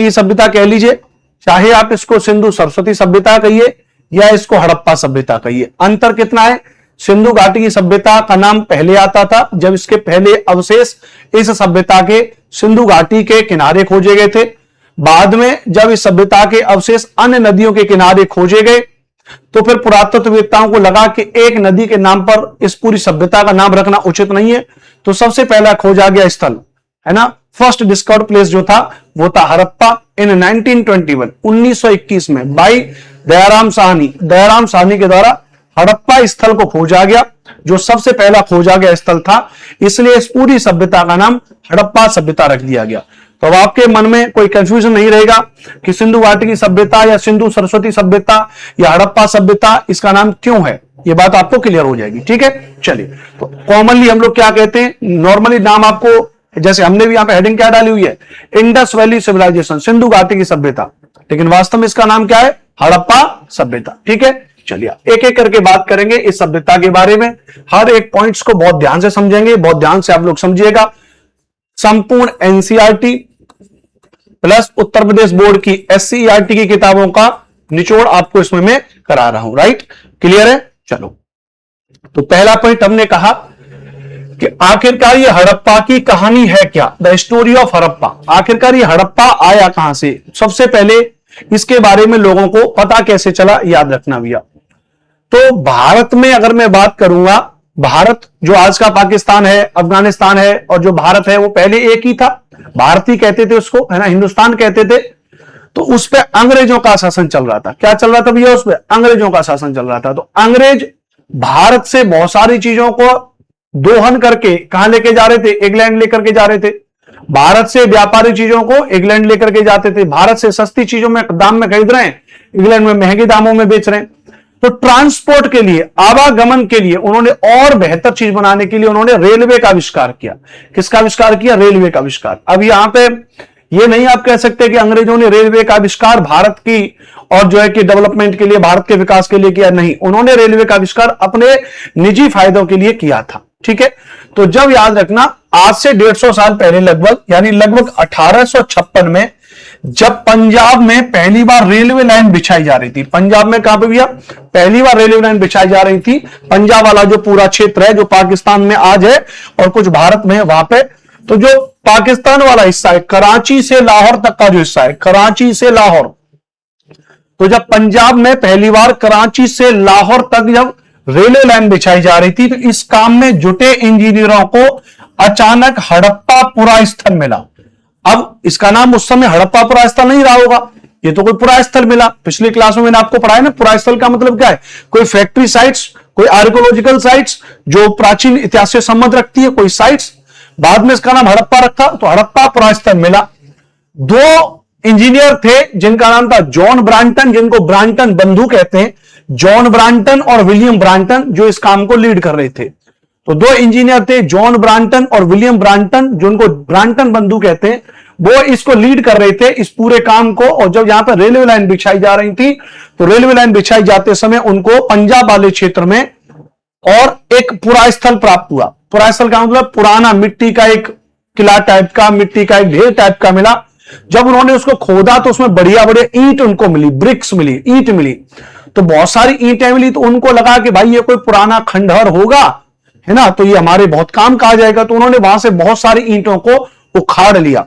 की सभ्यता कह लीजिए, चाहे आप इसको सिंधु सरस्वती सभ्यता कहिए या इसको हड़प्पा सभ्यता कहिए। अंतर कितना है, सिंधु घाटी की सभ्यता का नाम पहले आता था जब इसके पहले अवशेष इस सभ्यता के सिंधु घाटी के किनारे खोजे गए थे। बाद में जब इस सभ्यता के अवशेष अन्य नदियों के किनारे खोजे गए तो फिर पुरातत्ववेत्ताओं को लगा कि एक नदी के नाम पर इस पूरी सभ्यता का नाम रखना उचित नहीं है, तो सबसे पहला खोजा गया स्थल है ना, फर्स्ट डिस्कवर्ड प्लेस जो था वो था हड़प्पा इन 1921 में बाई दयाराम साहनी के द्वारा हड़प्पा स्थल को खोजा गया, जो सबसे पहला खोजा गया स्थल था, इसलिए इस पूरी सभ्यता का नाम हड़प्पा सभ्यता रख दिया गया। तो अब आपके मन में कोई कंफ्यूजन नहीं रहेगा कि सिंधु घाटी की सभ्यता या सिंधु सरस्वती सभ्यता या हड़प्पा सभ्यता इसका नाम क्यों है, ये बात आपको क्लियर हो जाएगी। ठीक है, चलिए, तो कॉमनली हम लोग क्या कहते हैं, नॉर्मली नाम आपको, जैसे हमने भी यहां पे हेडिंग क्या डाली हुई है, इंडस वैली सिविलाइजेशन, सिंधु घाटी की सभ्यता, लेकिन वास्तव में इसका नाम क्या है, हड़प्पा सभ्यता। ठीक है, चलिए एक एक करके बात करेंगे इस सभ्यता के बारे में, हर एक पॉइंट्स को बहुत ध्यान से समझेंगे, बहुत ध्यान से आप लोग समझिएगा। संपूर्ण NCERT plus Uttar Pradesh board की एससीईआरटी की किताबों का निचोड़ आपको इसमें मैं करा रहा हूं, राइट, क्लियर है। चलो, तो पहला पॉइंट हमने कहा कि आखिरकार ये हड़प्पा की कहानी है क्या, द स्टोरी ऑफ हड़प्पा, आखिरकार ये हड़प्पा आया कहां से, सबसे पहले इसके बारे में लोगों को पता कैसे चला, याद रखना भैया। तो भारत में अगर मैं बात करूंगा, भारत जो आज का पाकिस्तान है, अफगानिस्तान है, और जो भारत है वो पहले एक ही था, भारत ही कहते थे उसको, है ना, हिंदुस्तान कहते थे। तो उस पर अंग्रेजों का शासन चल रहा था, क्या चल रहा था भैया, उस पर अंग्रेजों का शासन चल रहा था। तो अंग्रेज भारत से बहुत सारी चीजों को दोहन करके कहां लेके जा रहे थे, इंग्लैंड लेकर के जा रहे थे। भारत से व्यापारी चीजों को इंग्लैंड लेकर के जाते थे, भारत से सस्ती चीजों में दाम में खरीद रहे हैं, इंग्लैंड में महंगे दामों में बेच रहे हैं। तो ट्रांसपोर्ट के लिए, आवागमन के लिए उन्होंने और बेहतर चीज बनाने के लिए उन्होंने रेलवे का आविष्कार किया। किसका आविष्कार किया, रेलवे का आविष्कार। अब यहां पे ये नहीं आप कह सकते कि अंग्रेजों ने रेलवे का आविष्कार भारत की और जो है कि डेवलपमेंट के लिए, भारत के विकास के लिए किया, नहीं, उन्होंने रेलवे का आविष्कार अपने निजी फायदों के लिए किया था। ठीक है, तो जब याद रखना, आज से 150 साल पहले लगभग, यानी लगभग 1856 में जब पंजाब में पहली बार रेलवे लाइन बिछाई जा रही थी, पंजाब में कहां पे भैया पहली बार रेलवे लाइन बिछाई जा रही थी, पंजाब वाला जो पूरा क्षेत्र है जो पाकिस्तान में आज है और कुछ भारत में है वहां पे, तो जो पाकिस्तान वाला हिस्सा है, कराची से लाहौर तक का जो हिस्सा है, कराची से लाहौर, तो जब पंजाब में पहली बार कराची से लाहौर तक जब रेलवे लाइन बिछाई जा रही थी, तो इस काम में जुटे इंजीनियरों को अचानक हड़प्पा पुरा स्थल मिला। अब इसका नाम उस समय हड़प्पा पुरा स्थल नहीं रहा होगा, ये तो कोई पुरा स्थल मिला। पिछली क्लास में मैंने आपको पढ़ाया ना, पुरा स्थल का मतलब क्या है, कोई फैक्ट्री साइट्स, कोई आर्कियोलॉजिकल साइट्स जो प्राचीन इतिहास से संबंध रखती है, कोई साइट्स, बाद में इसका नाम हड़प्पा रखा, तो हड़प्पा पुरा स्थल मिला। दो इंजीनियर थे जिनका नाम था जॉन ब्रांटन, जिनको ब्रांटन बंधु कहते हैं, जॉन ब्रांटन और विलियम ब्रांटन, जो इस काम को लीड कर रहे थे। तो दो इंजीनियर थे, जॉन ब्रांटन और विलियम ब्रांटन, जिनको ब्रांटन बंधु कहते हैं, वो इसको लीड कर रहे थे इस पूरे काम को। और जब यहां पर रेलवे लाइन बिछाई जा रही थी, तो रेलवे लाइन बिछाई जाते समय उनको पंजाब वाले क्षेत्र में और एक पुरा स्थल प्राप्त हुआ। पुरा स्थल का मतलब पुराना मिट्टी का एक किला टाइप का, मिट्टी का एक ढेर टाइप का मिला। जब उन्होंने उसको खोदा तो उसमें बढ़िया बढ़िया ईंट उनको मिली, ब्रिक्स मिली, ईंट मिली, तो बहुत सारी ईंटें मिली। तो उनको लगा कि भाई ये कोई पुराना खंडहर होगा, है ना, तो ये हमारे बहुत काम का आ जाएगा। तो उन्होंने वहां से बहुत सारी ईंटों को उखाड़ लिया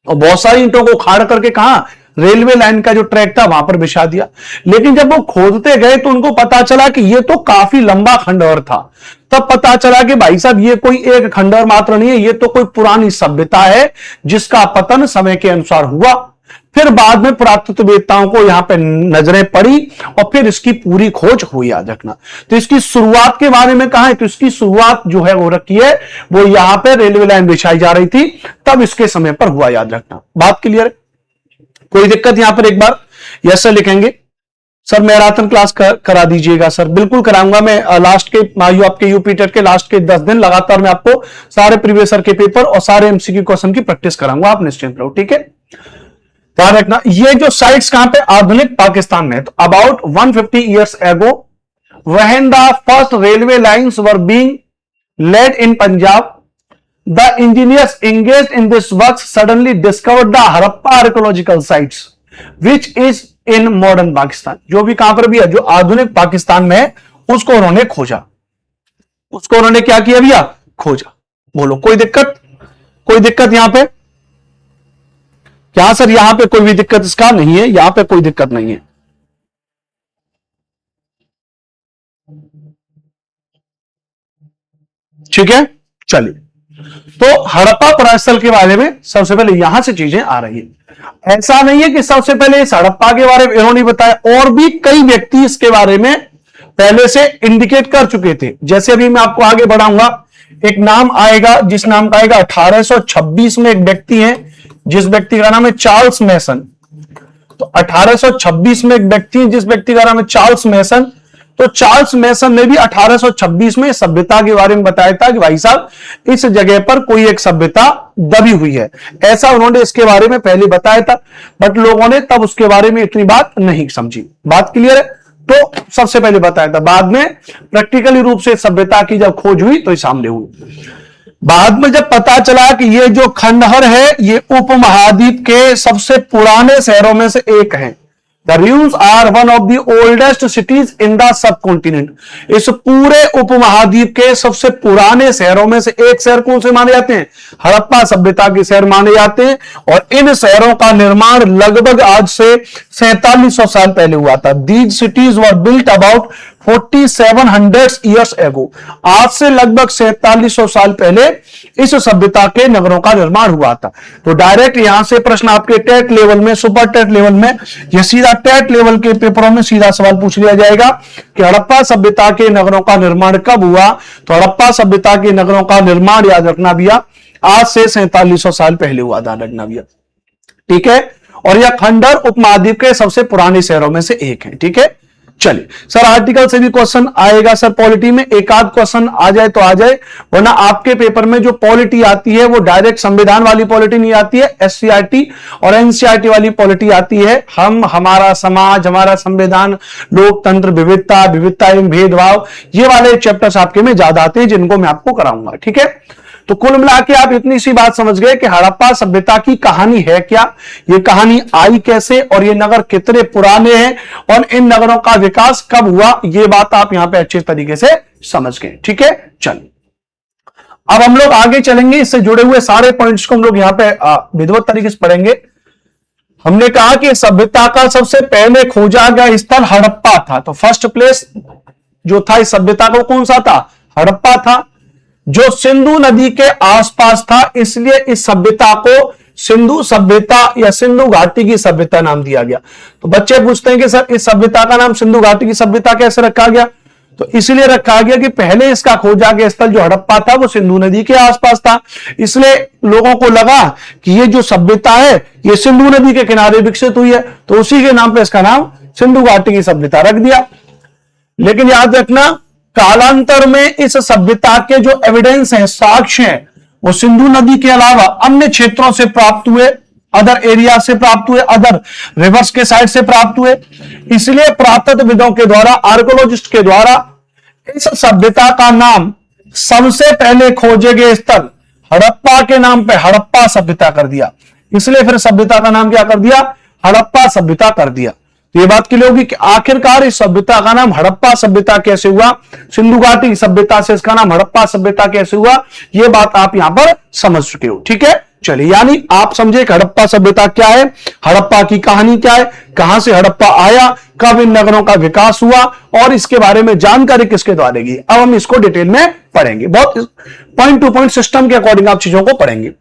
और बहुत सारी ईंटों को उखाड़ करके कहां, रेलवे लाइन का जो ट्रैक था वहां पर बिछा दिया। लेकिन जब वो खोदते गए तो उनको पता चला कि ये तो काफी लंबा खंडहर था। तब पता चला कि भाई साहब ये कोई एक खंडहर मात्र नहीं है, ये तो कोई पुरानी सभ्यता है जिसका पतन समय के अनुसार हुआ। फिर बाद में पुरातत्ववेत्ताओं को यहां पे नजरें पड़ी और फिर इसकी पूरी खोज हुई, याद रखना। तो इसकी शुरुआत के बारे में कहा है, तो इसकी शुरुआत जो है वो रखी है, वो यहां पे रेलवे लाइन बिछाई जा रही थी, तब इसके समय पर हुआ, याद रखना। बात क्लियर? कोई दिक्कत यहां पर एक बार यस सर लिखेंगे। सर मैराथन क्लास करा दीजिएगा। सर बिल्कुल कराऊंगा मैं। लास्ट के आपके यूपी टेट के लास्ट के 10 दिन लगातार मैं आपको सारे प्रीवियस ईयर के पेपर और सारे एमसीक्यू क्वेश्चन की प्रैक्टिस कराऊंगा, आप निश्चिंत रहो, ठीक है। ध्यान रखना, ये जो साइट्स कहां पे, आधुनिक पाकिस्तान में। तो about 150 years ago when the first railway lines were being laid in Punjab, the engineers engaged in this work suddenly discovered the Harappa archaeological sites which is in modern Pakistan. जो भी कहां पर भी है, जो आधुनिक पाकिस्तान में है, उसको उन्होंने खोजा, उसको उन्होंने क्या किया भैया, खोजा। बोलो कोई दिक्कत, कोई दिक्कत यहां पे क्या सर, यहां पे कोई भी दिक्कत इसका नहीं है, यहां पे कोई दिक्कत नहीं है। ठीक है, चलिए। तो हड़प्पा प्रास्थल के बारे में सबसे पहले यहां से चीजें आ रही है। ऐसा नहीं है कि सबसे पहले इस हड़प्पा के बारे में इन्होंने बताया, और भी कई व्यक्ति इसके बारे में पहले से इंडिकेट कर चुके थे। जैसे अभी मैं आपको आगे बढ़ाऊंगा, एक नाम आएगा, जिस नाम का आएगा 1826 में एक व्यक्ति है, जिस व्यक्ति का नाम है चार्ल्स मैसन। तो 1826 में एक व्यक्ति है, जिस व्यक्ति का नाम है चार्ल्स मैसन। तो चार्ल्स मैसन ने भी 1826 में सभ्यता के बारे में बताया था कि भाई साहब इस जगह पर कोई एक सभ्यता दबी हुई है, ऐसा उन्होंने इसके बारे में पहले बताया था। बट लोगों ने तब उसके बारे में इतनी बात नहीं समझी। बात क्लियर है? तो सबसे पहले बताया था, बाद में प्रैक्टिकली रूप से सभ्यता की जब खोज हुई तो सामने हुई। बाद में जब पता चला कि ये जो खंडहर है ये उपमहाद्वीप के सबसे पुराने शहरों में से एक है। The ruins are one of the oldest cities in the subcontinent। इस पूरे उपमहाद्वीप के सबसे पुराने शहरों में से एक शहर कौन से माने जाते हैं? हड़प्पा सभ्यता के शहर माने जाते हैं। और इन शहरों का निर्माण लगभग आज से 4700 साल पहले हुआ था। These cities were built about 4700 years ago। आज से लगभग 4700 साल पहले इस सभ्यता के नगरों का निर्माण हुआ था। तो डायरेक्ट यहां से प्रश्न आपके टेट लेवल में, सुपर टेट लेवल में, या सीधा टेट लेवल के पेपरों में सीधा सवाल पूछ लिया जाएगा कि हड़प्पा सभ्यता के नगरों का निर्माण कब हुआ। तो हड़प्पा सभ्यता के नगरों का निर्माण याद रखना भैया आज से 4700 साल पहले हुआ था, रखना भैया। ठीक है, और यह खंडहर उपमहाद्वीप के सबसे पुराने शहरों में से एक है। ठीक है, चलिए सर आर्टिकल से भी क्वेश्चन आएगा सर, पॉलिटी में एक आध क्वेश्चन आ जाए तो आ जाए, वरना आपके पेपर में जो पॉलिटी आती है वो डायरेक्ट संविधान वाली पॉलिटी नहीं आती है, एससीईआरटी और एनसीईआरटी वाली पॉलिटी आती है। हम, हमारा समाज, हमारा संविधान, लोकतंत्र, विविधता, विविधता एवं भेदभाव, ये वाले चैप्टर्स आपके में ज्यादा आते हैं, जिनको मैं आपको कराऊंगा। ठीक है, तो कुल मिला के आप इतनी सी बात समझ गए कि हड़प्पा सभ्यता की कहानी है क्या, ये कहानी आई कैसे, और ये नगर कितने पुराने हैं, और इन नगरों का विकास कब हुआ, ये बात आप यहां पे अच्छे तरीके से समझ गए। ठीक है, चलिए अब हम लोग आगे चलेंगे, इससे जुड़े हुए सारे पॉइंट्स को हम लोग यहां पे विधिवत तरीके से पढ़ेंगे। हमने कहा कि सभ्यता का सबसे पहले खोजा गया स्थल हड़प्पा था। तो फर्स्ट प्लेस जो था इस सभ्यता का कौन सा था? हड़प्पा था, जो सिंधु नदी के आसपास था, इसलिए इस सभ्यता को सिंधु सभ्यता या सिंधु घाटी की सभ्यता नाम दिया गया। तो बच्चे पूछते हैं कि सर इस सभ्यता का नाम सिंधु घाटी की सभ्यता कैसे रखा गया? तो इसलिए रखा गया कि पहले इसका खोजा गया स्थल जो हड़प्पा था वो सिंधु नदी के आसपास था, इसलिए लोगों को लगा कि ये जो सभ्यता है ये सिंधु नदी के किनारे विकसित हुई है, तो उसी के नाम पे इसका नाम सिंधु घाटी की सभ्यता रख दिया। लेकिन याद रखना कालांतर में इस सभ्यता के जो एविडेंस हैं, साक्ष्य हैं, वो सिंधु नदी के अलावा अन्य क्षेत्रों से प्राप्त हुए, अदर एरिया से प्राप्त हुए, अदर रिवर्स के साइड से प्राप्त हुए। इसलिए पुरातत्वविदों के द्वारा, आर्कियोलॉजिस्ट के द्वारा इस सभ्यता का नाम सबसे पहले खोजे गए स्थल हड़प्पा के नाम पे हड़प्पा सभ्यता कर दिया। इसलिए फिर सभ्यता का नाम क्या कर दिया? हड़प्पा सभ्यता कर दिया। तो ये बात क्लियर होगी कि आखिरकार इस सभ्यता का नाम हड़प्पा सभ्यता कैसे हुआ, सिंधु घाटी सभ्यता से इसका नाम हड़प्पा सभ्यता कैसे हुआ, ये बात आप यहां पर समझ चुके हो। ठीक है, चलिए यानी आप समझे कि हड़प्पा सभ्यता क्या है, हड़प्पा की कहानी क्या है, कहां से हड़प्पा आया, कब इन नगरों का विकास हुआ, और इसके बारे में जानकारी किसके द्वारा दी। अब हम इसको डिटेल में पढ़ेंगे, बहुत पॉइंट टू पॉइंट सिस्टम के अकॉर्डिंग आप चीजों को पढ़ेंगे।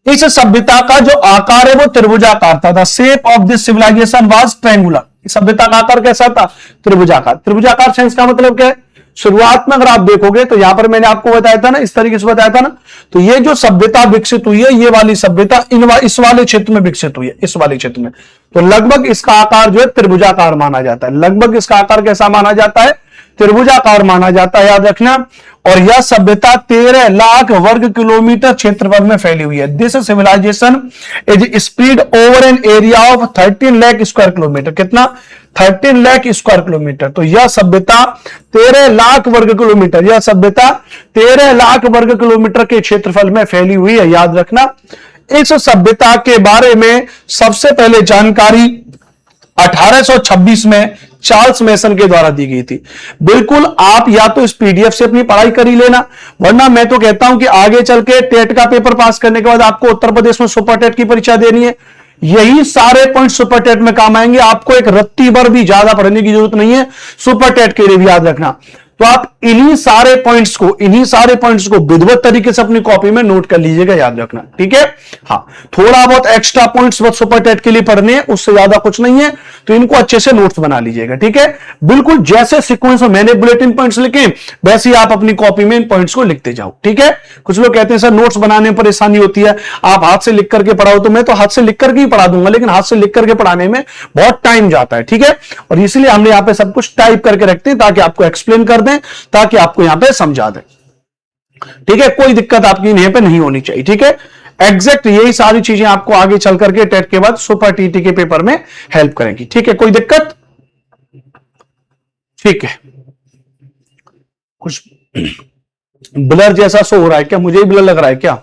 इस सभ्यता का जो आकार है वो त्रिभुजाकार था। The shape of this civilisation was triangular. सभ्यता का आकार कैसा था? त्रिभुजाकार। त्रिभुजाकार सेंस का मतलब क्या है? शुरुआत में अगर आप देखोगे तो यहां पर मैंने आपको बताया था ना, इस तरीके से बताया था ना, तो ये जो सभ्यता विकसित हुई है, ये वाली सभ्यता इस वाले क्षेत्र में विकसित हुई है, इस वाले क्षेत्र में। तो लगभग इसका आकार जो है त्रिभुजाकार माना जाता है। लगभग इसका आकार कैसा माना जाता है? त्रिभुजाकार माना जाता है, याद रखना। और यह सभ्यता 13 लाख वर्ग किलोमीटर क्षेत्रफल में फैली हुई है। This civilisation is spread over an area of 13 lakh square kilometre. कितना? 13 लाख स्क्वायर किलोमीटर। तो यह सभ्यता 13 लाख वर्ग किलोमीटर, यह सभ्यता 13 लाख वर्ग किलोमीटर के क्षेत्रफल में फैली हुई है, याद रखना। इस सभ्यता के बारे में सबसे पहले जानकारी 1826 में चार्ल्स मेसन के द्वारा दी गई थी। बिल्कुल आप या तो इस पीडीएफ से अपनी पढ़ाई कर ही लेना, वरना मैं तो कहता हूं कि आगे चल के टेट का पेपर पास करने के बाद आपको उत्तर प्रदेश में सुपर टेट की परीक्षा देनी है, यही सारे पॉइंट सुपर टेट में काम आएंगे। आपको एक रत्ती भर भी ज्यादा पढ़ने की जरूरत नहीं है सुपर टेट के लिए भी, याद रखना। तो आप इन्हीं सारे पॉइंट्स को विधिवत तरीके से अपनी कॉपी में नोट कर लीजिएगा, याद रखना, ठीक है। हाँ, थोड़ा बहुत एक्स्ट्रा पॉइंट्स बस सुपर टेट के लिए पढ़ने हैं, उससे ज्यादा कुछ नहीं है, तो इनको अच्छे से नोट्स बना लीजिएगा, ठीक है। बिल्कुल जैसे सीक्वेंस में मैंने बुलेटिन पॉइंट्स लिखे वैसे ही आप अपनी कॉपी में इन पॉइंट्स को लिखते जाओ, ठीक है। कुछ लोग कहते हैं सर नोट्स बनाने में परेशानी होती है, आप हाथ से लिख करके पढ़ाओ, तो मैं तो हाथ से लिख करके ही पढ़ा दूंगा, लेकिन हाथ से लिख करके पढ़ाने में बहुत टाइम जाता है, ठीक है। और इसलिए हमने यहां पे सब कुछ टाइप करके रखते हैं ताकि आपको एक्सप्लेन कर दें, ताकि आपको यहां पे समझा दें, ठीक है। कोई दिक्कत आपकी यहां पे नहीं होनी चाहिए, ठीक है। एग्जैक्ट यही सारी चीजें आपको आगे चल करके टेट के बाद सुपर टीटी के पेपर में हेल्प करेंगी, ठीक है। कोई दिक्कत? ठीक है। कुछ ब्लर जैसा शो हो रहा है क्या? मुझे ही ब्लर लग रहा है क्या?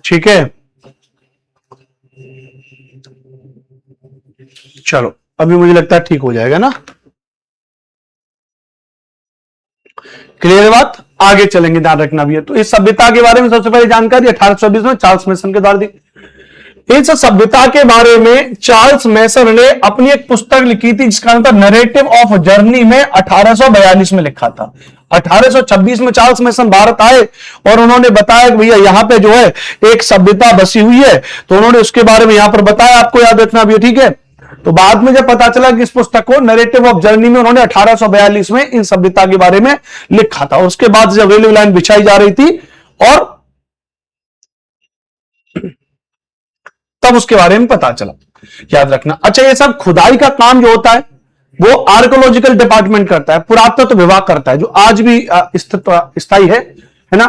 ठीक है, चलो अभी मुझे लगता है ठीक हो जाएगा ना। क्लियर बात? आगे चलेंगे, ध्यान रखना भी है। तो इस सभ्यता के बारे में सबसे पहले जानकारी 1826 में चार्ल्स मेसन के द्वारा दी। इस सभ्यता के बारे में चार्ल्स मेसन ने अपनी एक पुस्तक लिखी थी जिसका नाम था नरेटिव ऑफ जर्नी में 1842 में लिखा था। 1826 में चार्ल्स मेसन भारत आए और उन्होंने बताया कि भैया यहाँ पे जो है एक सभ्यता बसी हुई है, तो उन्होंने उसके बारे में यहां पर बताया, आपको याद रखना भी है, ठीक है। तो बाद में जब पता चला कि इस पुस्तक को नरेटिव ऑफ जर्नी में उन्होंने 1842 में इन सभ्यता के बारे में लिखा था। उसके बाद जब रेलवे लाइन बिछाई जा रही थी और तब उसके बारे में पता चला, याद रखना। अच्छा, ये सब खुदाई का काम जो होता है वो आर्कोलॉजिकल डिपार्टमेंट करता है, पुरातत्व विभाग करता है, जो आज भी स्थायी है ना।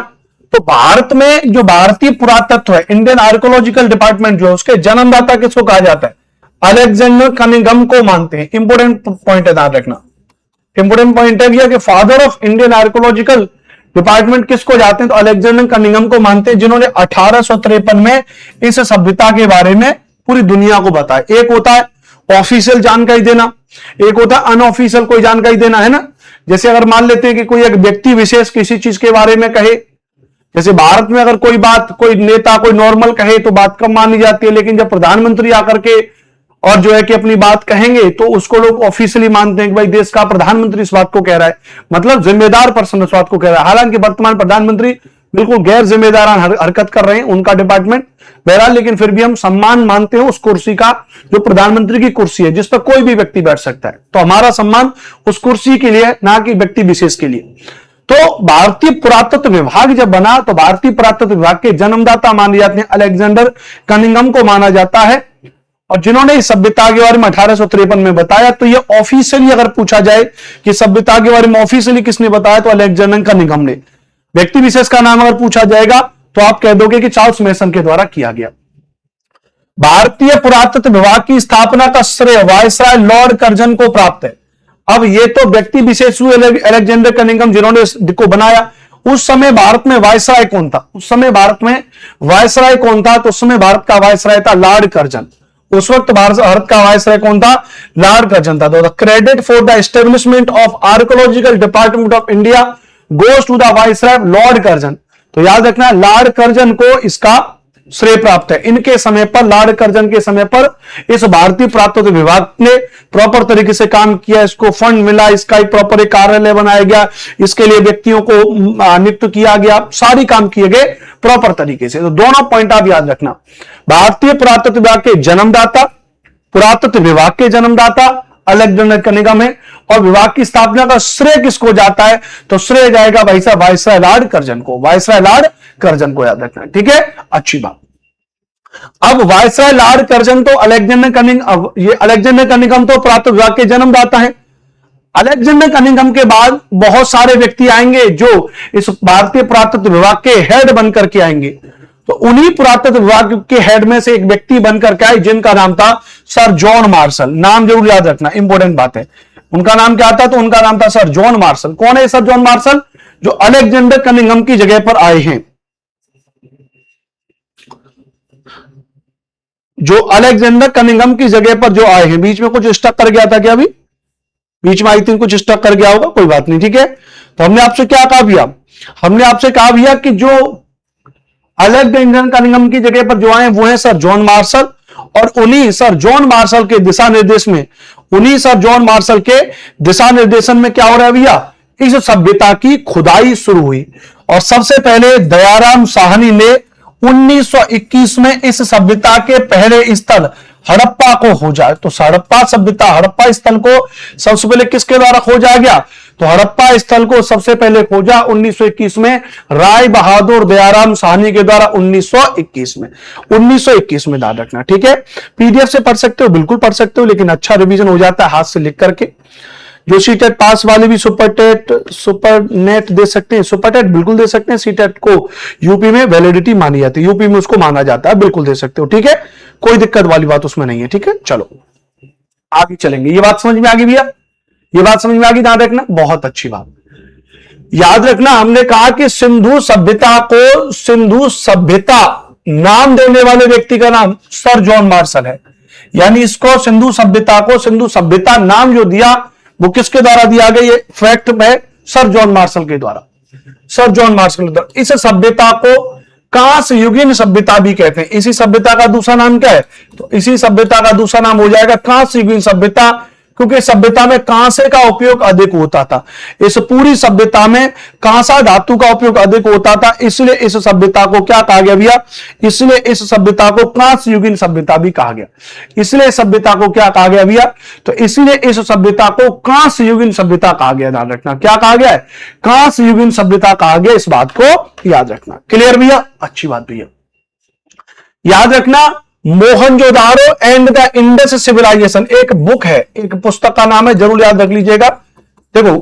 तो भारत में जो भारतीय पुरातत्व है, इंडियन आर्कोलॉजिकल डिपार्टमेंट जो है, उसके जन्मदाता किसको कहा जाता है? अलेक्जेंडर कनिंघम को मानते हैं। इंपोर्टेंट पॉइंट है, ध्यान रखना। इंपोर्टेंट पॉइंट है कि father of Indian archaeological department किसको जाते हैं? तो अलेक्जेंडर कनिंघम को मानते हैं, जिन्होंने 1853 में इस सभ्यता के बारे में पूरी दुनिया को बताया। एक होता है ऑफिशियल जानकारी देना, एक होता है अनऑफिशियल कोई जानकारी देना, है ना। जैसे अगर मान लेते हैं कि कोई एक व्यक्ति विशेष किसी चीज के बारे में कहे, जैसे भारत में अगर कोई बात कोई नेता कोई नॉर्मल कहे तो बात कम मानी जाती है, लेकिन जब प्रधानमंत्री आकर के और जो है कि अपनी बात कहेंगे तो उसको लोग ऑफिशियली मानते हैं कि भाई देश का प्रधानमंत्री इस बात को कह रहा है, मतलब जिम्मेदार पर्सन इस बात को कह रहा है। हालांकि वर्तमान प्रधानमंत्री बिल्कुल गैर जिम्मेदार हरकत कर रहे हैं, उनका डिपार्टमेंट बहरहाल, लेकिन फिर भी हम सम्मान मानते हैं उस कुर्सी का जो प्रधानमंत्री की कुर्सी है, जिस पर कोई भी व्यक्ति बैठ सकता है। तो हमारा सम्मान उस कुर्सी के लिए, ना कि व्यक्ति विशेष के लिए। तो भारतीय पुरातत्व विभाग जब बना तो भारतीय पुरातत्व विभाग के जन्मदाता माने जाते हैं अलेक्जेंडर कनिंघम को माना जाता है, और जिन्होंने इस सभ्यता के बारे में 1853 में बताया। तो ये ऑफिशियली अगर पूछा जाए कि सभ्यता के बारे में ऑफिशियली किसने बताया, तो अलेक्जेंडर कनिंघम ने। व्यक्ति विशेष का नाम अगर पूछा जाएगा तो आप कह दोगे कि चार्ल्स मेसन के द्वारा किया गया। भारतीय पुरातत्व विभाग की स्थापना का श्रेय वायसराय लॉर्ड कर्जन को प्राप्त है। अब ये तो व्यक्ति विशेष हुए अलेक्जेंडर कनिंघम जिन्होंने इसको बनाया। उस समय भारत में वायसराय कौन था? उस समय भारत में वायसराय कौन था? तो उस समय भारत का वायसराय था लॉर्ड कर्जन। उस वक्त भारत का वायसराय कौन था? लॉर्ड कर्जन था। The credit for the establishment of archaeological department of India goes to the viceroy Lord Curzon. तो याद रखना, लॉर्ड कर्जन को इसका श्रेय प्राप्त है। इनके समय पर, लॉर्ड कर्जन के समय पर इस भारतीय पुरातत्व विभाग ने प्रॉपर तरीके से काम किया, इसको फंड मिला, इसका एक प्रॉपर एक कार्यालय बनाया गया, इसके लिए व्यक्तियों को नियुक्त किया गया, सारी काम किए गए प्रॉपर तरीके से। तो दोनों पॉइंट आप याद रखना, भारतीय पुरातत्व विभाग के जन्मदाता, पुरातत्व विभाग के जन्मदाता अलेक्जेंडर कनिंघम है। और विभाग की स्थापना का श्रेय किसको जाता है? तो श्रेय जाएगा भाई साहब वायसराय लॉर्ड कर्जन को, वायसराय लॉर्ड कर्जन को याद रखना, ठीक है, अच्छी बात। अब वायसराय लॉर्ड कर्जन तो अलेक्जेंडर कनिंघम, ये अलेक्जेंडर कनिंघम तो पुरातत्व विभाग के जन्मदाता है। अलेक्जेंडर कनिंघम के बाद बहुत सारे व्यक्ति आएंगे जो इस भारतीय पुरातत्व विभाग के हेड बनकर के आएंगे। तो उन्हीं पुरातत्व विभाग के हेड में से एक व्यक्ति बनकर के आए जिनका नाम था सर जॉन मार्शल। नाम जरूर याद रखना, इंपॉर्टेंट बात है। उनका नाम क्या था? तो उनका नाम था सर जॉन मार्शल। कौन है सर जॉन मार्शल? जो अलेक्जेंडर कनिंघम की जगह पर आए हैं, जो अलेक्जेंडर कनिंघम की जगह पर जो आए हैं। बीच में कुछ स्टक कर गया था क्या? अभी बीच में आई थिंक कुछ स्टक कर गया होगा, कोई बात नहीं, ठीक है। तो हमने आपसे क्या कहा भैया? हमने आपसे कहा भैया कि जो अलेक्जेंडर कनिंघम की जगह पर जो आए वो है सर जॉन मार्शल। और उन्हीं सर जॉन मार्शल के दिशा निर्देश में, उन्हीं सर जॉन मार्शल के दिशा निर्देशन में क्या हो रहा है भैया? इस सभ्यता की खुदाई शुरू हुई। और सबसे पहले दयाराम साहनी ने 1921 में इस सभ्यता के पहले स्थल हड़प्पा को खोजा। तो हड़प्पा सभ्यता, हड़प्पा स्थल को सबसे पहले किसके द्वारा खोजा गया? तो हड़प्पा स्थल को सबसे पहले खोजा 1921 में राय बहादुर दयाराम साहनी के द्वारा। 1921 में याद रखना, ठीक है। पीडीएफ से पढ़ सकते हो, बिल्कुल पढ़ सकते हो, लेकिन अच्छा रिवीजन हो जाता है हाथ से लिख करके। जो सीटेट पास वाले भी सुपर नेट दे सकते हैं, सुपरटेट बिल्कुल दे सकते हैं। सीटेट को यूपी में वैलिडिटी मानी जाती है, यूपी में उसको माना जाता है, बिल्कुल दे सकते हो, ठीक है, कोई दिक्कत वाली बात उसमें नहीं है, ठीक है। चलो आगे चलेंगे। ये बात समझ में आ गई भैया? ये बात समझ में आ गई, याद रखना, बहुत अच्छी बात। याद रखना, हमने कहा कि सिंधु सभ्यता को सिंधु सभ्यता नाम देने वाले व्यक्ति का नाम सर जॉन मार्शल है। यानी इसको सिंधु सभ्यता को सिंधु सभ्यता नाम जो दिया वो किसके द्वारा दिया गया? ये फैक्ट में सर जॉन मार्शल के द्वारा, सर जॉन मार्शल के द्वारा। इस सभ्यता को कांस्य युगीन सभ्यता भी कहते हैं। इसी सभ्यता का दूसरा नाम क्या है? तो इसी सभ्यता का दूसरा नाम हो जाएगा कांस्य युगीन सभ्यता, क्योंकि सभ्यता में कांसे का उपयोग अधिक होता था। इस पूरी सभ्यता में कांसा धातु का उपयोग अधिक होता था, इसलिए इस सभ्यता को क्या कहा गया भैया? इसलिए इस सभ्यता को कांस्य युगीन सभ्यता भी कहा गया। इसलिए सभ्यता को क्या कहा गया भैया? तो इसलिए इस सभ्यता को कांस्य युगीन सभ्यता कहा गया। ध्यान रखना, क्या कहा गया है? कांस्य युगीन सभ्यता कहा गया। इस बात को याद रखना। क्लियर भैया? अच्छी बात भैया। याद रखना, Mohenjodaro and the Indus civilisation एक बुक है, एक पुस्तक का नाम है, जरूर याद रख लीजिएगा। देखो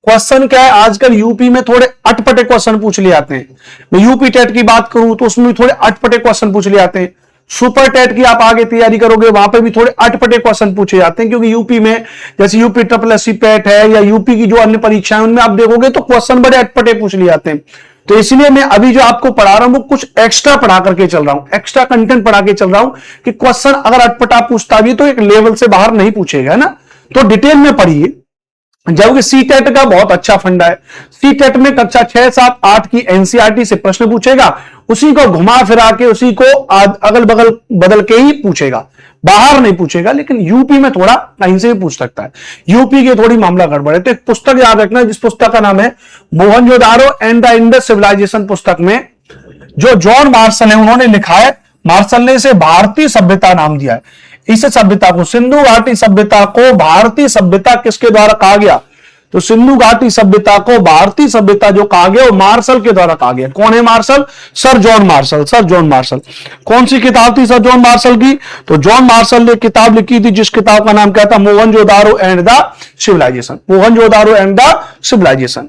क्वेश्चन क्या है, आजकल यूपी में थोड़े अटपटे क्वेश्चन पूछ लिए जाते हैं। मैं यूपी टेट की बात करूं तो उसमें भी थोड़े अटपटे क्वेश्चन पूछ लिए जाते हैं। सुपर टेट की आप आगे तैयारी करोगे वहां पे भी थोड़े अटपटे क्वेश्चन पूछे जाते हैं, क्योंकि यूपी में जैसे यूपी SSC पेट है या यूपी की जो अन्य परीक्षाएं उनमें आप देखोगे तो क्वेश्चन बड़े अटपटे पूछ लिए जाते हैं। तो इसलिए मैं अभी जो आपको पढ़ा रहा हूं वो कुछ एक्स्ट्रा पढ़ा करके चल रहा हूं, एक्स्ट्रा कंटेंट पढ़ा के चल रहा हूं कि क्वेश्चन अगर अटपटा पूछता भी तो एक लेवल से बाहर नहीं पूछेगा ना। तो डिटेल में पढ़िए, जबकि सीटेट का बहुत अच्छा फंडा है। सीटेट में कक्षा 6, 7, 8 की एनसीईआरटी से प्रश्न पूछेगा, उसी को घुमा फिरा के उसी को अगल बगल बदल के ही पूछेगा, बाहर नहीं पूछेगा। लेकिन यूपी में थोड़ा कहीं से भी पूछ सकता है, यूपी के थोड़ी मामला गड़बड़ है। तो एक पुस्तक याद रखना, जिस पुस्तक का नाम है Mohenjodaro and the Indus civilisation. पुस्तक में जो जॉन मार्शल है उन्होंने लिखा है, मार्शल ने इसे भारतीय सभ्यता नाम दिया है। इस सभ्यता को, सिंधु घाटी सभ्यता को भारतीय सभ्यता किसके द्वारा कहा गया? तो सिंधु घाटी सभ्यता को भारतीय सभ्यता जो कहा गया वो मार्शल के द्वारा कहा गया। कौन है Marshall? Sir John Marshall. Sir John Marshall. कौन सी किताब थी सर जॉन मार्शल की? तो जॉन मार्शल ने किताब लिखी थी जिस किताब का नाम क्या था? Mohenjodaro and the civilisation. Mohenjodaro and the civilisation.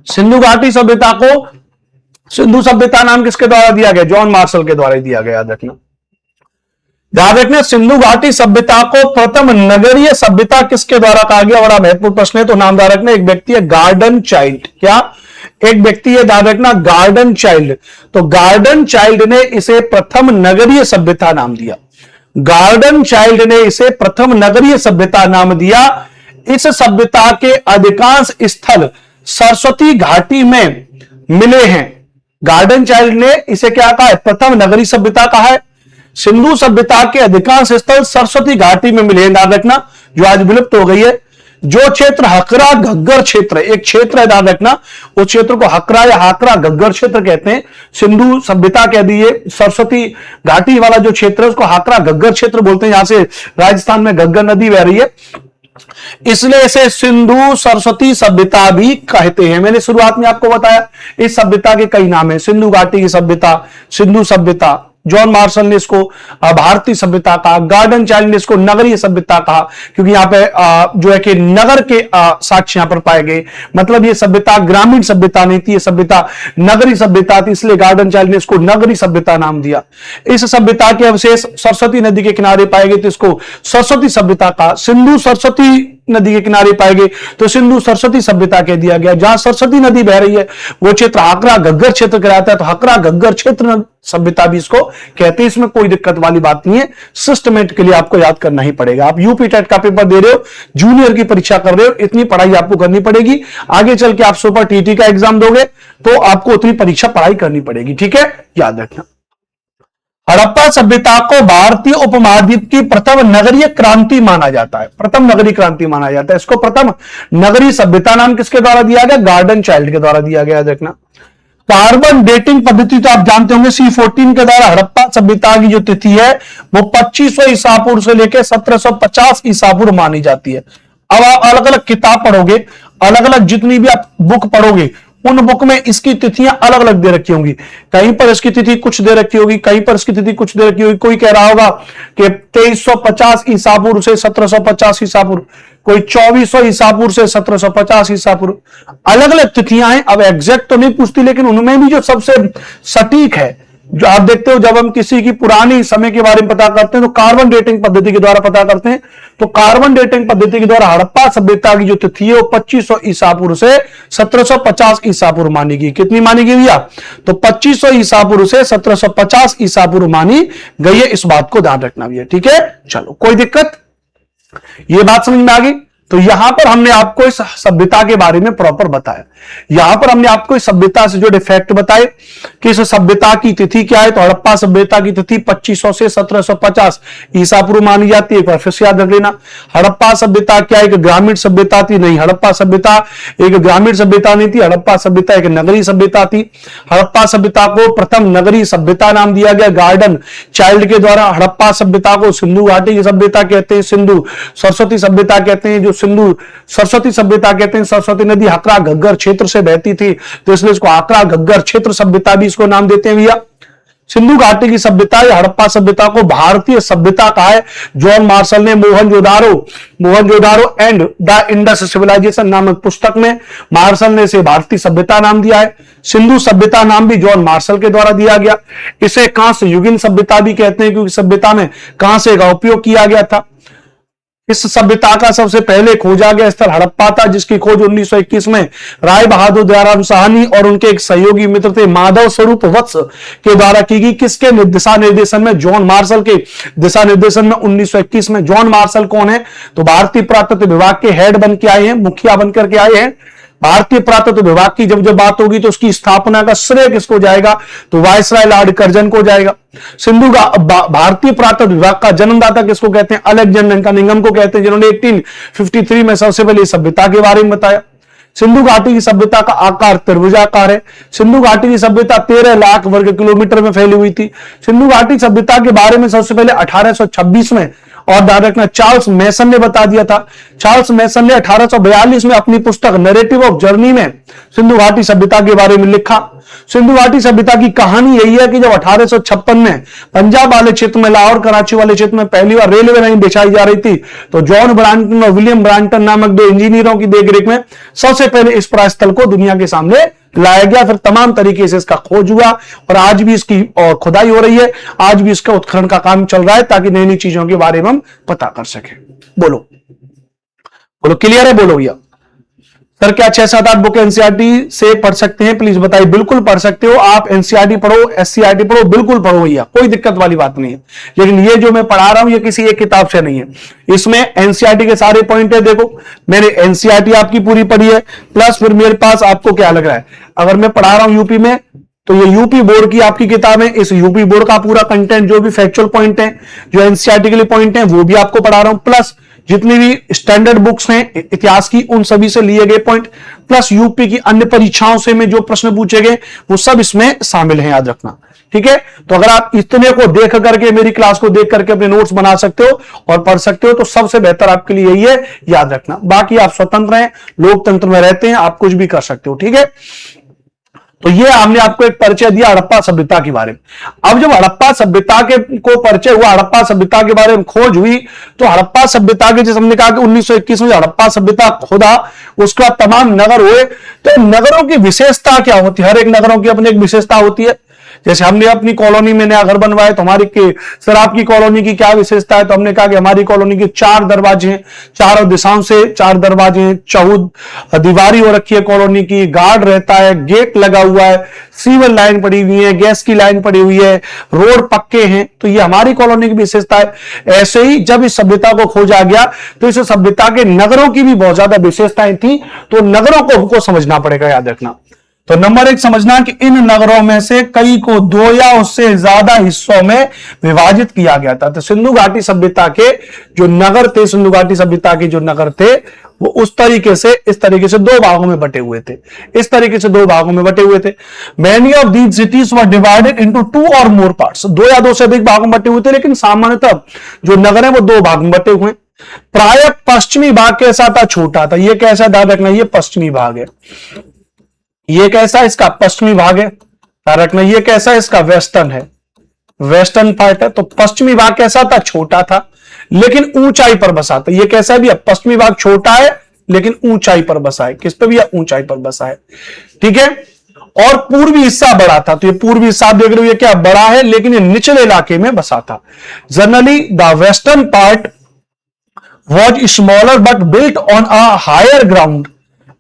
सिंधु घाटी सभ्यता को सिंधु सभ्यता नाम किसके द्वारा दिया गया? जॉन मार्शल के द्वारा दिया गया। याद रखना, याद रखना, सिंधु घाटी सभ्यता को प्रथम नगरीय सभ्यता किसके द्वारा कहा गया? बड़ा महत्वपूर्ण प्रश्न है, तो नाम याद रखना। एक व्यक्ति है गार्डन चाइल्ड। क्या? एक व्यक्ति है, याद रखना, गार्डन चाइल्ड। तो गार्डन चाइल्ड ने इसे प्रथम नगरीय सभ्यता नाम दिया। गार्डन चाइल्ड ने इसे प्रथम नगरीय सभ्यता नाम दिया। इस सभ्यता के अधिकांश स्थल सरस्वती घाटी में मिले हैं। गार्डन चाइल्ड ने इसे क्या कहा है? प्रथम नगरीय सभ्यता कहा है। सिंधु सभ्यता के अधिकांश स्थल सरस्वती घाटी में मिले हैं। याद रखना, जो आज विलुप्त हो गई है। जो क्षेत्र हकरा घग्गर क्षेत्र, एक क्षेत्र है ध्यान रखना, उस क्षेत्र को हकरा या हाकरा घग्गर क्षेत्र कहते हैं। सिंधु सभ्यता कह दिए, सरस्वती घाटी वाला जो क्षेत्र है उसको हाकरा घग्गर क्षेत्र बोलते हैं। यहां से राजस्थान में घग्गर नदी बह रही है, इसलिए इसे सिंधु सरस्वती सभ्यता भी कहते हैं। मैंने शुरुआत में आपको बताया इस सभ्यता के कई नाम है, सिंधु घाटी की सभ्यता, सिंधु सभ्यता, जॉन मार्शल ने इसको भारतीय सभ्यता कहा, गॉर्डन चाइल्ड ने इसको नगरीय सभ्यता कहा, क्योंकि यहां पे जो है कि नगर के साक्ष्य यहां पर पाए गए। मतलब ये सभ्यता ग्रामीण सभ्यता नहीं थी, ये सभ्यता नगरी सभ्यता थी, इसलिए गॉर्डन चाइल्ड ने इसको नगरी सभ्यता नाम दिया। इस सभ्यता के अवशेष सरस्वती नदी के किनारे पाए गए तो इसको सरस्वती सभ्यता कहा। सिंधु सरस्वती नदी के किनारे पाए गए तो सिंधु सरस्वती सभ्यता कह दिया गया। जहां सरस्वती नदी बह रही है वो क्षेत्र हकरा घग्गर क्षेत्र कहलाता है, तो हकरा घग्गर क्षेत्र सभ्यता भी इसको कहते हैं। इसमें कोई दिक्कत वाली बात नहीं है, सिस्टमेट के लिए आपको याद करना ही पड़ेगा। आप यूपी टेट का पेपर दे रहे हो, जूनियर की परीक्षा कर रहे हो, इतनी पढ़ाई आपको करनी पड़ेगी। आगे चल के आप सुपर टीटी का एग्जाम दोगे तो आपको उतनी परीक्षा पढ़ाई करनी पड़ेगी, ठीक है, याद रखना। हड़प्पा सभ्यता को भारतीय उपमहाद्वीप की प्रथम नगरीय क्रांति माना जाता है, प्रथम नगरीय क्रांति माना जाता है। इसको प्रथम नगरीय सभ्यता नाम किसके द्वारा दिया गया? गॉर्डन चाइल्ड के द्वारा दिया गया, देखना। कार्बन डेटिंग पद्धति तो आप जानते होंगे, C14 के द्वारा हड़प्पा सभ्यता की जो तिथि है वो 2500 ईसा पूर्व से लेकर 1750 ईसा पूर्व मानी जाती है। अब आप अलग अलग किताब पढ़ोगे, अलग अलग जितनी भी आप बुक पढ़ोगे, उन बुक में इसकी तिथियां अलग अलग दे रखी होंगी। कहीं पर इसकी तिथि कुछ दे रखी होगी, कहीं पर इसकी तिथि कुछ दे रखी होगी। कोई कह रहा होगा कि 2350 ईसा पूर्व से 1750 ईसा पूर्व, कोई 2400 ईसा पूर्व से 1750 ईसा पूर्व, अलग अलग तिथियां हैं। अब एग्जैक्ट तो नहीं पूछती, लेकिन उनमें भी जो सबसे सटीक है, जो आप देखते हो जब हम किसी की पुरानी समय के बारे में पता करते हैं तो कार्बन डेटिंग पद्धति के द्वारा पता करते हैं। तो कार्बन डेटिंग पद्धति के द्वारा हड़प्पा सभ्यता की जो तिथि है वो 2500 ईसा पूर्व से 1750 ईसा पूर्व मानी गई। कितनी मानी गई भैया? तो 2500 ईसा पूर्व से 1750 ईसा पूर्व मानी गई है। इस बात को ध्यान रखना भैया, ठीक है। चलो, कोई दिक्कत, ये बात समझ में आ गई। तो यहां पर हमने आपको इस सभ्यता के बारे में प्रॉपर बताया। यहां पर हमने आपको इस सभ्यता से जो डिफेक्ट बताए कि इस सभ्यता की तिथि क्या है, तो हड़प्पा सभ्यता की तिथि 2500 से 1750 ईसा पूर्व मानी जाती है। एक बार फिर से याद रख लेना, हड़प्पा सभ्यता क्या एक ग्रामीण सभ्यता थी? नहीं, हड़प्पा सभ्यता एक ग्रामीण सभ्यता नहीं थी, हड़प्पा सभ्यता एक नगरीय सभ्यता थी। हड़प्पा सभ्यता को प्रथम नगरीय सभ्यता नाम दिया गया गार्डन चाइल्ड के द्वारा। हड़प्पा सभ्यता को सिंधु घाटी की सभ्यता कहते हैं, सिंधु सरस्वती सभ्यता कहते हैं। जो सिंधु सरस्वती सभ्यता कहते हैं, सरस्वती नदी हकरा घग्गर क्षेत्र से बहती थी तो इसलिए इसको हकरा घग्गर क्षेत्र सभ्यता भी इसको नाम देते हैं भैया। सिंधु घाटी की सभ्यता या हड़प्पा सभ्यता को भारतीय सभ्यता कहा है। जॉन मार्शल ने Mohenjodaro and the Indus civilisation नामक पुस्तक में मार्शल ने इसे भारतीय सभ्यता नाम दिया है। सिंधु सभ्यता नाम भी जॉन मार्शल के द्वारा दिया गया। इसे कांस्य युगीन सभ्यता भी कहते हैं, क्योंकि सभ्यता में कांस्य का उपयोग किया गया था। इस सभ्यता का सबसे पहले खोजा गया स्थल हड़प्पा था, जिसकी खोज 1921 में राय बहादुर दयाराम साहनी और उनके एक सहयोगी मित्र थे माधव स्वरूप वत्स के द्वारा की गई। किसके दिशा निर्देशन में? जॉन मार्शल के दिशा निर्देशन में 1921 में। जॉन मार्शल कौन है? तो भारतीय पुरातत्व विभाग के हेड बन के आए हैं, मुखिया बनकर के आए हैं। भारतीय पुरातत्व विभाग की जब बात होगी तो उसकी स्थापना का श्रेय किसको जाएगा? तो वायसराय लॉर्ड कर्जन को जाएगा। सिंधु भारतीय पुरातत्व विभाग का जन्मदाता किसको कहते हैं? अलेक्जेंडर कनिंघम को कहते हैं, जिन्होंने 1853 में सबसे पहले सभ्यता के बारे में बताया। सिंधु घाटी की सभ्यता का आकार त्रिभुजाकार है। सिंधु घाटी की सभ्यता 13 लाख वर्ग किलोमीटर में फैली हुई थी। सिंधु घाटी सभ्यता के बारे में सबसे पहले 1826 में और ध्यान रखना चार्ल्स मैसन ने बता दिया था। चार्ल्स मैसन ने 1842 में अपनी पुस्तक नैरेटिव ऑफ जर्नी में सिंधु घाटी सभ्यता के बारे में लिखा। सिंधु घाटी सभ्यता की कहानी यही है कि जब 1856 में पंजाब वाले क्षेत्र में, लाहौर कराची वाले क्षेत्र में पहली बार रेलवे लाइन बिछाई जा रही थी, तो जॉन ब्रांटन और विलियम ब्रांटन नामक 2 इंजीनियरों की देखरेख में सबसे पहले इस प्रस्थल को दुनिया के सामने लाया गया। फिर तमाम तरीके से इसका खोज हुआ और आज भी इसकी और खुदाई हो रही है, आज भी इसका उत्खनन का काम चल रहा है, ताकि नई नई चीजों के बारे में हम पता कर सके। बोलो बोलो, क्लियर है? बोलो भैया। सर क्या 6-7-8 बुक एनसीईआरटी से पढ़ सकते हैं? प्लीज बताइए। बिल्कुल पढ़ सकते हो आप, एनसीईआरटी पढ़ो, एससीईआरटी पढ़ो, बिल्कुल पढ़ो भैया, कोई दिक्कत वाली बात नहीं है। लेकिन ये जो मैं पढ़ा रहा हूं ये किसी एक किताब से नहीं है, इसमें एनसीईआरटी के सारे पॉइंट है। देखो मैंने एनसीईआरटी आपकी पूरी पढ़ी है, प्लस फिर मेरे पास आपको क्या लग रहा है, अगर मैं पढ़ा रहा हूं यूपी में तो ये यूपी बोर्ड की आपकी किताब है। इस यूपी बोर्ड का पूरा कंटेंट, जो भी फैक्चुअल पॉइंट है, जो एनसीईआरटी के लिए पॉइंट है, वो भी आपको पढ़ा रहा हूं। प्लस जितनी भी स्टैंडर्ड बुक्स हैं इतिहास की, उन सभी से लिए गए पॉइंट, प्लस यूपी की अन्य परीक्षाओं से में जो प्रश्न पूछे गए वो सब इसमें शामिल हैं, याद रखना। ठीक है, तो अगर आप इतने को देख करके, मेरी क्लास को देख करके अपने नोट्स बना सकते हो और पढ़ सकते हो तो सबसे बेहतर आपके लिए यही है, याद रखना। बाकी आप स्वतंत्र हैं, लोकतंत्र में रहते हैं, आप कुछ भी कर सकते हो। ठीक है, तो ये हमने आपको एक परिचय दिया हड़प्पा सभ्यता के बारे में। अब जब हड़प्पा सभ्यता के को परिचय हुआ, हड़प्पा सभ्यता के बारे में खोज हुई, तो हड़प्पा सभ्यता के, जैसे हमने कहा कि 1921 में हड़प्पा सभ्यता खोदा, उसके बाद तमाम नगर हुए। तो नगरों की विशेषता क्या होती है? हर एक नगरों की अपनी एक विशेषता होती है। जैसे हमने अपनी कॉलोनी में नया घर बनवाया, तो हमारी सर आपकी कॉलोनी की क्या विशेषता है? तो हमने कहा कि हमारी कॉलोनी के 4 दरवाजे हैं, चारों दिशाओं से 4 दरवाजे हैं, 14 दीवारी हो रखी है कॉलोनी की, गार्ड रहता है, गेट लगा हुआ है, सीवर लाइन पड़ी हुई है, गैस की लाइन पड़ी हुई है, रोड पक्के हैं। तो ये हमारी कॉलोनी की विशेषता है। ऐसे ही जब इस सभ्यता को खोजा गया तो इस सभ्यता के नगरों की भी बहुत ज्यादा विशेषताएं थी, तो नगरों को हमको समझना पड़ेगा, याद रखना। तो नंबर 1 समझना कि इन नगरों में से कई को 2 या उससे ज्यादा हिस्सों में विभाजित किया गया था। तो सिंधु घाटी सभ्यता के जो नगर थे, सिंधु घाटी सभ्यता के जो नगर थे, वो उस तरीके से, इस तरीके से 2 भागों में बटे हुए थे। इस तरीके से 2 भागों में बटे हुए थे। Many of these cities were divided into 2 और मोर पार्ट्स। 2 या 2 से अधिक भागों में बटे हुए थे, लेकिन सामान्यतः जो नगर है वो 2 भाग में बटे हुए। प्राय पश्चिमी भाग कैसा था? छोटा था। ये कैसा, ध्यान रखना, ये पश्चिमी भाग है। ये कैसा, इसका पश्चिमी भाग है, ध्यान रखना। ये कैसा है, इसका वेस्टर्न है, वेस्टर्न पार्ट है। तो पश्चिमी भाग कैसा था? छोटा था, लेकिन ऊंचाई पर बसा था। ये कैसा है भैया? पश्चिमी भाग छोटा है लेकिन ऊंचाई पर बसा है। किस पे भैया? ऊंचाई पर बसा है। ठीक है, और पूर्वी हिस्सा बड़ा था। तो ये पूर्वी हिस्सा देख रहे हो, ये क्या बड़ा है, लेकिन ये निचले इलाके में बसा था। Generally the western part was smaller but built on a higher ground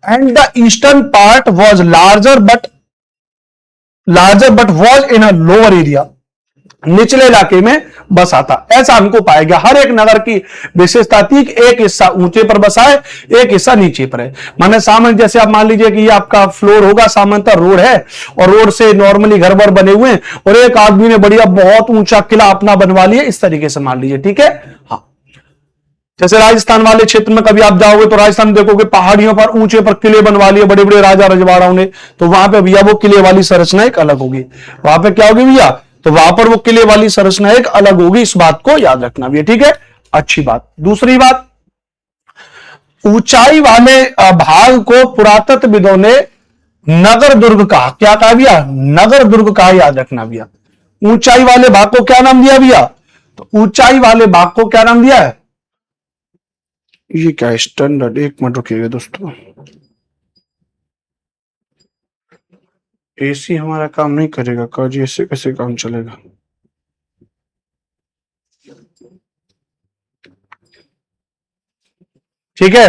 and the eastern part was larger but was in a lower area। निचले इलाके में बसा था, ऐसा हमको पाएगा। हर एक नगर की विशेषता थी कि एक हिस्सा ऊंचे पर बसा है, एक हिस्सा नीचे पर है। माने सामान्य, जैसे आप मान लीजिए कि ये आपका फ्लोर होगा, सामान्यतः रोड है और रोड से नॉर्मली घर वर बने हुए हैं और एक आदमी ने बढ़िया बहुत ऊंचा किला अपना बनवा लिया, इस तरीके से मान लीजिए। ठीक है, हाँ। जैसे राजस्थान वाले क्षेत्र में कभी आप जाओगे तो राजस्थान देखोगे पहाड़ियों पर ऊंचे पर किले बनवा लिए बड़े बड़े राजा रजवाड़ाओं ने, तो वहां पे भैया वो किले वाली संरचना एक अलग होगी। वहां पे क्या होगी भैया? तो वहां पर वो किले वाली संरचना एक अलग होगी। इस बात को याद रखना भैया। ठीक है, अच्छी बात। दूसरी बात, ऊंचाई वाले भाग को पुरातत्वविदों ने नगर दुर्ग कहा। क्या कहा भैया? नगर दुर्ग कहा, याद रखना भैया। ऊंचाई वाले भाग को क्या नाम दिया भैया? तो ऊंचाई वाले भाग को क्या नाम दिया है? ये क्या स्टैंडर्ड, एक मिनट रुकिएगा दोस्तों, एसी हमारा काम नहीं करेगा का जी, ऐसे कैसे काम चलेगा? ठीक है,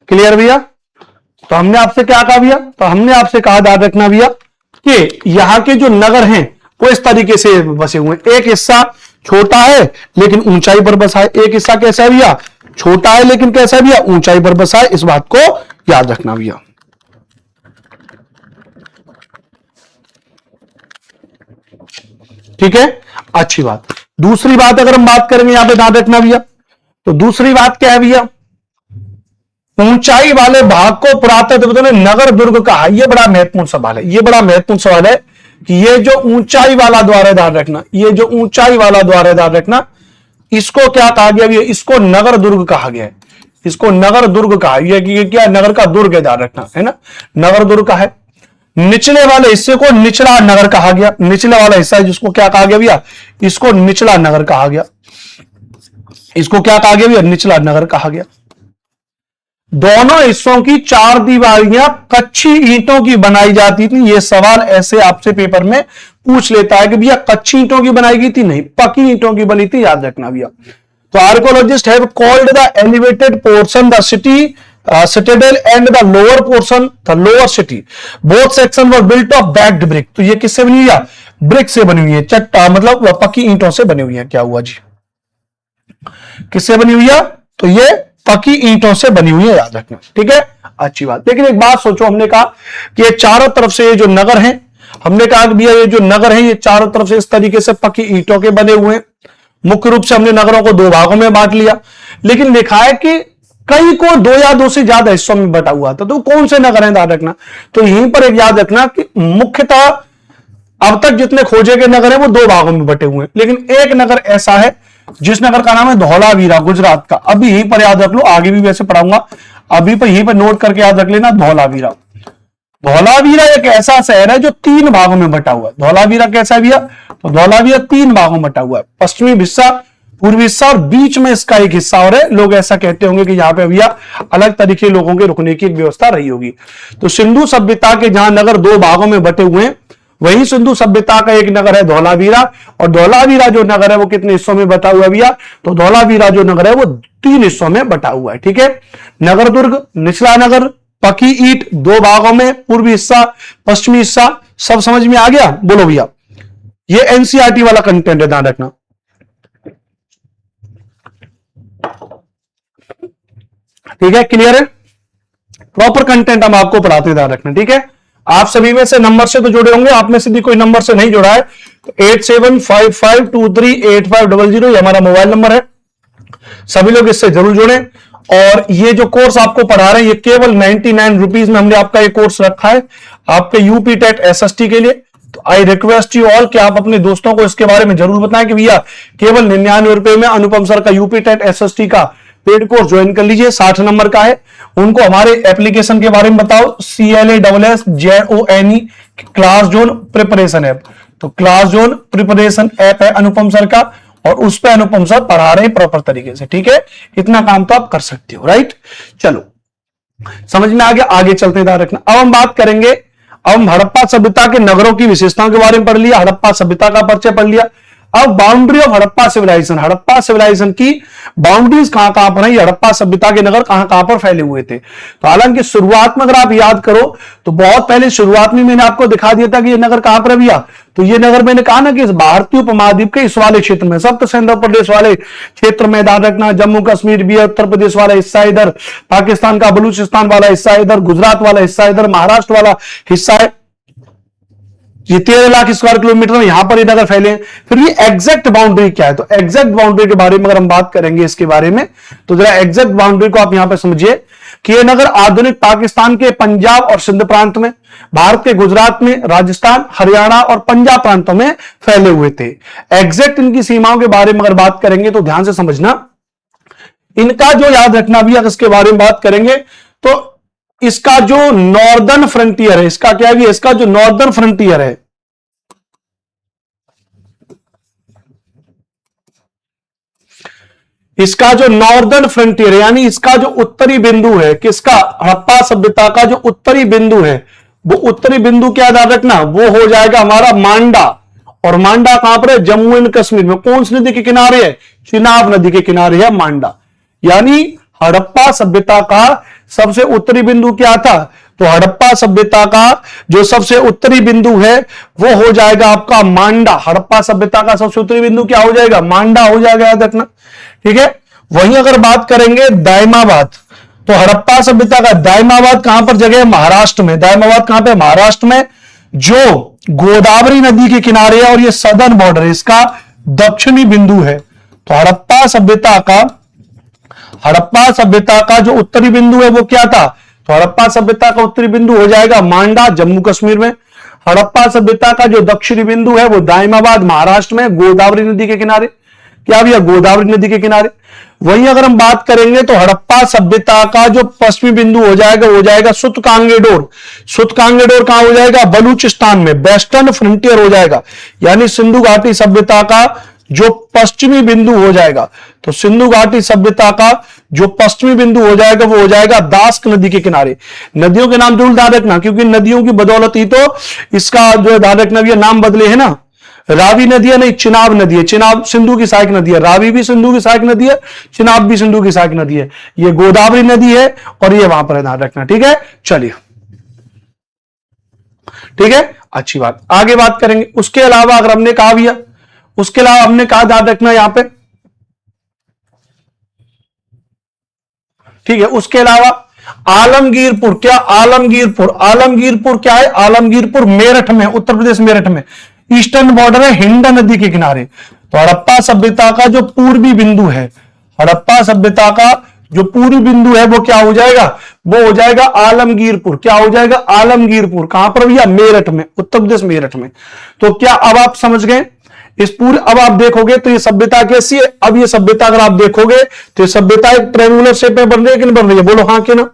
क्लियर भैया? तो हमने आपसे क्या कहा भैया? तो हमने आपसे कहा, याद रखना भैया, कि यहां के जो नगर हैं वो इस तरीके से बसे हुए हैं। एक हिस्सा छोटा है लेकिन ऊंचाई पर बसा है, एक हिस्सा कैसा है भैया? छोटा है लेकिन कैसा है भैया? ऊंचाई पर बसा है। इस बात को याद रखना भैया। ठीक है, अच्छी बात। दूसरी बात अगर हम बात करेंगे यहां पे, ध्यान रखना भैया, तो दूसरी बात क्या है भैया? ऊंचाई वाले भाग को पुरातत्वविदों ने नगर दुर्ग कहा। यह बड़ा महत्वपूर्ण सवाल है, यह बड़ा महत्वपूर्ण सवाल है कि ये जो ऊंचाई वाला द्वार है, ध्यान रखना, ये जो ऊंचाई वाला द्वार है, ध्यान रखना, इसको क्या कहा गया भैया? इसको नगर दुर्ग कहा गया है। इसको नगर दुर्ग कहा, ये क्या? नगर का दुर्ग है, ध्यान रखना, है ना, नगर दुर्ग का है। निचले वाले हिस्से को निचला नगर कहा गया। निचला वाला हिस्सा है जिसको क्या कहा गया भैया? इसको निचला नगर कहा गया। इसको क्या कहा गया भैया? निचला नगर कहा गया। दोनों हिस्सों की 4 दीवारियां कच्ची ईंटों की बनाई जाती थी। यह सवाल ऐसे आपसे पेपर में पूछ लेता है कि भैया कच्ची ईंटों की बनाई गई थी? नहीं, पक्की ईंटों की बनी थी, याद रखना भैया। तो archaeologist have called the elevated portion the city citadel and the lower portion the lower city both section were built of backed brick। तो ये किससे बनी हुई है? ब्रिक से बनी हुई है, चट्टा मतलब पक्की ईंटों से बनी हुई है। क्या हुआ जी? किससे बनी हुई है? तो ये पक्की ईंटों से बनी हुई है, याद रखना। ठीक है, अच्छी बात। लेकिन एक बात सोचो, हमने कहा कि ये चारों तरफ से ये जो नगर हैं, हमने कहा कि भैया ये जो नगर है ये चारों तरफ से इस तरीके से पक्की ईंटों के बने हुए हैं मुख्य रूप से हमने नगरों को दो भागों में बांट लिया, लेकिन लिखा है कि कई को दो या दो से ज्यादा हिस्सों में बटा हुआ था। तो कौन से नगर हैं, याद रखना। तो यहीं पर एक याद रखना कि मुख्यतः अब तक जितने खोजे गए नगर हैं वो दो भागों में बटे हुए हैं, लेकिन एक नगर ऐसा है जिस नगर का नाम है धौलावीरा, गुजरात का। अभी यहीं पर याद रख लो, आगे भी वैसे पढ़ाऊंगा, अभी पर यहीं पर नोट करके याद रख लेना धौलावीरा। धौलावीरा एक ऐसा शहर है जो तीन भागों में बटा हुआ है। धौलावीरा कैसा है भैया, तो धौलावीरा तीन भागों में बटा हुआ है, पश्चिमी हिस्सा, पूर्वी हिस्सा और बीच में इसका एक हिस्सा। और है लोग ऐसा कहते होंगे कि यहाँ पे भैया अलग तरीके लोगों के रुकने की एक व्यवस्था रही होगी। तो सिंधु सभ्यता के जहां नगर दो भागों में बटे हुए हैं, वही सिंधु सभ्यता का एक नगर है धौलावीरा। और धौलावीरा जो नगर है वो कितने हिस्सों में बटा हुआ है भैया, तो धौलावीरा जो नगर है वो तीन हिस्सों में बटा हुआ है। ठीक है, नगर दुर्ग, निचला नगर, पकी ईंट, दो भागों में, पूर्वी हिस्सा, पश्चिमी हिस्सा। सब समझ में आ गया, बोलो भैया। ये एनसीईआरटी वाला कंटेंट है, ध्यान रखना। ठीक है, क्लियर है, प्रॉपर कंटेंट हम आपको पढ़ाते हैं, ध्यान रखना। ठीक है, आप सभी में से नंबर से तो जुड़े होंगे, आप में से भी कोई नंबर से नहीं जुड़ा है तो 8755238500 ये हमारा मोबाइल नंबर है, सभी लोग इससे जरूर जुड़े। और ये जो कोर्स आपको पढ़ा रहे हैं ये केवल 99 रुपीज में हमने आपका ये कोर्स रखा है आपके यूपी टेट एसएसटी के लिए। तो आई रिक्वेस्ट यू ऑल कि आप अपने दोस्तों को इसके बारे में जरूर बताएं कि भैया केवल 99 रुपए में अनुपम सर का यूपी टेट एसएसटी का पेड कोर्स ज्वाइन कर लीजिए, 60 नंबर का है। उनको हमारे एप्लीकेशन के बारे में बताओ, CLASSJONE class zone preparation app. तो क्लास जोन प्रिपरेशन ऐप है अनुपम सर का, और उस पर अनुपम सर पढ़ा रहे हैं प्रॉपर तरीके से। ठीक है, इतना काम तो आप कर सकते हो, राइट। चलो समझ में आ गया, आगे चलते हैं, ध्यान रखना। अब हम बात करेंगे, अब हम हड़प्पा सभ्यता के नगरों की विशेषताओं के बारे में पढ़ लिया, हड़प्पा सभ्यता का परिचय पढ़ लिया। अब boundary of Harappa civilisation, Harappa civilisation की बाउंड्रीज कहां पर है, हड़प्पा सभ्यता के नगर कहां पर फैले हुए थे। तो हालांकि शुरुआत में अगर आप याद करो तो बहुत पहले शुरुआत में मैंने आपको दिखा दिया था कि ये नगर कहां पर भैया, तो ये नगर मैंने कहा ना कि इस भारतीय उपमहाद्वीप के इस वाले क्षेत्र में, सप्त सिंधु प्रदेश वाले क्षेत्र में, याद रखना, जम्मू कश्मीर भी, उत्तर प्रदेश वाला हिस्सा इधर, पाकिस्तान का बलूचिस्तान वाला हिस्सा इधर, गुजरात वाला हिस्सा इधर, महाराष्ट्र वाला हिस्सा है। ये 13 लाख स्क्वायर किलोमीटर में यहां पर ये नगर फैले हैं। फिर ये एग्जैक्ट बाउंड्री क्या है, तो एग्जैक्ट बाउंड्री के बारे में अगर हम बात करेंगे इसके बारे में, तो जरा एग्जैक्ट बाउंड्री को आप यहां पर समझिए कि ये नगर आधुनिक पाकिस्तान के पंजाब और सिंध प्रांत में, भारत के गुजरात में, राजस्थान, हरियाणा और पंजाब प्रांतों में फैले हुए थे। एग्जैक्ट इनकी सीमाओं के बारे में अगर बात करेंगे तो ध्यान से समझना, इनका जो याद रखना भी, अगर इसके बारे में बात करेंगे तो इसका जो नॉर्दर्न फ्रंटियर है, इसका क्या है, इसका जो नॉर्दर्न फ्रंटियर है, इसका जो नॉर्दर्न फ्रंटियर यानी इसका जो उत्तरी बिंदु है, किसका, हड़प्पा सभ्यता का जो उत्तरी बिंदु है, वो उत्तरी बिंदु क्या याद रखना, वो हो जाएगा हमारा मांडा। और मांडा कहां पर है, जम्मू एंड कश्मीर में। कौन सी नदी के किनारे है, चिनाब नदी के किनारे है मांडा। यानी हड़प्पा सभ्यता का सबसे उत्तरी बिंदु क्या था, तो हड़प्पा सभ्यता का जो सबसे उत्तरी बिंदु है वो हो जाएगा आपका मांडा। हड़प्पा सभ्यता का सबसे उत्तरी बिंदु क्या हो जाएगा, मांडा हो जाएगा, याद रखना। ठीक है, वहीं अगर बात करेंगे दायमाबाद, तो हड़प्पा सभ्यता का दायमाबाद कहां पर जगह है, महाराष्ट्र में। दायमाबाद कहां पे, महाराष्ट्र में, जो गोदावरी नदी के किनारे है और ये सदर्न बॉर्डर है, इसका दक्षिणी बिंदु है। तो हड़प्पा सभ्यता का जो उत्तरी बिंदु है वो क्या था, तो हड़प्पा सभ्यता का उत्तरी बिंदु हो जाएगा मांडा, जम्मू कश्मीर में। हड़प्पा सभ्यता का जो दक्षिणी बिंदु है वो दायमाबाद, महाराष्ट्र में, गोदावरी नदी के किनारे। क्या भैया, गोदावरी नदी के किनारे। वहीं अगर हम बात करेंगे तो हड़प्पा सभ्यता का जो पश्चिमी बिंदु हो जाएगा वो हो जाएगा सुतकांगेडोर। सुतकांगेडोर कहां हो जाएगा, बलूचिस्तान में, वेस्टर्न फ्रंटियर हो जाएगा। यानी सिंधु घाटी सभ्यता का जो पश्चिमी बिंदु हो जाएगा, तो सिंधु घाटी सभ्यता का जो पश्चिमी बिंदु हो जाएगा वो हो जाएगा दास्क नदी के किनारे। नदियों के नाम जरूर ध्यान रखना, क्योंकि नदियों की बदौलत ही तो इसका जो ध्यान रखना भी नाम बदले है ना। रावी नदी है नहीं, चिनाब नदी है। चिनाब सिंधु की सहायक नदी है, रावी भी सिंधु की सहायक नदी है, चिनाब भी सिंधु की सहायक नदी है। ये गोदावरी नदी है और ये वहां पर ध्यान रखना। ठीक है, चलिए, ठीक है, अच्छी बात। आगे बात करेंगे। उसके अलावा अगर हमने कहा भैया, उसके अलावा हमने कहा ध्यान रखना यहां पे, ठीक है। उसके अलावा आलमगीरपुर, क्या आलमगीरपुर क्या है, आलमगीरपुर मेरठ में, उत्तर प्रदेश मेरठ में, ईस्टर्न बॉर्डर है हिंडा नदी के किनारे। तो हड़प्पा सभ्यता का जो पूर्वी बिंदु है, हड़प्पा सभ्यता का जो पूर्वी बिंदु है वो क्या हो जाएगा, वो हो जाएगा आलमगीरपुर। क्या हो जाएगा, आलमगीरपुर। कहां पर भैया, मेरठ में, उत्तर प्रदेश मेरठ में। तो क्या अब आप समझ गए इस पूरे, अब आप देखोगे तो ये सभ्यता कैसी है। अब ये सभ्यता अगर आप देखोगे तो ये सभ्यता एक ट्रायंगुलर शेप में बन रही है कि नहीं बन रही है, बोलो हाँ कि ना।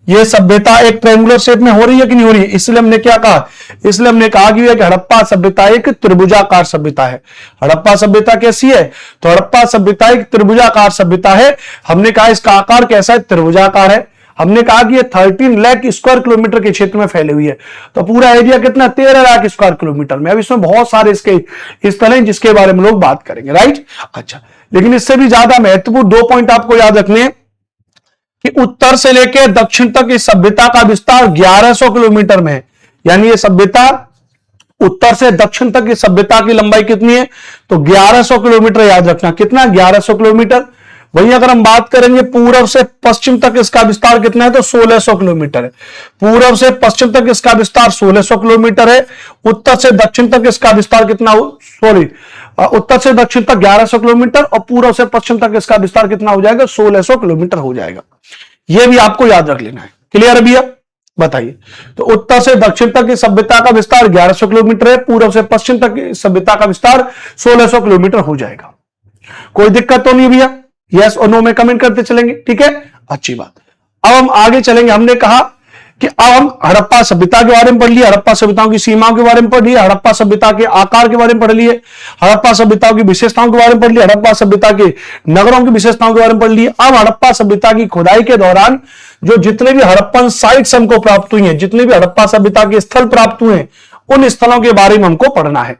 ये सभ्यता एक ट्रायंगुलर शेप में हो रही है कि नहीं हो रही है। इसलिए हमने क्या कहा, इसलिए हमने कहा कि हड़प्पा सभ्यता एक त्रिभुजाकार सभ्यता है। हड़प्पा सभ्यता कैसी है, तो हड़प्पा सभ्यता एक त्रिभुजाकार सभ्यता है। हमने कहा इसका आकार कैसा है, त्रिभुजाकार है। हमने कहा कि ये 13 लाख स्क्वायर किलोमीटर के क्षेत्र में फैली हुई है। तो पूरा एरिया कितना, 13 लाख स्क्वायर किलोमीटर में। अब इसमें बहुत सारे इसके स्थल हैं जिसके बारे में लोग बात करेंगे, राइट। अच्छा, लेकिन इससे भी ज्यादा महत्वपूर्ण 2 पॉइंट आपको याद रखने हैं कि उत्तर से लेकर दक्षिण तक इस सभ्यता का विस्तार 1100 किलोमीटर में है। यानी ये सभ्यता उत्तर से दक्षिण तक इस सभ्यता की लंबाई कितनी है, तो 1100 किलोमीटर। याद रखना कितना, 1100 किलोमीटर। वहीं अगर हम बात करेंगे पूर्व से पश्चिम तक इसका विस्तार कितना है, तो 1600 किलोमीटर है। पूर्व से पश्चिम तक इसका विस्तार 1600 किलोमीटर है। उत्तर से दक्षिण तक इसका विस्तार कितना, उत्तर से दक्षिण तक 1100 किलोमीटर और पूर्व से पश्चिम तक इसका विस्तार कितना हो जाएगा, 1600 किलोमीटर हो जाएगा। यह भी आपको याद रख लेना है। क्लियर है भैया, बताइए। तो उत्तर से दक्षिण तक इस सभ्यता का विस्तार 1100 किलोमीटर है, पूर्व से पश्चिम तक इस सभ्यता का विस्तार 1600 किलोमीटर हो जाएगा। कोई दिक्कत तो नहीं भैया, यस और नो में कमेंट करते चलेंगे, ठीक है, अच्छी बात। अब हम आगे चलेंगे। हमने कहा कि अब हम हड़प्पा सभ्यता के बारे में पढ़ लिए, हड़प्पा सभ्यताओं की सीमाओं के बारे में पढ़ लिए, हड़प्पा सभ्यता के आकार के बारे में पढ़ लिए, हड़प्पा सभ्यताओं की विशेषताओं के बारे में पढ़ लिए, हड़प्पा सभ्यता के नगरों की विशेषताओं के बारे में पढ़ लिए। अब हड़प्पा सभ्यता की खुदाई के दौरान जो जितने भी हड़प्पन साइट्स हमको प्राप्त हुई हैं, जितने भी हड़प्पा सभ्यता के स्थल प्राप्त हुए हैं, उन स्थलों के बारे में हमको पढ़ना है।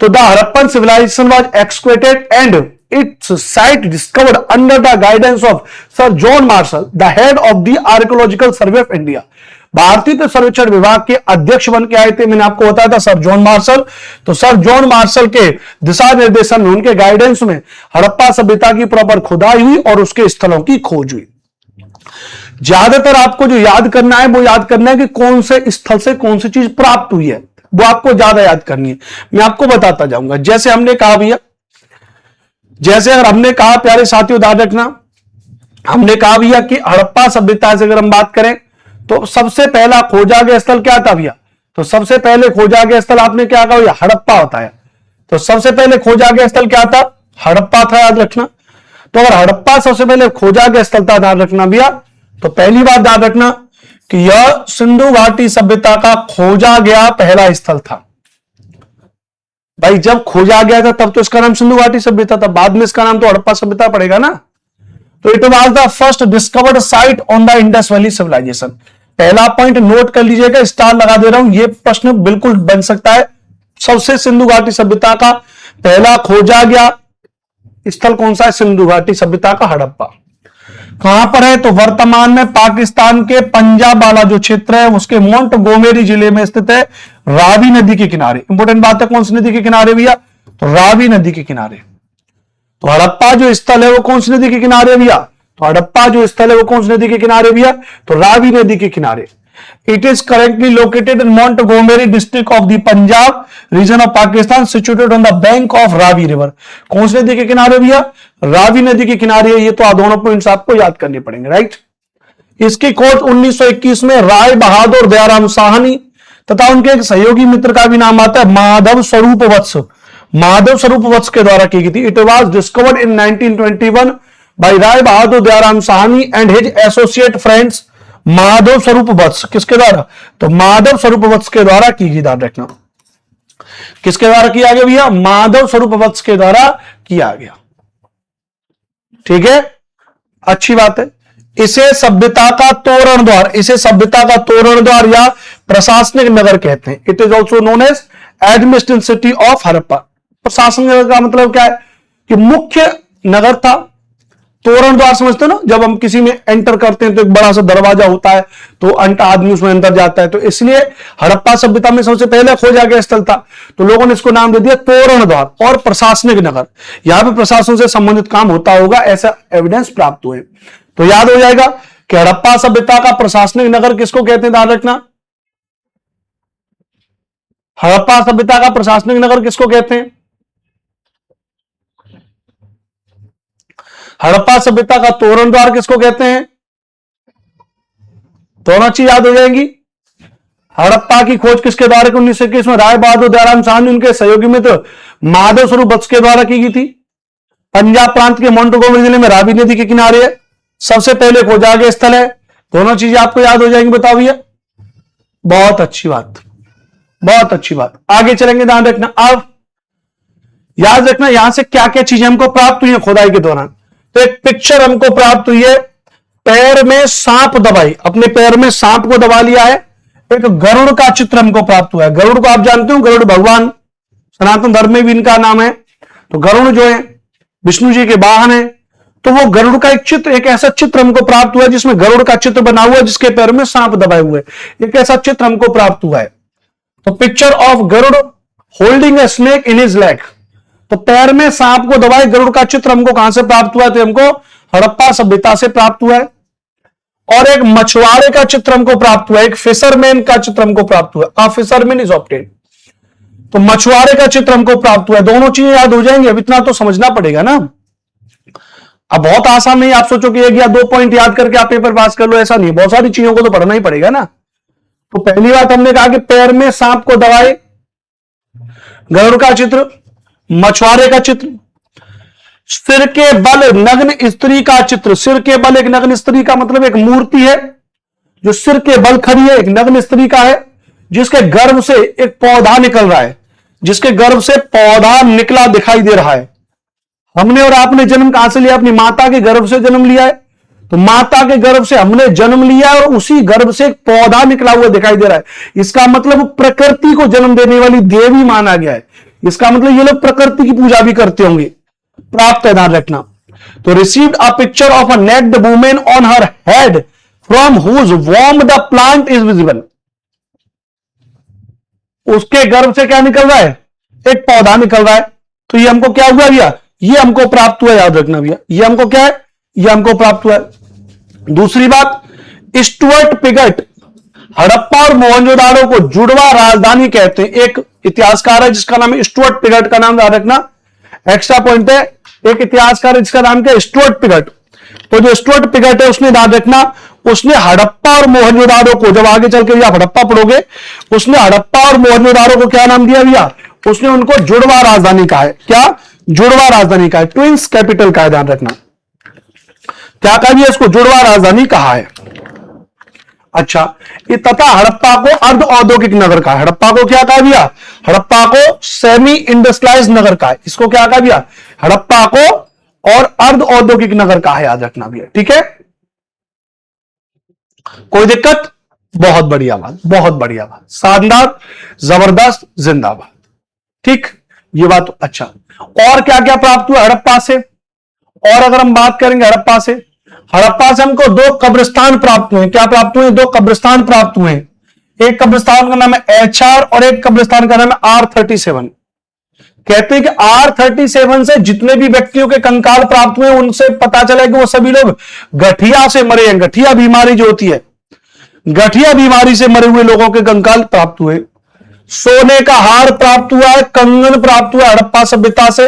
तो the Harappan civilization was excavated and its site discovered under the guidance of Sir John Marshall, the head of the Archaeological Survey of India। भारतीय सर्वेक्षण विभाग के अध्यक्ष बन के आए थे, मैंने आपको बताया था, सर जॉन मार्शल। तो सर जॉन मार्शल के दिशा निर्देशन में, उनके गाइडेंस में हड़प्पा सभ्यता की प्रॉपर खुदाई हुई और उसके स्थलों की खोज हुई। ज्यादातर आपको जो याद करना है वो याद करना है कि कौन से स्थल से कौन सी चीज प्राप्त हुई है, वो आपको ज्यादा याद करनी है। मैं आपको बताता जाऊंगा। जैसे हमने कहा भैया, जैसे अगर हमने कहा प्यारे साथियों, याद रखना, हमने कहा भैया कि हड़प्पा सभ्यता से अगर हम बात करें तो सबसे पहला खोजा गया स्थल क्या था भैया, तो सबसे पहले खोजा गया स्थल आपने क्या कहा भैया, हड़प्पा होता है। तो सबसे पहले खोजा गया स्थल क्या था, हड़प्पा था, याद रखना। तो अगर हड़प्पा सबसे पहले खोजा गया स्थल था, याद रखना भैया, तो पहली बात याद रखना कि यह सिंधु घाटी सभ्यता का खोजा गया पहला स्थल था। भाई जब खोजा गया था तब तो इसका नाम सिंधु घाटी सभ्यता था, बाद में इसका नाम तो हड़प्पा सभ्यता पड़ेगा ना। तो it was the first discovered site on the Indus valley civilisation. पहला पॉइंट नोट कर लीजिएगा, स्टार लगा दे रहा हूं, यह प्रश्न बिल्कुल बन सकता है। सबसे सिंधु घाटी सभ्यता का पहला खोजा गया स्थल कौन सा है, सिंधु घाटी सभ्यता का हड़प्पा। कहां पर है, तो वर्तमान में पाकिस्तान के पंजाब वाला जो क्षेत्र है उसके मोंटगोमेरी जिले में स्थित है, रावी नदी के किनारे। इंपोर्टेंट बात है, कौन सी नदी के किनारे भैया, तो रावी नदी के किनारे। तो हड़प्पा जो स्थल है वो कौन सी नदी के किनारे भैया, तो हड़प्पा जो स्थल है वो कौन सी नदी के किनारे भैया, तो रावी नदी के किनारे। It is currently located in Montgomery district of the Punjab region of Pakistan, situated on the bank of Ravi river. कौन सी नदी के किनारे भैया, रावी नदी के किनारे। ये तो दोनों पॉइंट्स आपको याद करने पड़ेंगे, राइट। इसकी खोज 1921 में राय बहादुर दयाराम साहनी तथा उनके एक सहयोगी मित्र का भी नाम आता है, माधव स्वरूप वत्स, माधव स्वरूप वत्स के द्वारा की गई थी। It was discovered in 1921 by Rai Bahadur Dayaram Sahni and his associate friends Madhav Swarup Vats. किसके द्वारा, तो माधव स्वरूप वत्स के द्वारा की गई। ध्यान रखना, किसके द्वारा किया गया भैया, माधव स्वरूप वत्स के द्वारा किया गया, ठीक है, अच्छी बात है। इसे सभ्यता का तोरण द्वार, इसे सभ्यता का तोरण द्वार या प्रशासनिक नगर कहते हैं। It is also known as administrative city of Harappa. प्रशासनिक नगर का मतलब क्या है कि मुख्य नगर था। तोरण द्वार समझते हो ना, जब हम किसी में एंटर करते हैं तो एक बड़ा सा दरवाजा होता है, तो आदमी उसमें अंदर जाता है। तो इसलिए हड़प्पा सभ्यता में सबसे पहले खोजा गया स्थल था, तो लोगों ने इसको नाम दे दिया तोरण द्वार। और प्रशासनिक नगर, यहां पे प्रशासन से संबंधित काम होता होगा, ऐसा एविडेंस प्राप्त हुए। तो याद हो जाएगा कि हड़प्पा सभ्यता का प्रशासनिक नगर किसको कहते हैं, ध्यान रखना। हड़प्पा सभ्यता का प्रशासनिक नगर किसको कहते हैं, हड़प्पा सभ्यता का तोरण द्वार किसको कहते हैं? दोनों चीज याद हो जाएंगी। हड़प्पा की खोज किसके द्वारा 1921 में राय बहादुर दयाराम साहनी उनके सहयोगी मित्र माधव स्वरूप वत्स के द्वारा की गई थी। पंजाब प्रांत के मोंटगोमरी जिले में रावी नदी के किनारे है, सबसे पहले खोजा गया स्थल है। दोनों चीजें आपको याद हो जाएंगी, बताओ भैया। बहुत अच्छी बात, बहुत अच्छी बात। आगे चलेंगे, ध्यान रखना। अब याद रखना यहां से क्या क्या चीजें हमको प्राप्त हुई है खुदाई के दौरान। तो एक पिक्चर हमको प्राप्त हुई है, पैर में सांप दबाई, अपने पैर में सांप को दबा लिया है। एक गरुड़ का चित्र हमको प्राप्त हुआ है। गरुड़ को आप जानते हो, गरुड़ भगवान सनातन धर्म में भी इनका नाम है। तो गरुड़ जो है विष्णु जी के वाहन है। तो वो गरुड़ का एक चित्र, एक ऐसा चित्र हमको प्राप्त हुआ है जिसमें गरुड़ का चित्र बना हुआ है, जिसके पैर में सांप दबाए हुए, एक ऐसा चित्र हमको प्राप्त हुआ है। तो picture of Garuda holding a snake in his leg. तो पैर में सांप को दबाए गरुड़ का चित्र हमको कहां से प्राप्त हुआ है? तो हमको हड़प्पा सभ्यता से प्राप्त हुआ है। और एक मछुआरे का चित्र हमको प्राप्त हुआ है, एक फिशरमैन का चित्र हमको प्राप्त हुआ है। Fisherman is obtained. तो मछुआरे का चित्र हमको प्राप्त हुआ है। दोनों चीजें याद हो जाएंगी। अब इतना तो समझना पड़ेगा ना। अब बहुत आसान नहीं, आप सोचो कि 1 या 2 पॉइंट याद करके आप पेपर पास कर लो, ऐसा नहीं। बहुत सारी चीजों को तो पढ़ना ही पड़ेगा ना। तो पहली बात हमने कहा कि पैर में सांप को दबाए, गरुड़ का चित्र, मछुआरे का चित्र, सिर के बल नग्न स्त्री का चित्र। सिर के बल एक नग्न स्त्री का मतलब एक मूर्ति है जो सिर के बल खड़ी है, एक नग्न स्त्री का है, जिसके गर्भ से एक पौधा निकल रहा है, जिसके गर्भ से पौधा निकला दिखाई दे रहा है। हमने और आपने जन्म कहां से लिया? अपनी माता के गर्भ से जन्म लिया है। तो माता के गर्भ से हमने जन्म लिया और उसी गर्भ से एक पौधा निकला हुआ दिखाई दे रहा है। इसका मतलब प्रकृति को जन्म देने वाली देवी माना गया है। इसका मतलब ये लोग प्रकृति की पूजा भी करते होंगे। प्राप्त है, ध्यान रखना। तो received a picture of a naked women on her head from whose वॉर्म द प्लांट इज विजिबल। उसके गर्भ से क्या निकल रहा है? एक पौधा निकल रहा है। तो ये हमको क्या हुआ भैया? ये हमको प्राप्त हुआ, याद रखना भैया। ये हमको क्या है? ये हमको प्राप्त हुआ है। दूसरी बात, स्टुअर्ट पिगट हड़प्पा और मोहनजोदाड़ो को जुड़वा राजधानी कहते हैं। एक इतिहासकार है जिसका नाम है स्टुअर्ट पिगट, का नाम याद रखना, एक्स्ट्रा पॉइंट है। एक इतिहासकार है जिसका नाम क्या है? Stuart Piggott. तो जो स्टुअर्ट पिगट है उसने याद रखना, उसने हड़प्पा और मोहनजोदाड़ो को, जब आगे चल के आप हड़प्पा पढ़ोगे, उसने हड़प्पा और मोहनजोदाड़ो को क्या नाम दिया भैया? उसने उनको जुड़वा राजधानी कहा है। क्या? जुड़वा राजधानी कहा है, ट्विंस कैपिटल का है, ध्यान रखना। क्या कहा भैया? इसको जुड़वा राजधानी कहा है। अच्छा, ये तथा हड़प्पा को अर्ध औद्योगिक नगर का है। हड़प्पा को क्या कहा भैया? हड़प्पा को सेमी इंडस्ट्रियलाइज्ड नगर का है। इसको क्या कहा भैया? हड़प्पा को और अर्ध औद्योगिक नगर का है, याद रखना भैया। ठीक है, कोई दिक्कत? बहुत बढ़िया बात, बहुत बढ़िया बात, शानदार, जबरदस्त, जिंदाबाद। ठीक, ये बात अच्छा। और क्या क्या प्राप्त हुआ हड़प्पा से? और अगर हम बात करेंगे हड़प्पा से, हड़प्पा से हमको 2 कब्रिस्तान प्राप्त हुए। क्या प्राप्त हुए? 2 कब्रिस्तान प्राप्त हुए। एक कब्रिस्तान का नाम है HR और एक कब्रिस्तान का नाम है R37। कहते हैं कि R37 से जितने भी व्यक्तियों के कंकाल प्राप्त हुए उनसे पता चला कि वो सभी लोग गठिया से मरे हैं। गठिया बीमारी जो होती है, गठिया बीमारी से मरे हुए लोगों के कंकाल प्राप्त हुए। सोने का हार प्राप्त हुआ है, कंगन प्राप्त हुआ हड़प्पा सभ्यता से।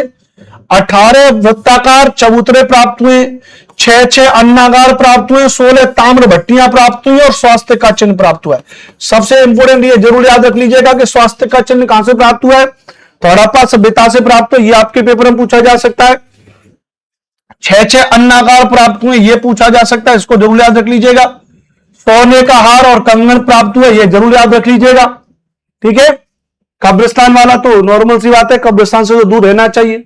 18 वृत्ताकार चबूतरे प्राप्त हुए, 6 अन्नागार प्राप्त हुए, 16 ताम्र भट्टियां प्राप्त हुई और स्वास्थ्य का चिन्ह प्राप्त हुआ है। सबसे इंपोर्टेंट ये जरूर याद रख लीजिएगा कि स्वास्थ्य का चिन्ह कहां से प्राप्त हुआ है? तो हड़प्पा सभ्यता से प्राप्त हुआ। ये आपके पेपर में पूछा जा सकता है। 6 अन्नागार प्राप्त हुए, ये पूछा जा सकता है, इसको जरूर याद रख लीजिएगा। सोने का हार और कंगन प्राप्त हुए, ये जरूर याद रख लीजिएगा। ठीक है, कब्रिस्तान वाला तो नॉर्मल सी बात है, कब्रिस्तान से तो दूर रहना चाहिए।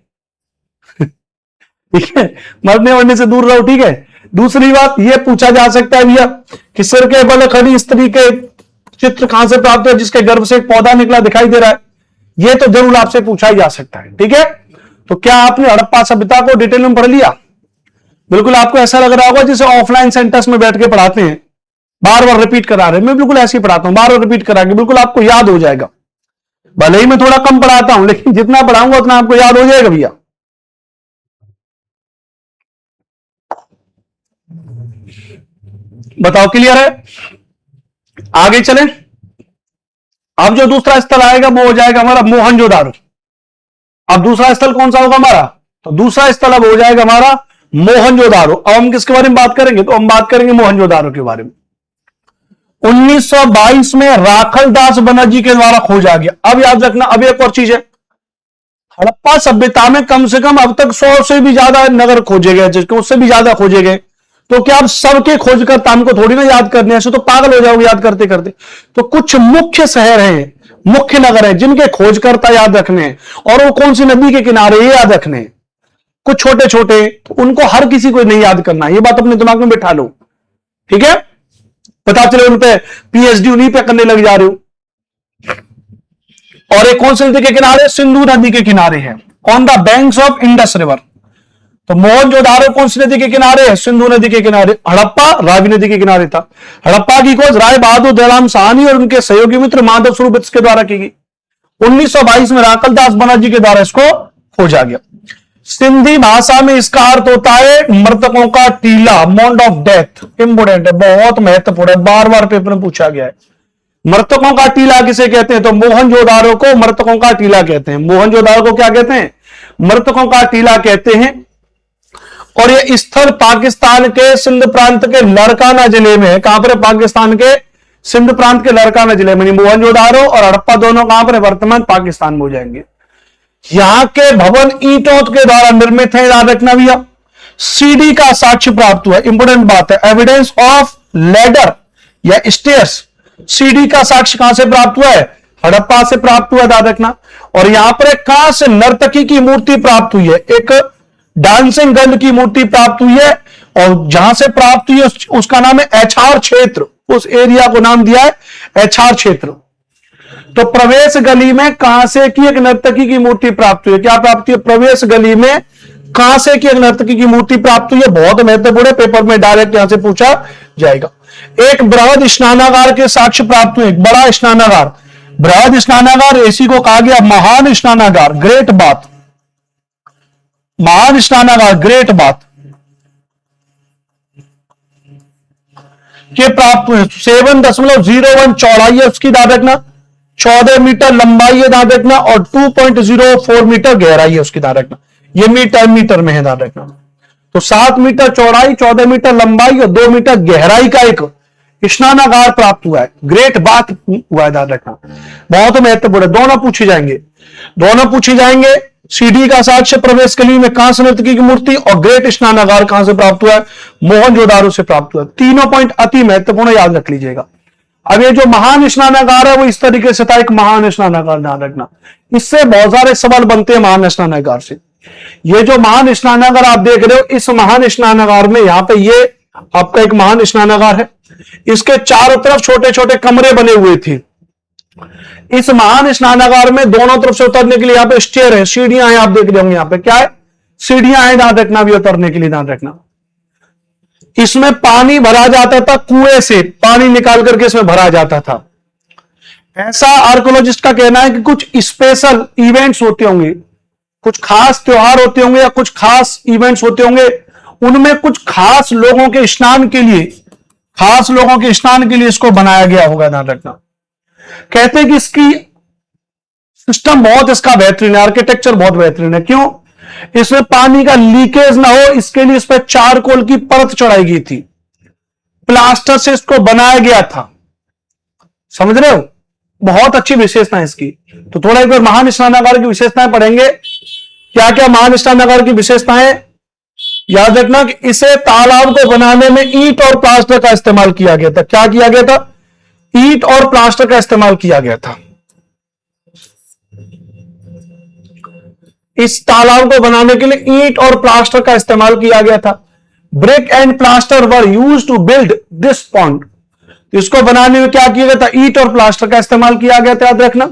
ठीक है, मरने वरने से दूर रहो। ठीक है, दूसरी बात ये पूछा जा सकता है भैया कि सिर के बल खड़ी स्त्री के चित्र कहां से प्राप्त है जिसके गर्भ से एक पौधा निकला दिखाई दे रहा है? ये तो जरूर आपसे पूछा ही जा सकता है। ठीक है, तो क्या आपने हड़प्पा सभ्यता को डिटेल में पढ़ लिया? बिल्कुल आपको ऐसा लग रहा होगा जैसे ऑफलाइन सेंटर्स में बैठ के पढ़ाते हैं, बार बार रिपीट करा रहे हैं। मैं बिल्कुल ऐसे ही पढ़ाता हूं, बार बार रिपीट करा के बिल्कुल आपको याद हो जाएगा। भले ही मैं थोड़ा कम पढ़ाता हूं, लेकिन जितना पढ़ाऊंगा उतना आपको याद हो जाएगा भैया। बताओ, क्लियर है? आगे चलें। अब जो दूसरा स्थल आएगा वो हो जाएगा हमारा मोहनजोदारो। अब दूसरा स्थल कौन सा होगा हमारा? तो दूसरा स्थल अब हो जाएगा हमारा मोहनजोदारो। अब हम किसके बारे में बात करेंगे? तो हम बात करेंगे मोहनजोदारो के बारे में। 1922 में राखलदास बनर्जी के द्वारा खोजा गया। अब याद रखना, अब एक और चीज है, हड़प्पा सभ्यता में कम से कम अब तक 100 से भी ज्यादा नगर खोजे गए, जिसके उससे भी ज्यादा खोजे गए। तो क्या आप सबके खोजकर्ता हमको थोड़ी ना याद करने हैं, ऐसे तो पागल हो जाओगे याद करते करते। तो कुछ मुख्य शहर हैं, मुख्य नगर हैं जिनके खोजकर्ता याद रखने हैं, और वो कौन सी नदी के किनारे ये याद रखने हैं। कुछ छोटे छोटे, उनको हर किसी को नहीं याद करना, ये बात अपने दिमाग में बिठा लो, ठीक है। पता चले उन पे पीएचडी उन्हीं पे करने लग जा रहे हो। और एक कौन सी नदी के किनारे? सिंधु नदी के किनारे है, on the banks of Indus river. तो मोहनजोदारो कौन सी नदी के किनारे है? सिंधु नदी के किनारे। हड़प्पा रावी नदी के किनारे था। हड़प्पा की खोज राय बहादुर दयाराम साहनी और उनके सहयोगी मित्र माधव स्वरूप के द्वारा की गई। 1922 में राखलदास बनर्जी के द्वारा इसको खोजा गया। सिंधी भाषा में इसका अर्थ होता है मृतकों का टीला, माउंड ऑफ डेथ। इंपोर्टेंट है, बहुत महत्वपूर्ण है, बार बार पेपर में पूछा गया है। मृतकों का टीला किसे कहते हैं? तो मोहनजोदारो को मृतकों का टीला कहते हैं। मोहनजोदारो को क्या कहते हैं? मृतकों का टीला कहते हैं। और यह स्थल पाकिस्तान के सिंध प्रांत के लड़काना जिले में है। कहां पर? पाकिस्तान के सिंध प्रांत के लड़काना जिले में। मोहनजोदारो और हड़प्पा दोनों कहां पर? वर्तमान पाकिस्तान में हो जाएंगे। यहां के भवन ईंटों के द्वारा निर्मित है, याद रखना भैया। सीढ़ी का साक्ष्य प्राप्त हुआ, इंपोर्टेंट बात है, एविडेंस ऑफ लैडर या स्टेयर्स। सीढ़ी का साक्ष्य कहां से प्राप्त हुआ है? हड़प्पा से प्राप्त हुआ, याद रखना। और यहां पर एक कहां से नर्तकी की मूर्ति प्राप्त हुई है? एक डांसिंग गर्ल की मूर्ति प्राप्त हुई है। और जहां से प्राप्त हुई है उसका नाम है एचआर क्षेत्र। उस एरिया को नाम दिया है एचआर क्षेत्र। तो प्रवेश गली में कहां से की एक नर्तकी की मूर्ति प्राप्त हुई है? क्या प्राप्त हुई है? प्रवेश गली में कहां से की एक नर्तकी की मूर्ति प्राप्त हुई है? बहुत महत्वपूर्ण है, पेपर में डायरेक्ट यहां से पूछा जाएगा। एक बृहद स्नानागार के साक्ष्य प्राप्त हुए, एक बड़ा स्नानागार। बृहद स्नानागार, इसी को कहा गया महान स्नानागार, ग्रेट बाथ। महान स्नानागार, ग्रेट बाथ के प्राप्त हुए। 7.01 चौड़ाई है उसकी, याद रखना। 14 मीटर लंबाई है, याद रखना। और 2.04 मीटर गहराई है उसकी, याद रखना। ये मीटर में है, याद रखना। तो 7 मीटर चौड़ाई, 14 मीटर लंबाई और 2 मीटर गहराई का एक स्नानागार प्राप्त हुआ है, ग्रेट बाथ हुआ है, याद रखना। बहुत महत्वपूर्ण, दोनों पूछे जाएंगे, दोनों पूछे जाएंगे। सीढ़ी का साक्ष्य प्रवेश गली में कहां से नर्तकी की मूर्ति, और ग्रेट स्नानागार कहां से प्राप्त हुआ है? मोहनजोदारो से प्राप्त हुआ है। तीनों पॉइंट अति महत्वपूर्ण, याद रख लीजिएगा। अब ये जो महान स्नानागार है वो इस तरीके से था, एक महान स्नानागार, ध्यान रखना। इससे बहुत सारे सवाल बनते हैं महान स्नानागार से। ये जो महान स्नानागार आप देख रहे हो, इस महान स्नानागार में यहां पे ये आपका एक महान स्नानागार है। इसके चारों तरफ छोटे छोटे कमरे बने हुए थे। इस महान स्नानागार में दोनों तरफ से उतरने के लिए यहां पे स्टेयर है, सीढ़ियां हैं, आप देख रहे होंगे यहां पे क्या है? सीढ़ियां हैं, ध्यान रखना भी, उतरने के लिए ध्यान रखना। इसमें पानी भरा जाता था, कुएं से पानी निकाल करके इसमें भरा जाता था। ऐसा आर्कोलॉजिस्ट का कहना है कि कुछ स्पेशल इवेंट्स होते होंगे, कुछ खास त्योहार होते होंगे या कुछ खास इवेंट्स होते होंगे, उनमें कुछ खास लोगों के स्नान के लिए, खास लोगों के स्नान के लिए इसको बनाया गया होगा, ध्यान रखना। कहते हैं कि इसकी सिस्टम बहुत इसका बेहतरीन है, आर्किटेक्चर बहुत बेहतरीन है। क्यों? इसमें पानी का लीकेज ना हो, इसके लिए इस पर चारकोल की परत चढ़ाई गई थी, प्लास्टर से इसको बनाया गया था। समझ रहे हो? बहुत अच्छी विशेषता है इसकी। तो थोड़ा एक बार महान स्नानागार की विशेषताएं पढ़ेंगे। क्या क्या महान स्नानागार की विशेषताएं? याद रखना कि इसे तालाब को बनाने में ईंट और प्लास्टर का इस्तेमाल किया गया था। क्या किया गया था? ईंट और प्लास्टर का इस्तेमाल किया गया था। इस तालाब को बनाने के लिए ईंट और प्लास्टर का इस्तेमाल किया गया था। Brick and plaster were used to build this pond. इसको बनाने में क्या किया गया था? ईंट और प्लास्टर का इस्तेमाल किया गया था, याद रखना।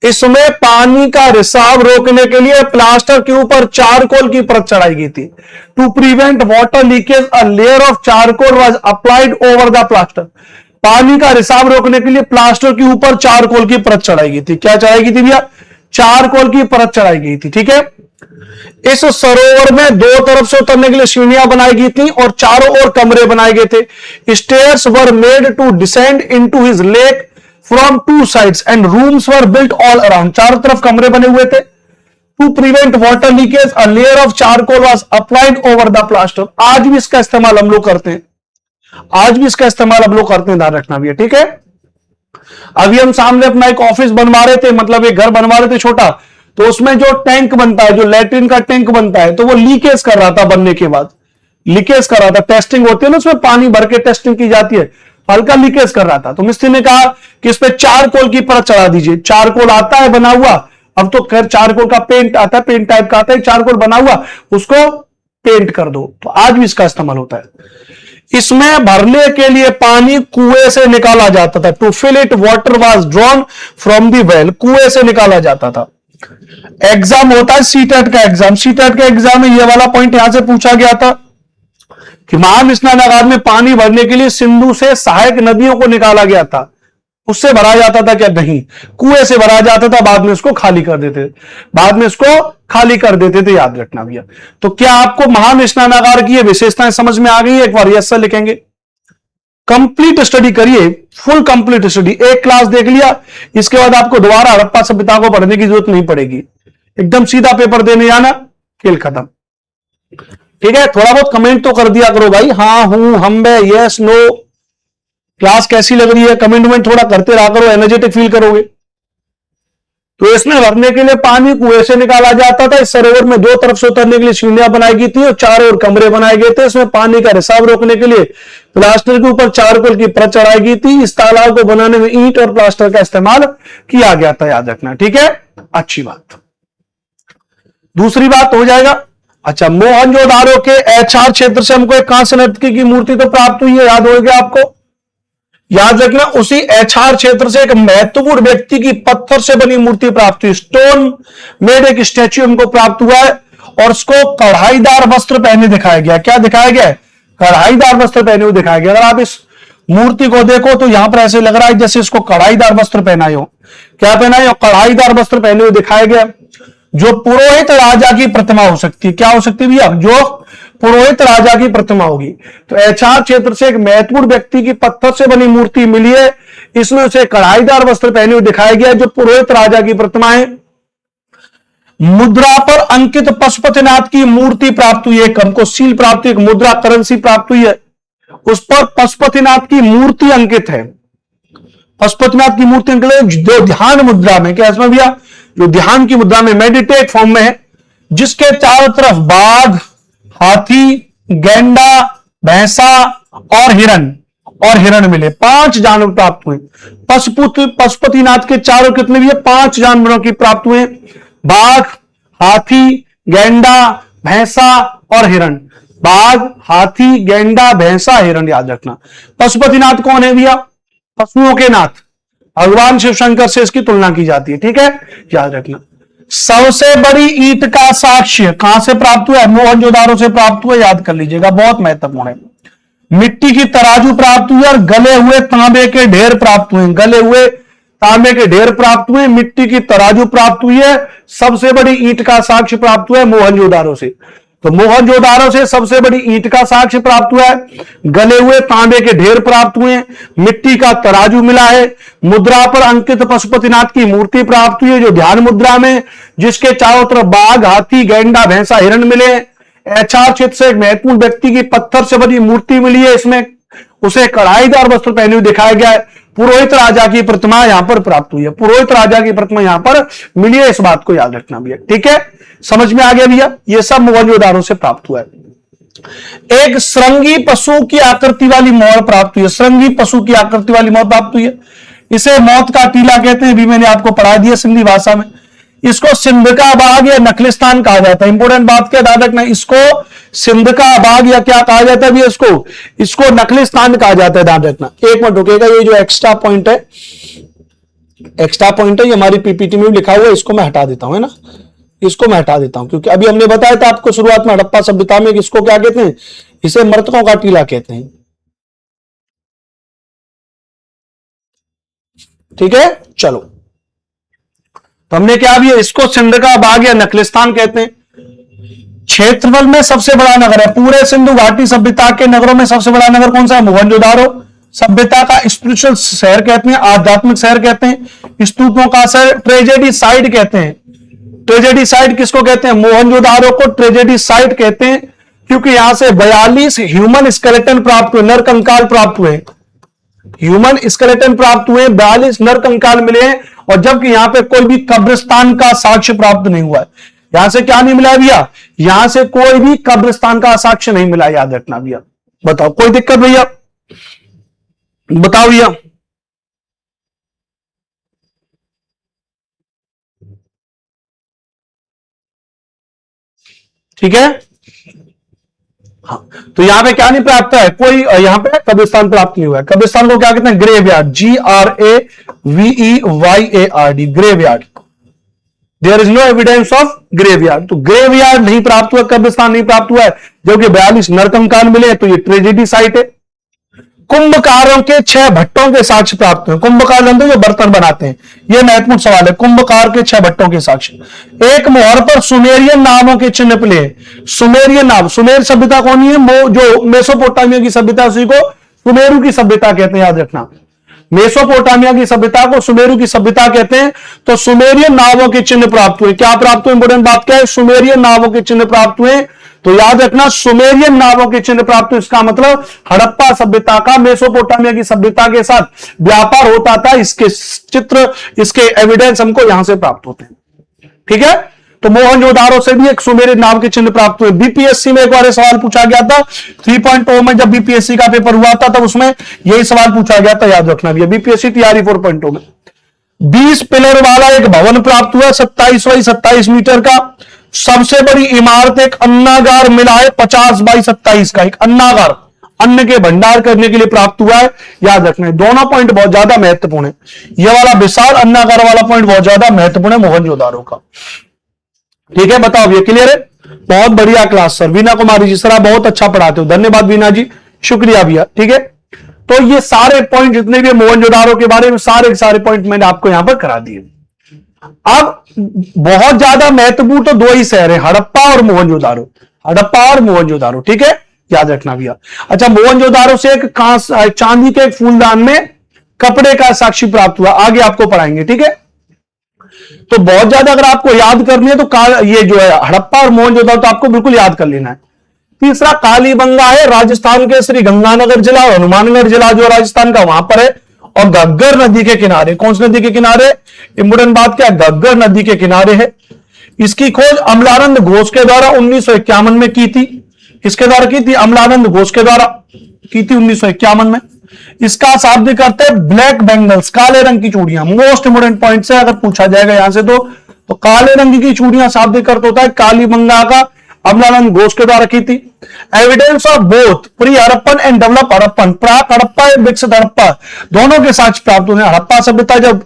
इसमें पानी का रिसाव रोकने के लिए प्लास्टर के ऊपर चारकोल की परत चढ़ाई गई थी। To prevent water leakage a layer of charcoal was applied over the plaster. पानी का रिसाव रोकने के लिए प्लास्टर के ऊपर चारकोल की परत चढ़ाई गई थी। क्या चढ़ाई गई थी भैया? चारकोल की परत चढ़ाई गई थी, ठीक है। इस सरोवर में दो तरफ से उतरने के लिए सीढ़ियां बनाई गई थी और चारों ओर कमरे बनाए गए थे। Stairs were made to descend into his lake from two sides and rooms were built all around. चारों तरफ कमरे बने हुए थे to prevent water leakage a layer of charcoal was applied over the plaster. आज भी इसका इस्तेमाल हम लोग करते हैं, आज भी इसका इस्तेमाल हम लोग करते हैं, ध्यान रखना भी है, ठीक है। अभी हम सामने अपना एक ऑफिस बनवा रहे थे, मतलब एक घर बनवा रहे थे छोटा, तो उसमें जो टैंक बनता है, जो लैट्रिन का टैंक बनता है, तो वो लीकेज कर रहा था, बनने के बाद लीकेज कर रहा था। टेस्टिंग होती है ना, उसमें पानी भर के टेस्टिंग की जाती है, हल्का लीकेज कर रहा था। तो मिस्त्री ने कहा कि इस पे चारकोल की परत चढ़ा दीजिए। चारकोल आता है बना हुआ, अब तो खैर चारकोल का पेंट आता है, पेंट टाइप का आता है, चारकोल बना हुआ, उसको पेंट कर दो। तो आज भी इसका इस्तेमाल होता है। इसमें भरने के लिए पानी कुएं से निकाला जाता था। To fill it water was drawn from the well, कुएं से निकाला जाता था। एग्जाम होता है सीटेट का एग्जाम, सीटेट के एग्जाम में ये वाला पॉइंट यहां से पूछा गया था कि महाविस्नानागार में पानी भरने के लिए सिंधु से सहायक नदियों को निकाला गया था, उससे भरा जाता था क्या? नहीं, कुएं से भरा जाता था, बाद में इसको खाली कर देते थे, बाद में इसको खाली कर देते थे, याद रखना भैया। तो क्या आपको महाविस्नानागार की ये विशेषताएं समझ में आ गई है? एक बार यस सर लिखेंगे। कंप्लीट स्टडी करिए, फुल कंप्लीट स्टडी, एक क्लास देख लिया, इसके बाद आपको दोबारा हड़प्पा सभ्यता को पढ़ने की जरूरत नहीं पड़ेगी, एकदम सीधा पेपर देने जाना, खेल खत्म, ठीक है। थोड़ा बहुत कमेंट तो कर दिया करो भाई, हाँ हूं, हम में, यस नो, क्लास कैसी लग रही है, कमेंट में थोड़ा करते रहा करो, एनर्जेटिक फील करोगे। तो इसमें भरने के लिए पानी कुएं से निकाला जाता था। इस सरोवर में दो तरफ से उतरने के लिए सीढ़ियां बनाई गई थी और चारों ओर कमरे बनाए गए थे। इसमें पानी का रिसाव रोकने के लिए प्लास्टर के ऊपर चारकोल की परत चढ़ाई गई थी। इस तालाब को बनाने में ईंट और प्लास्टर का इस्तेमाल किया गया था, याद रखना, ठीक है। अच्छी बात। दूसरी बात हो जाएगा, अच्छा, मोहनजोदारो के एचआर क्षेत्र से हमको एक कांस्य नर्तकी की मूर्ति तो प्राप्त हुई है, याद होगा आपको, याद रखना। उसी एचआर क्षेत्र से एक महत्वपूर्ण व्यक्ति की पत्थर से बनी मूर्ति प्राप्त हुई, स्टोन मेड एक स्टैच्यू हमको प्राप्त हुआ है, और उसको कढ़ाईदार वस्त्र पहने दिखाया गया। क्या दिखाया गया? कढ़ाईदार वस्त्र पहने हुए दिखाया गया। अगर आप इस मूर्ति को देखो तो यहां पर ऐसे लग रहा है जैसे इसको कढ़ाईदार वस्त्र पहनाए हो। क्या पहनाए हो? कढ़ाईदार वस्त्र पहने हुए दिखाया गया। जो पुरोहित राजा की प्रतिमा हो सकती है, क्या हो सकती है भैया? जो पुरोहित राजा की प्रतिमा होगी। तो एचआर क्षेत्र से एक महत्वपूर्ण व्यक्ति की पत्थर से बनी मूर्ति मिली है, इसमें उसे कढ़ाईदार वस्त्र पहने हुए दिखाया गया, जो पुरोहित राजा की प्रतिमा है। मुद्रा पर अंकित पशुपतिनाथ की मूर्ति प्राप्त हुई है, हमको सील प्राप्त हुई, एक मुद्रा करेंसी प्राप्त हुई है, उस पर पशुपतिनाथ की मूर्ति अंकित है। पशुपतिनाथ की मूर्ति अंकित है जो ध्यान मुद्रा में, क्या इसमें भैया? जो ध्यान की मुद्रा में, मेडिटेट फॉर्म में है, जिसके चारों तरफ बाघ, हाथी, गैंडा, भैंसा और हिरण मिले। 5 जानवर प्राप्त हुए। पशुपतिनाथ के चारों कितने भी है? 5 जानवरों की प्राप्त हुए, बाघ, हाथी, गैंडा, भैंसा और हिरण। बाघ, हाथी, गैंडा, भैंसा, हिरण, याद रखना। पशुपतिनाथ कौन है भैया? पशुओं के नाथ, भगवान शिव शंकर से इसकी तुलना की जाती है, ठीक है, याद रखना। सबसे बड़ी ईंट का साक्ष्य कहां से प्राप्त हुआ है? मोहनजोदारो से प्राप्त हुआ, याद कर लीजिएगा, बहुत महत्वपूर्ण है। मिट्टी की तराजू प्राप्त हुई और गले हुए तांबे के ढेर प्राप्त हुए, गले हुए तांबे के ढेर प्राप्त हुए, मिट्टी की तराजू प्राप्त हुई है। सबसे बड़ी ईंट का साक्ष्य प्राप्त हुआ है मोहनजोदारो से। तो मोहनजोदारो से सबसे बड़ी ईंट का साक्ष्य प्राप्त हुआ है, गले हुए तांबे के ढेर प्राप्त हुए, मिट्टी का तराजू मिला है, मुद्रा पर अंकित पशुपतिनाथ की मूर्ति प्राप्त हुई है जो ध्यान मुद्रा में, जिसके चारों तरफ बाघ, हाथी, गैंडा, भैंसा, हिरण मिले। एचआर क्षेत्र से एक महत्वपूर्ण व्यक्ति की पत्थर से बनी मूर्ति मिली है, इसमें उसे कढ़ाईदार वस्त्र पहने हुए दिखाया गया है। पुरोहित राजा की प्रतिमा यहां पर प्राप्त हुई है, पुरोहित राजा की प्रतिमा यहां पर मिली है, इस बात को याद रखना भैया, ठीक है, समझ में आ गया भैया। ये सब मोहनजोदारो से प्राप्त हुआ है। एक श्रृंगी पशु की आकृति वाली मोहर प्राप्त हुई है, श्रृंगी पशु की आकृति वाली मोहर प्राप्त हुई है। इसे मौत का टीला कहते हैं, अभी मैंने आपको पढ़ा दिया सिंधी भाषा में। इसको सिंध का बाग या नखलिस्तान कहा जाता है। इंपोर्टेंट बात क्या याद रखना, इसको सिंध का बाग या क्या कहा जाता है, इसको नखलिस्तान कहा जाता है, ध्यान रखना। एक मिनट रुकेगा, ये जो एक्स्ट्रा पॉइंट है, ये हमारी पीपीटी में भी लिखा हुआ है, इसको मैं हटा देता हूं, है ना, इसको मैं हटा देता हूं, क्योंकि अभी हमने बताया था आपको शुरुआत में हड़प्पा सभ्यता में, इसको क्या कहते हैं, इसे मृतकों का टीला कहते हैं, ठीक है। चलो, तो हमने क्या भी है, इसको सिंध का बाग या नखलिस्तान कहते हैं। क्षेत्रफल में सबसे बड़ा नगर है, पूरे सिंधु घाटी सभ्यता के नगरों में सबसे बड़ा नगर कौन सा है? मोहनजोदारो। सभ्यता का स्पिरिचुअल शहर कहते हैं, आध्यात्मिक शहर कहते हैं, स्तूपों का शहर ट्रेजेडी साइट कहते हैं, ट्रेजेडी साइट किसको कहते हैं? मोहनजोदारो को ट्रेजेडी साइट कहते हैं क्योंकि यहां से 42 ह्यूमन स्केलेटन प्राप्त हुए, नर कंकाल प्राप्त हुए, ह्यूमन स्केलेटन प्राप्त हुए, 42 नर कंकाल मिले हैं, और जबकि यहां पे कोई भी कब्रिस्तान का साक्ष्य प्राप्त नहीं हुआ है। यहां से क्या नहीं मिला भैया? यहां से कोई भी कब्रिस्तान का साक्ष्य नहीं मिला, याद रखना भैया। बताओ कोई दिक्कत भैया? बताओ भैया। ठीक है, हाँ, तो यहां पे क्या नहीं प्राप्त है? कोई यहां पे कब्रिस्तान प्राप्त नहीं हुआ है। कब्रिस्तान को क्या कहते हैं? Graveyard, GRAVEYARD, graveyard. There is no evidence of graveyard, तो ग्रेवयार्ड नहीं प्राप्त हुआ, कब्रिस्तान नहीं प्राप्त हुआ है, जबकि 42 नरकंकाल मिले हैं, तो ये ट्रेजेडी साइट है। कुंभकारों के 6 भट्टों के साक्ष्य प्राप्त हुए। कुंभकार जो बर्तन बनाते हैं, यह महत्वपूर्ण सवाल है। कुंभकार के 6 भट्टों के साक्ष्य। एक मोहर पर सुमेरियन नामों के चिन्ह मिले। सुमेरियन नाम, सुमेर सभ्यता कौन है? जो मेसोपोटामिया की सभ्यता, उसी को सुमेरु की सभ्यता कहते हैं, याद रखना। मेसोपोटामिया की सभ्यता को सुमेरु की सभ्यता कहते हैं। तो सुमेरियन नामों के चिन्ह प्राप्त हुए। क्या प्राप्त हुए? इंपोर्टेंट बात क्या है? सुमेरियन नामों के चिन्ह प्राप्त हुए। तो याद रखना, सुमेरियन नामों के चिन्ह प्राप्त हुए, इसका मतलब हड़प्पा सभ्यता का मेसोपोटामिया की सभ्यता के साथ व्यापार होता था। इसके चित्र, इसके एविडेंस हमको यहां से प्राप्त होते हैं। ठीक है, तो मोहनजोदारो से भी एक सुमेरियन नाम के चिन्ह प्राप्त हुए। बीपीएससी में एक बार सवाल पूछा गया था 3.0 में, जब बीपीएससी का पेपर हुआ था तब उसमें यही सवाल पूछा गया था, याद रखना भैया। बीपीएससी तैयारी 4.0 में 20 पिलर वाला एक भवन प्राप्त हुआ, 27 बाई 27 मीटर का। सबसे बड़ी इमारत एक अन्नागार मिला है, 50 बाई 27 का। एक अन्नागार, अन्न के भंडार करने के लिए प्राप्त हुआ है, याद रखना। दोनों पॉइंट बहुत ज्यादा महत्वपूर्ण है। यह वाला विशाल अन्नागार वाला पॉइंट बहुत ज्यादा महत्वपूर्ण है मोहनजोदारो का। ठीक है, बताओ ये क्लियर है? बहुत बढ़िया class sir. Veena Kumari ji, sir आप बहुत अच्छा पढ़ाते हो, धन्यवाद वीना जी, शुक्रिया भैया। ठीक है, तो ये सारे पॉइंट जितने भी मोहनजोदारो के बारे में सारे पॉइंट मैंने आपको यहां पर करा दिए। अब बहुत ज्यादा महत्वपूर्ण तो 2 ही शहर है, हड़प्पा और मोहनजोदारो। हड़प्पा और मोहनजोदारो, ठीक है, याद रखना भैया। अच्छा, मोहनजोदारो से एक चांदी के एक फूलदान में कपड़े का साक्ष्य प्राप्त हुआ, आगे आपको पढ़ाएंगे। ठीक है, तो बहुत ज्यादा अगर आपको याद करनी है तो ये जो है हड़प्पा और मोहनजोदारो, तो आपको बिल्कुल याद कर लेना है। तीसरा कालीबंगा है, राजस्थान के श्री गंगानगर जिला और हनुमानगढ़ जिला जो राजस्थान का, वहां पर है। और घग्गर नदी के किनारे, कौन सी नदी के किनारे? इंपोर्टेंट बात क्या है? घग्गर नदी के किनारे है। इसकी खोज अमलानंद घोष के द्वारा 1951 में की थी। किसके द्वारा की थी? अमलानंद घोष के द्वारा की थी 1951 में। इसका शाब्दिक अर्थ है ब्लैक बैंगल्स, काले रंग की चूड़ियां। मोस्ट इंपोर्टेंट पॉइंट से अगर पूछा जाएगा यहां से तो काले रंग की चूड़ियां शाब्दिक अर्थ होता है कालीबंगा का, अमलानंद घोष के द्वारा की थी। Evidence of both pre Harappan and develop Harappan, प्राक हड़प्पा एवं विकसित हड़प्पा, दोनों के साक्ष्य प्राप्त हुए। हड़प्पा सभ्यता जब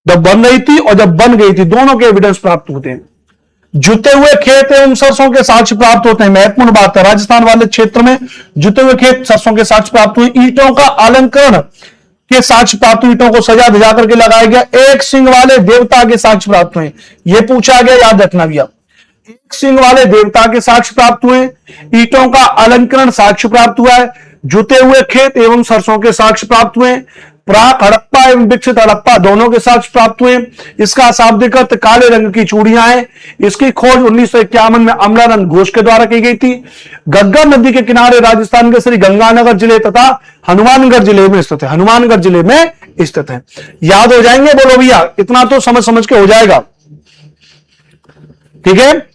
बन रही थी और जब बन गई थी, दोनों के एविडेंस प्राप्त होते हैं। जुते हुए खेत एवं सरसों के साक्ष्य प्राप्त होते हैं, महत्वपूर्ण बात है। राजस्थान वाले क्षेत्र में जुते हुए खेत, सरसों के साक्ष्य प्राप्त हुए। ईंटों का अलंकरण के साक्ष्य प्राप्त हुए, ईंटों को सजा धजा करके लगाया गया। एक सिंह वाले देवता के साक्ष्य प्राप्त हुए, यह पूछा गया, याद रखना भैया। एक सिंह वाले देवता के साक्ष्य प्राप्त हुए, ईंटों का अलंकरण साक्ष्य प्राप्त हुआ है, जुते हुए खेत एवं सरसों के साक्ष्य प्राप्त हुए, प्राक हड़प्पा एवं विकसित हड़प्पा दोनों के साक्ष्य प्राप्त हुए। इसका शाब्दिक अर्थ काले रंग की चूड़ियां हैं। इसकी खोज 1951 में अमलानंद घोष के द्वारा की गई थी। घग्गर नदी के किनारे राजस्थान के श्री गंगानगर जिले तथा हनुमानगढ़ जिले में स्थित है। हनुमानगढ़ जिले में स्थित है। याद हो जाएंगे? बोलो भैया, इतना तो समझ के हो जाएगा। ठीक है,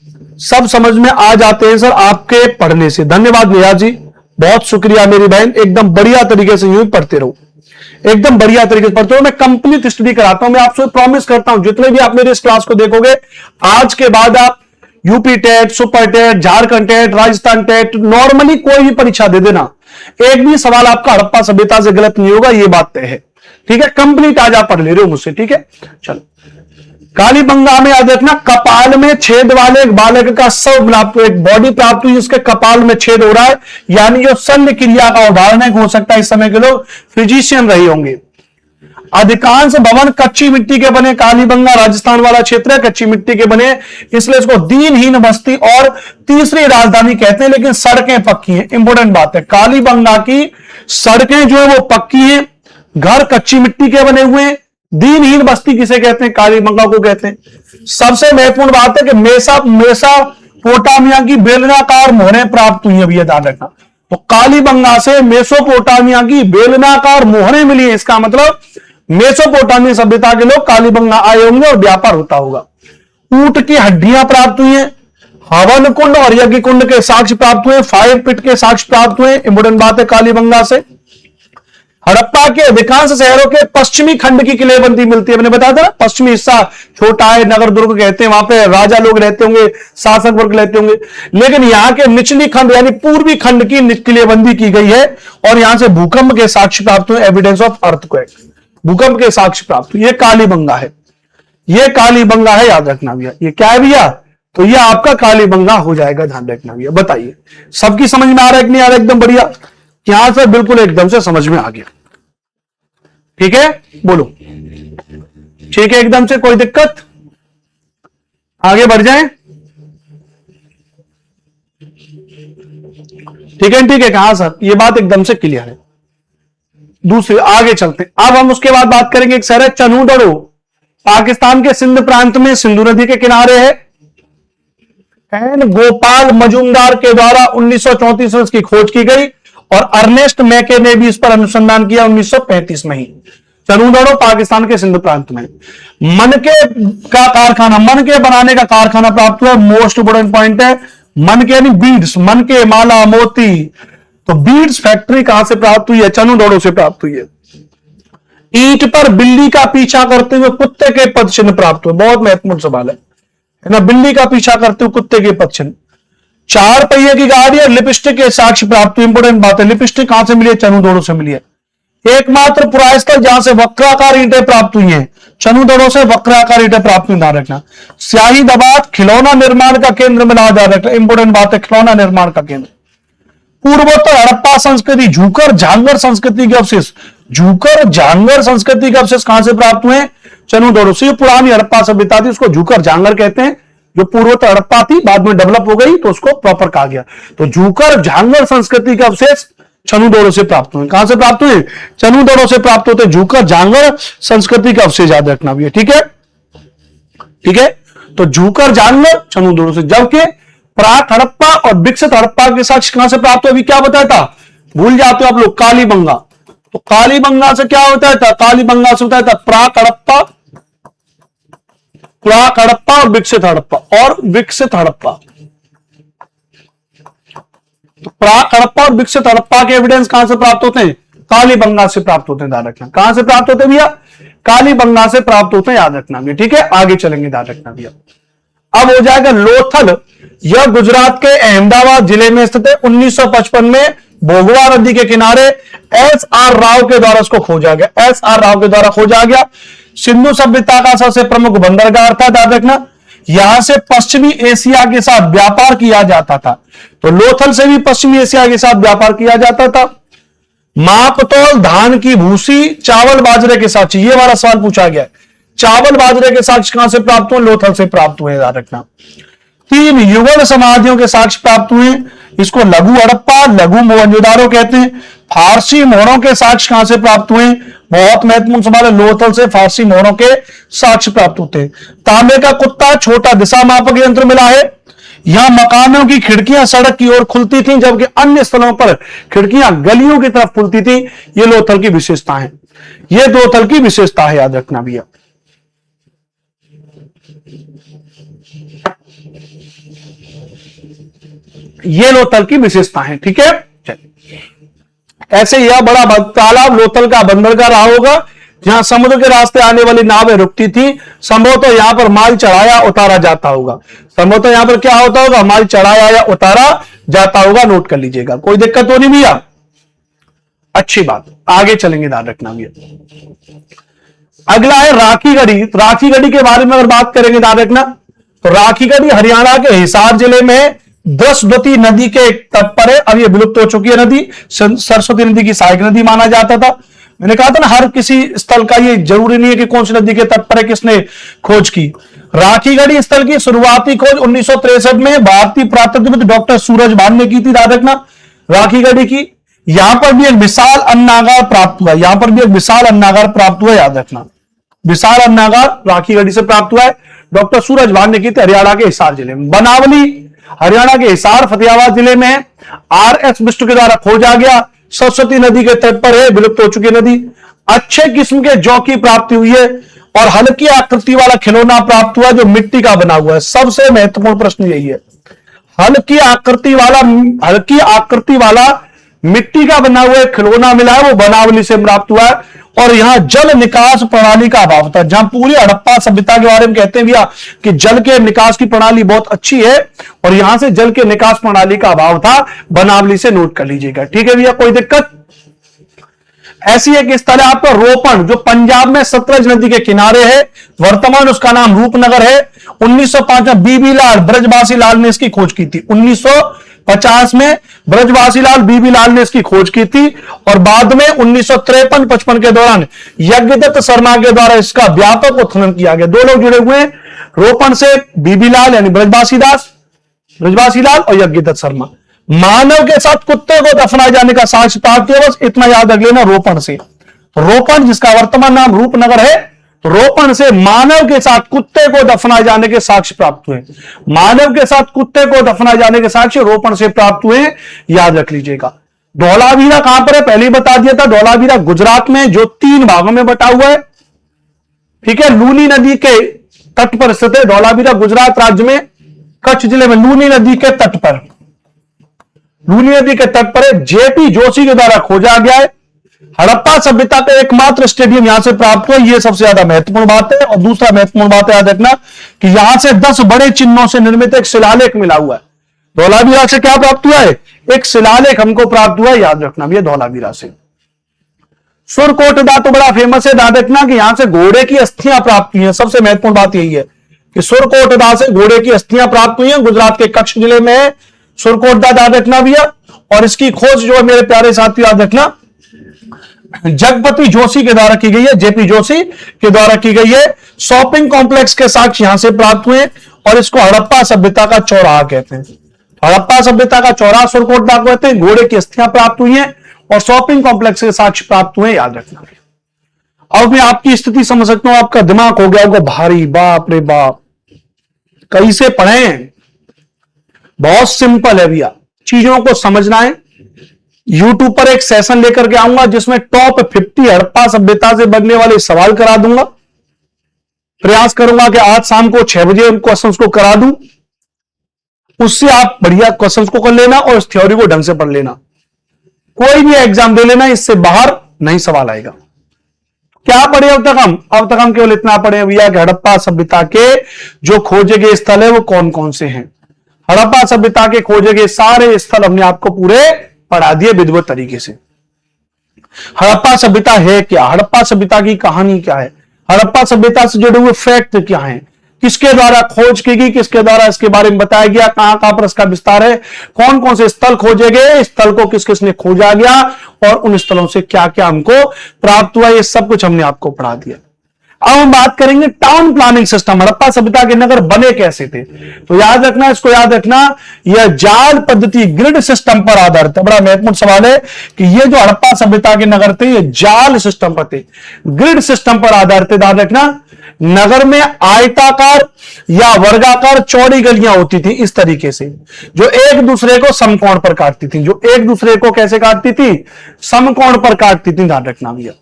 सब समझ में आ जाते हैं सर आपके पढ़ने से। धन्यवाद भैया जी, बहुत शुक्रिया मेरी बहन, एकदम बढ़िया तरीके से यूं पढ़ते रहो, एकदम बढ़िया तरीके से पढ़ते हो। मैं कंप्लीट स्टडी कराता हूं, मैं आपसे प्रॉमिस करता हूं जितने भी आप मेरे इस क्लास को देखोगे, आज के बाद आप UP TET, super TET, Jharkhand TET, Rajasthan TET, normally कोई भी परीक्षा दे देना, एक भी सवाल आपका हड़प्पा सभ्यता से गलत नहीं होगा, ये बात तय है। ठीक है, कंप्लीट आज आप पढ़ ले रहे हो मुझसे। ठीक है, चलो। कालीबंगा में याद रखना, कपाल में छेद वाले एक बालक का शव प्राप्त, एक बॉडी प्राप्त हुई जिसके कपाल में छेद हो रहा है, यानी जो शल्य क्रिया का उदाहरण है। हो सकता है इस समय के लोग फिजिशियन रहे होंगे। अधिकांश भवन कच्ची मिट्टी के बने, कालीबंगा राजस्थान वाला क्षेत्र है, कच्ची मिट्टी के बने, इसलिए इसको दीनहीन बस्ती और तीसरी राजधानी कहते हैं। लेकिन सड़कें पक्की हैं, इंपोर्टेंट बात है। कालीबंगा की सड़कें जो है वो पक्की हैं, घर कच्ची मिट्टी के बने हुए हैं, दीनहीन बस्ती किसे कहते हैं? कालीबंगा को कहते हैं। सबसे महत्वपूर्ण बात है कि मेसोपोटामिया की बेलनाकार मोहरें प्राप्त हुई है, भैया ध्यान रखना। तो कालीबंगा से मेसोपोटामिया की बेलनाकार मोहरें मिली है, इसका मतलब मेसोपोटामिया सभ्यता के लोग कालीबंगा आए होंगे और व्यापार होता होगा। ऊंट की हड्डियां प्राप्त हुई हैं, हवन कुंड और यज्ञ कुंड के साक्ष्य प्राप्त हुए, फायर पिट के साक्ष्य प्राप्त हुए। इंपोर्टेंट बात है कालीबंगा से। हड़प्पा के अधिकांश शहरों के पश्चिमी खंड की किलेबंदी मिलती है, मैंने बताया था पश्चिमी हिस्सा छोटा है, नगर दुर्ग कहते हैं, वहां पे राजा लोग रहते होंगे, शासक वर्ग रहते होंगे। लेकिन यहां के निचली खंड यानी पूर्वी खंड की किलेबंदी की गई है और यहां से भूकंप के साक्ष्य प्राप्त हुए, एविडेंस ऑफ अर्थक्वेक, भूकंप के साक्ष्य प्राप्त हुए। ये कालीबंगा है, ये कालीबंगा है, याद रखना भैया। ये क्या है भैया? तो ये आपका कालीबंगा हो जाएगा, ध्यान रखना भैया। बताइए सबकी समझ में आ रहा है कि नहीं आ रहा? एकदम बढ़िया, यहां से बिल्कुल एकदम से समझ में आ गया। ठीक है, बोलो ठीक है एकदम से, कोई दिक्कत? आगे बढ़ जाएं। ठीक है कहां सर? ये बात एकदम से क्लियर है। दूसरे आगे चलते, अब हम उसके बाद बात करेंगे। एक शहर है चनूदड़ो, पाकिस्तान के सिंध प्रांत में सिंधु नदी के किनारे है। एन गोपाल मजूमदार के द्वारा 1934 में इसकी खोज की गई और अर्नेस्ट मैके ने भी इस पर अनुसंधान किया 1935 में ही। चनूदड़ो पाकिस्तान के सिंध प्रांत में मनके का कारखाना, मनके बनाने का कारखाना प्राप्त हुआ। मोस्ट इंपोर्टेंट पॉइंट है मनके यानी बीड्स, मनके माला मोती। तो बीड्स फैक्ट्री कहां से प्राप्त हुई है? चनूदड़ो से प्राप्त हुई है। ईंट पर बिल्ली का पीछा करते हुए कुत्ते के पद चिन्ह प्राप्त हुए, बहुत महत्वपूर्ण सवाल है ना, बिल्ली का पीछा करते हुए कुत्ते के पद चिन्ह। 4 पहिए की गाड़ी और लिपस्टिक के साक्ष्य प्राप्त हुए। इंपोर्टेंट बात है, लिपस्टिक कहां से मिली है? चनूदड़ो से मिली है। एकमात्र पुरास्थल जहां से वक्राकार ईंटें प्राप्त हुई हैं, चनूदड़ो से वक्राकार ईंटें प्राप्त हुई, ध्यान रखना। स्याही दबात खिलौना निर्माण का केंद्र मिला, ध्यान रखना। इंपोर्टेंट बात है, खिलौना निर्माण का केंद्र। पूर्वोत्तर हड़प्पा संस्कृति, झूकर झांगर संस्कृति के अवशेष, झूकर झांगर संस्कृति के अवशेष कहां से प्राप्त हुए? चनूदड़ो से। पुरानी हड़प्पा सभ्यता थी, उसको झूकर झांगर कहते हैं। जो पूर्वोत्तर हड़प्पा थी बाद में डेवलप हो गई तो उसको प्रॉपर कहा गया। तो झूकर झांगर संस्कृति के अवशेष चनूदड़ो से प्राप्त हुए। कहां से प्राप्त हुए? चनूदड़ो से प्राप्त होते। झूकर झांगर संस्कृति का अवशेष याद रखना भी है। ठीक है, ठीक है। तो झूकर झांगर चनूदड़ो से, जबकि प्राक हड़प्पा और विकसित हड़प्पा के साक्ष्य कहां से प्राप्त हुए? अभी क्या बताया था, भूल जाते हो आप लोग, कालीबंगा। तो कालीबंगा से क्या होता था? कालीबंगा से होता था प्राक हड़प्पा, प्राक हड़प्पा और विकसित हड़प्पा, और विकसित हड़प्पा। तो प्राक हड़प्पा और विकसित हड़प्पा के एविडेंस कहां से प्राप्त होते हैं? कालीबंगा से प्राप्त होते हैं, याद रखना। कहां से प्राप्त होते हैं भैया? कालीबंगा से प्राप्त होते हैं, याद रखना भैया। ठीक है, आगे चलेंगे, याद रखना भैया। अब हो जाएगा लोथल, यह गुजरात के अहमदाबाद जिले में स्थित है। 1955 में भोगवा नदी के किनारे एस.आर. राव के द्वारा इसको खोजा गया, एस.आर. राव के द्वारा खोजा गया। सिंधु सभ्यता का सबसे प्रमुख बंदरगाह था, याद रखना। यहां से पश्चिमी एशिया के साथ व्यापार किया जाता था। तो लोथल से भी पश्चिमी एशिया के साथ व्यापार किया जाता था। मापतौल धान की भूसी चावल बाजरे के साक्ष्य, ये वाला सवाल पूछा गया है। चावल बाजरे के साक्ष्य कहां से प्राप्त हुए? लोथल से प्राप्त हुए, याद रखना। 3 युगल समाधियों के साक्ष्य प्राप्त हुए, इसको लघु हड़प्पा, लघु मोहनजोदारो कहते हैं। फारसी मोहरों के साक्ष्य कहां से प्राप्त हुए? बहुत महत्वपूर्ण सवाल है, लोथल से फारसी मोहरों के साक्ष्य प्राप्त होते हैं। तांबे का कुत्ता, छोटा दिशा मापक यंत्र मिला है। यहां मकानों की खिड़कियां सड़क की ओर खुलती थी, जबकि अन्य स्थलों पर खिड़कियां गलियों की तरफ खुलती थी। ये लोथल की विशेषता है, ये लोथल की विशेषता है, याद रखना भैया। ये लोथल की विशेषता है। ठीक है, चलिए। ऐसे यह बड़ा तालाब लोथल का बंदरगाह रहा होगा, जहां समुद्र के रास्ते आने वाली नावें रुकती थी। संभवतः यहां पर माल चढ़ाया उतारा जाता होगा, संभवतः यहां पर क्या होता होगा? माल चढ़ाया या उतारा जाता होगा, नोट कर लीजिएगा। कोई दिक्कत तो नहीं भैया? अच्छी बात, आगे चलेंगे, ध्यान रखना भैया। अगला है राखीगढ़ी। राखीगढ़ी के बारे में अगर बात करेंगे, ध्यान रखना। तो राखीगढ़ी हरियाणा के हिसार जिले में दसवती नदी के तट पर है। अब ये विलुप्त हो चुकी है नदी, सरस्वती नदी की सहायक नदी माना जाता था। मैंने कहा था ना, हर किसी स्थल का ये जरूरी नहीं है कि कौन सी नदी के तट पर है, किसने खोज की। राखीगढ़ी स्थल की शुरुआती खोज 1963 में भारतीय पुरातत्वविद डॉक्टर सूरज भान ने की थी, याद रखना, राखीगढ़ी की। यहां पर भी एक विशाल अन्नागार प्राप्त हुआ, यहां पर भी एक विशाल अन्नागार प्राप्त हुआ, याद रखना। विशाल अन्नागार राखीगढ़ी से प्राप्त हुआ है। डॉक्टर सूरज भान ने की थी हरियाणा के हिसार जिले में। बनावली हरियाणा के हिसार फतेहाबाद जिले में है। RS बिष्ट के द्वारा खोजा गया, सरस्वती नदी के तट पर है, विलुप्त हो चुकी नदी। अच्छे किस्म के जौ की प्राप्ति हुई है और हल्की आकृति वाला खिलौना प्राप्त हुआ जो मिट्टी का बना हुआ है। सबसे महत्वपूर्ण प्रश्न यही है, हल्की आकृति वाला मिट्टी का बना हुआ खिलौना मिला है, वो बनावली से प्राप्त हुआ है। और यहां जल निकास प्रणाली का अभाव था, जहां पूरी हड़प्पा सभ्यता के बारे में कहते हैं भैया कि जल के निकास की प्रणाली बहुत अच्छी है और यहां से जल के निकास प्रणाली का अभाव था, बनावली से नोट कर लीजिएगा। ठीक है भैया, कोई दिक्कत? ऐसी एक स्थल है आपका रोपण, जो पंजाब में सतलज नदी के किनारे है, वर्तमान उसका नाम रूपनगर है। 1905 में बीबी लाल ब्रजवासी लाल ने इसकी खोज की थी। 1950 में ब्रजवासी लाल बीबी लाल ने इसकी खोज की थी और बाद में 1953-55 के दौरान यज्ञदत्त शर्मा के द्वारा इसका व्यापक उत्खनन किया गया। दो लोग जुड़े हुए हैं रोपण से, बीबी लाल यानी ब्रजवासी लाल और यज्ञदत्त शर्मा। मानव के साथ कुत्ते को दफनाए जाने का साक्ष्य प्राप्त हुआ, बस इतना याद रख लेना। रोपण से, रोपण जिसका वर्तमान नाम रूपनगर है, रोपण से मानव के साथ कुत्ते को दफनाए जाने के साक्ष्य प्राप्त हुए। मानव के साथ कुत्ते को दफनाए जाने के साक्ष्य रोपण से प्राप्त हुए, याद रख लीजिएगा। धौलावीरा कहां पर है, पहले ही बता दिया था। धौलावीरा गुजरात में, जो 3 भागों में बटा हुआ है। ठीक है, लूनी नदी के तट पर स्थित है। धौलावीरा गुजरात राज्य में कच्छ जिले में लूनी नदी के तट पर, लूनी नदी के तट पर JP जोशी के द्वारा खोजा गया है। हड़प्पा सभ्यता का एकमात्र स्टेडियम यहां से प्राप्त हुआ, यह सबसे ज्यादा महत्वपूर्ण बात है। और दूसरा महत्वपूर्ण बात याद रखना कि यहां से 10 बड़े चिन्हों से निर्मित एक शिलालेख मिला हुआ है। धौलावीरा से क्या प्राप्त हुआ है, एक शिलालेख हमको प्राप्त हुआ है, याद रखना भैया धौलावीरा से। सुरकोटदा तो बड़ा फेमस है, याद रखना कि यहां से घोड़े की अस्थियां प्राप्त हुई है। सबसे महत्वपूर्ण बात यही है कि सुरकोटदा से घोड़े की अस्थियां प्राप्त हुई हैं, गुजरात के कच्छ जिले में है सुरकोटदा, याद रखना भैया। और इसकी खोज जो है मेरे प्यारे साथी याद रखना जगपति जोशी के द्वारा की गई है, JP जोशी के द्वारा की गई है। शॉपिंग कॉम्प्लेक्स के साक्ष्य यहां से प्राप्त हुए और इसको हड़प्पा सभ्यता का चौराहा कहते हैं। हड़प्पा सभ्यता का चौराहा सुरकोटदा कहते हैं। घोड़े की अस्थियां प्राप्त हुई हैं और शॉपिंग कॉम्प्लेक्स के साक्ष्य प्राप्त हुए, याद रखना। अब मैं आपकी स्थिति समझ सकता हूं, आपका दिमाग हो गया होगा भारी, बाप रे बाप कैसे पढ़े। बहुत सिंपल है भैया, चीजों को समझना है। YouTube पर एक सेशन लेकर के आऊंगा जिसमें टॉप 50 हड़प्पा सभ्यता से बनने वाले सवाल करा दूंगा। प्रयास करूंगा कि आज शाम को 6 बजे उन क्वेश्चंस को करा दूं। उससे आप बढ़िया क्वेश्चंस को कर लेना और इस थ्योरी को ढंग से पढ़ लेना। कोई भी एग्जाम दे लेना, इससे बाहर नहीं सवाल आएगा। क्या पढ़े अब तक हम केवल इतना पढ़े भैया कि हड़प्पा सभ्यता के जो खोजे गए स्थल है वो कौन कौन से हैं। हड़प्पा सभ्यता के खोजे गए सारे स्थल हमने आपको पूरे पढ़ा दिए विधिवत तरीके से। हड़प्पा सभ्यता है क्या, हड़प्पा सभ्यता की कहानी क्या है, हड़प्पा सभ्यता से जुड़े हुए फैक्ट क्या हैं, किसके द्वारा खोज की गई, किसके द्वारा इसके बारे में बताया गया, कहां कहां पर इसका विस्तार है, कौन कौन से स्थल खोजे गए, स्थल को किस किसने खोजा गया और उन स्थलों से क्या क्या हमको प्राप्त हुआ, ये सब कुछ हमने आपको पढ़ा दिया। अब हम बात करेंगे टाउन प्लानिंग सिस्टम, हड़प्पा सभ्यता के नगर बने कैसे थे। तो याद रखना, इसको याद रखना, यह जाल पद्धति ग्रिड सिस्टम पर आधारित है। बड़ा महत्वपूर्ण सवाल है कि ये जो हड़प्पा सभ्यता के नगर थे ये जाल सिस्टम पर थे, ग्रिड सिस्टम पर आधारित थे। याद रखना, नगर में आयताकार या वर्गाकार चौड़ी गलियां होती थी इस तरीके से, जो एक दूसरे को समकोण पर काटती थी, जो एक दूसरे को कैसे काटती थी, समकोण पर काटती थी। ध्यान रखना भैया,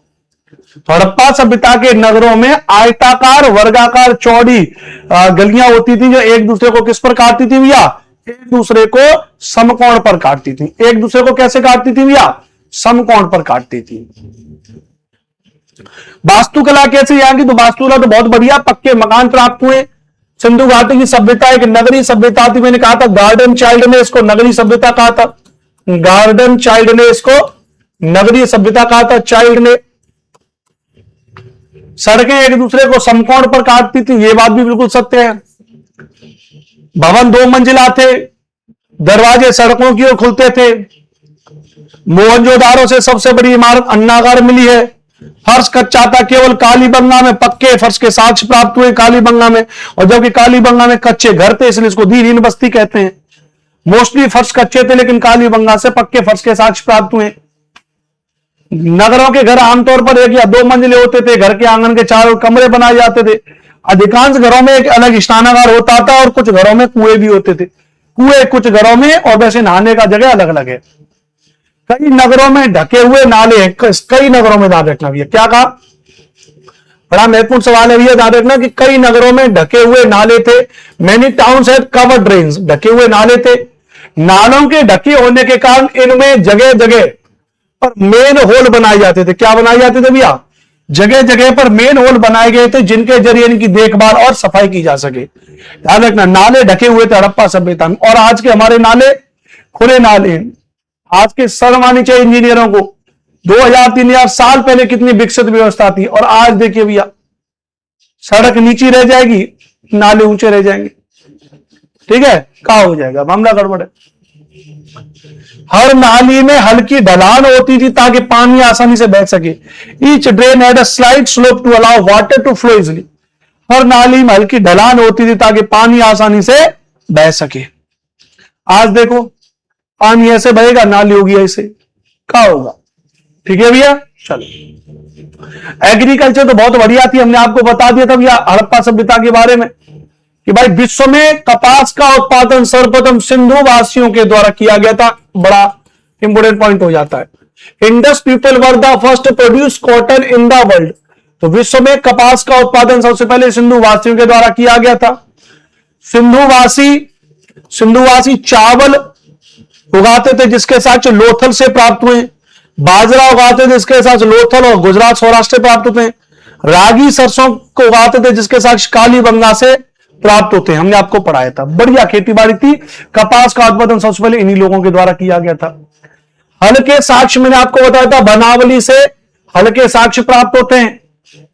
तो हड़प्पा सभ्यता के नगरों में आयताकार वर्गाकार चौड़ी गलियां होती थी जो एक दूसरे को किस पर काटती थी भैया, एक दूसरे को समकोण पर काटती थी। एक दूसरे को कैसे काटती थी भैया, समकोण पर काटती थी। वास्तुकला कैसे यहाँ की, तो वास्तुकला तो बहुत बढ़िया, पक्के मकान प्राप्त हुए। सिंधु घाटी की सभ्यता एक नगरीय सभ्यता थी, मैंने कहा था गार्डन चाइल्ड ने इसको नगरीय सभ्यता कहा था, गार्डन चाइल्ड ने इसको नगरीय सभ्यता कहा था। चाइल्ड ने सड़कें एक दूसरे को समकोण पर काटती थी, यह बात भी बिल्कुल सत्य है। भवन 2 मंजिला थे, दरवाजे सड़कों की ओर खुलते थे। मोहनजोदारो से सबसे बड़ी इमारत अन्नागार मिली है। फर्श कच्चा था, केवल कालीबंगा में पक्के फर्श के साक्ष्य प्राप्त हुए कालीबंगा में, और जबकि कालीबंगा में कच्चे घर थे इसलिए इसको दीनहीन बस्ती कहते हैं। मोस्टली फर्श कच्चे थे लेकिन कालीबंगा से पक्के फर्श के साक्ष्य प्राप्त हुए। नगरों के घर आमतौर पर 1 या 2 मंजिले होते थे, घर के आंगन के चारों कमरे बनाए जाते थे। अधिकांश घरों में एक अलग स्नानागार होता था और कुछ घरों में कुएं भी होते थे। कुएं कुछ घरों में, और वैसे नहाने का जगह अलग अलग है। कई नगरों में ढके हुए नाले हैं, कई नगरों में ध्यान रखना भैया, क्या कहा, बड़ा महत्वपूर्ण सवाल है भैया, ध्यान रखना कि कई नगरों में ढके हुए नाले थे। Many towns had covered drains, ढके हुए नाले थे। नालों के ढके होने के कारण इनमें जगह जगह पर मेन होल बनाए जाते थे। क्या बनाए जाते थे भैया, जगह जगह पर मेन होल बनाए गए थे, जिनके जरिए इनकी देखभाल और सफाई की जा सके। ध्यान रखना, नाले ढके हुए थे हड़प्पा सभ्यता में। और आज के हमारे नाले खुले नाले। आज के शर्म आनी चाहिए इंजीनियरों को, 2000-3000 साल पहले कितनी विकसित व्यवस्था थी, और आज देखिए भैया, सड़क नीची रह जाएगी, नाले ऊंचे रह जाएंगे। ठीक है, कहा हो जाएगा, मामला गड़बड़ है। हर नाली में हल्की ढलान होती थी ताकि पानी आसानी से बह सके। Each drain had a slight slope to allow water to flow easily. हर नाली में हल्की ढलान होती थी ताकि पानी आसानी से बह सके। आज देखो, पानी ऐसे बहेगा, नाली होगी ऐसे, क्या होगा। ठीक है भैया, चलो। एग्रीकल्चर तो बहुत बढ़िया थी, हमने आपको बता दिया था भैया हड़प्पा सभ्यता के बारे में कि भाई विश्व में कपास का उत्पादन सर्वप्रथम सिंधु वासियों के द्वारा किया गया था। बड़ा इंपोर्टेंट पॉइंट हो जाता है। Indus people were the first produce cotton in the world. तो विश्व में कपास का उत्पादन सबसे पहले सिंधु वासियों के द्वारा किया गया था। सिंधुवासी चावल उगाते थे जिसके साक्ष्य लोथल से प्राप्त हुए। बाजरा उगाते थे जिसके साक्ष्य लोथल और गुजरात सौराष्ट्र से प्राप्त होते हैं। रागी सरसों को उगाते थे जिसके साक्ष्य कालीबंगा से प्राप्त होते हैं। हमने आपको पढ़ाया था, बढ़िया खेती बाड़ी थी। कपास का उत्पादन सबसे पहले इन्हीं लोगों के द्वारा किया गया था। हल्के साक्ष्य मैंने आपको बताया था, बनावली से हल्के साक्ष्य प्राप्त होते हैं।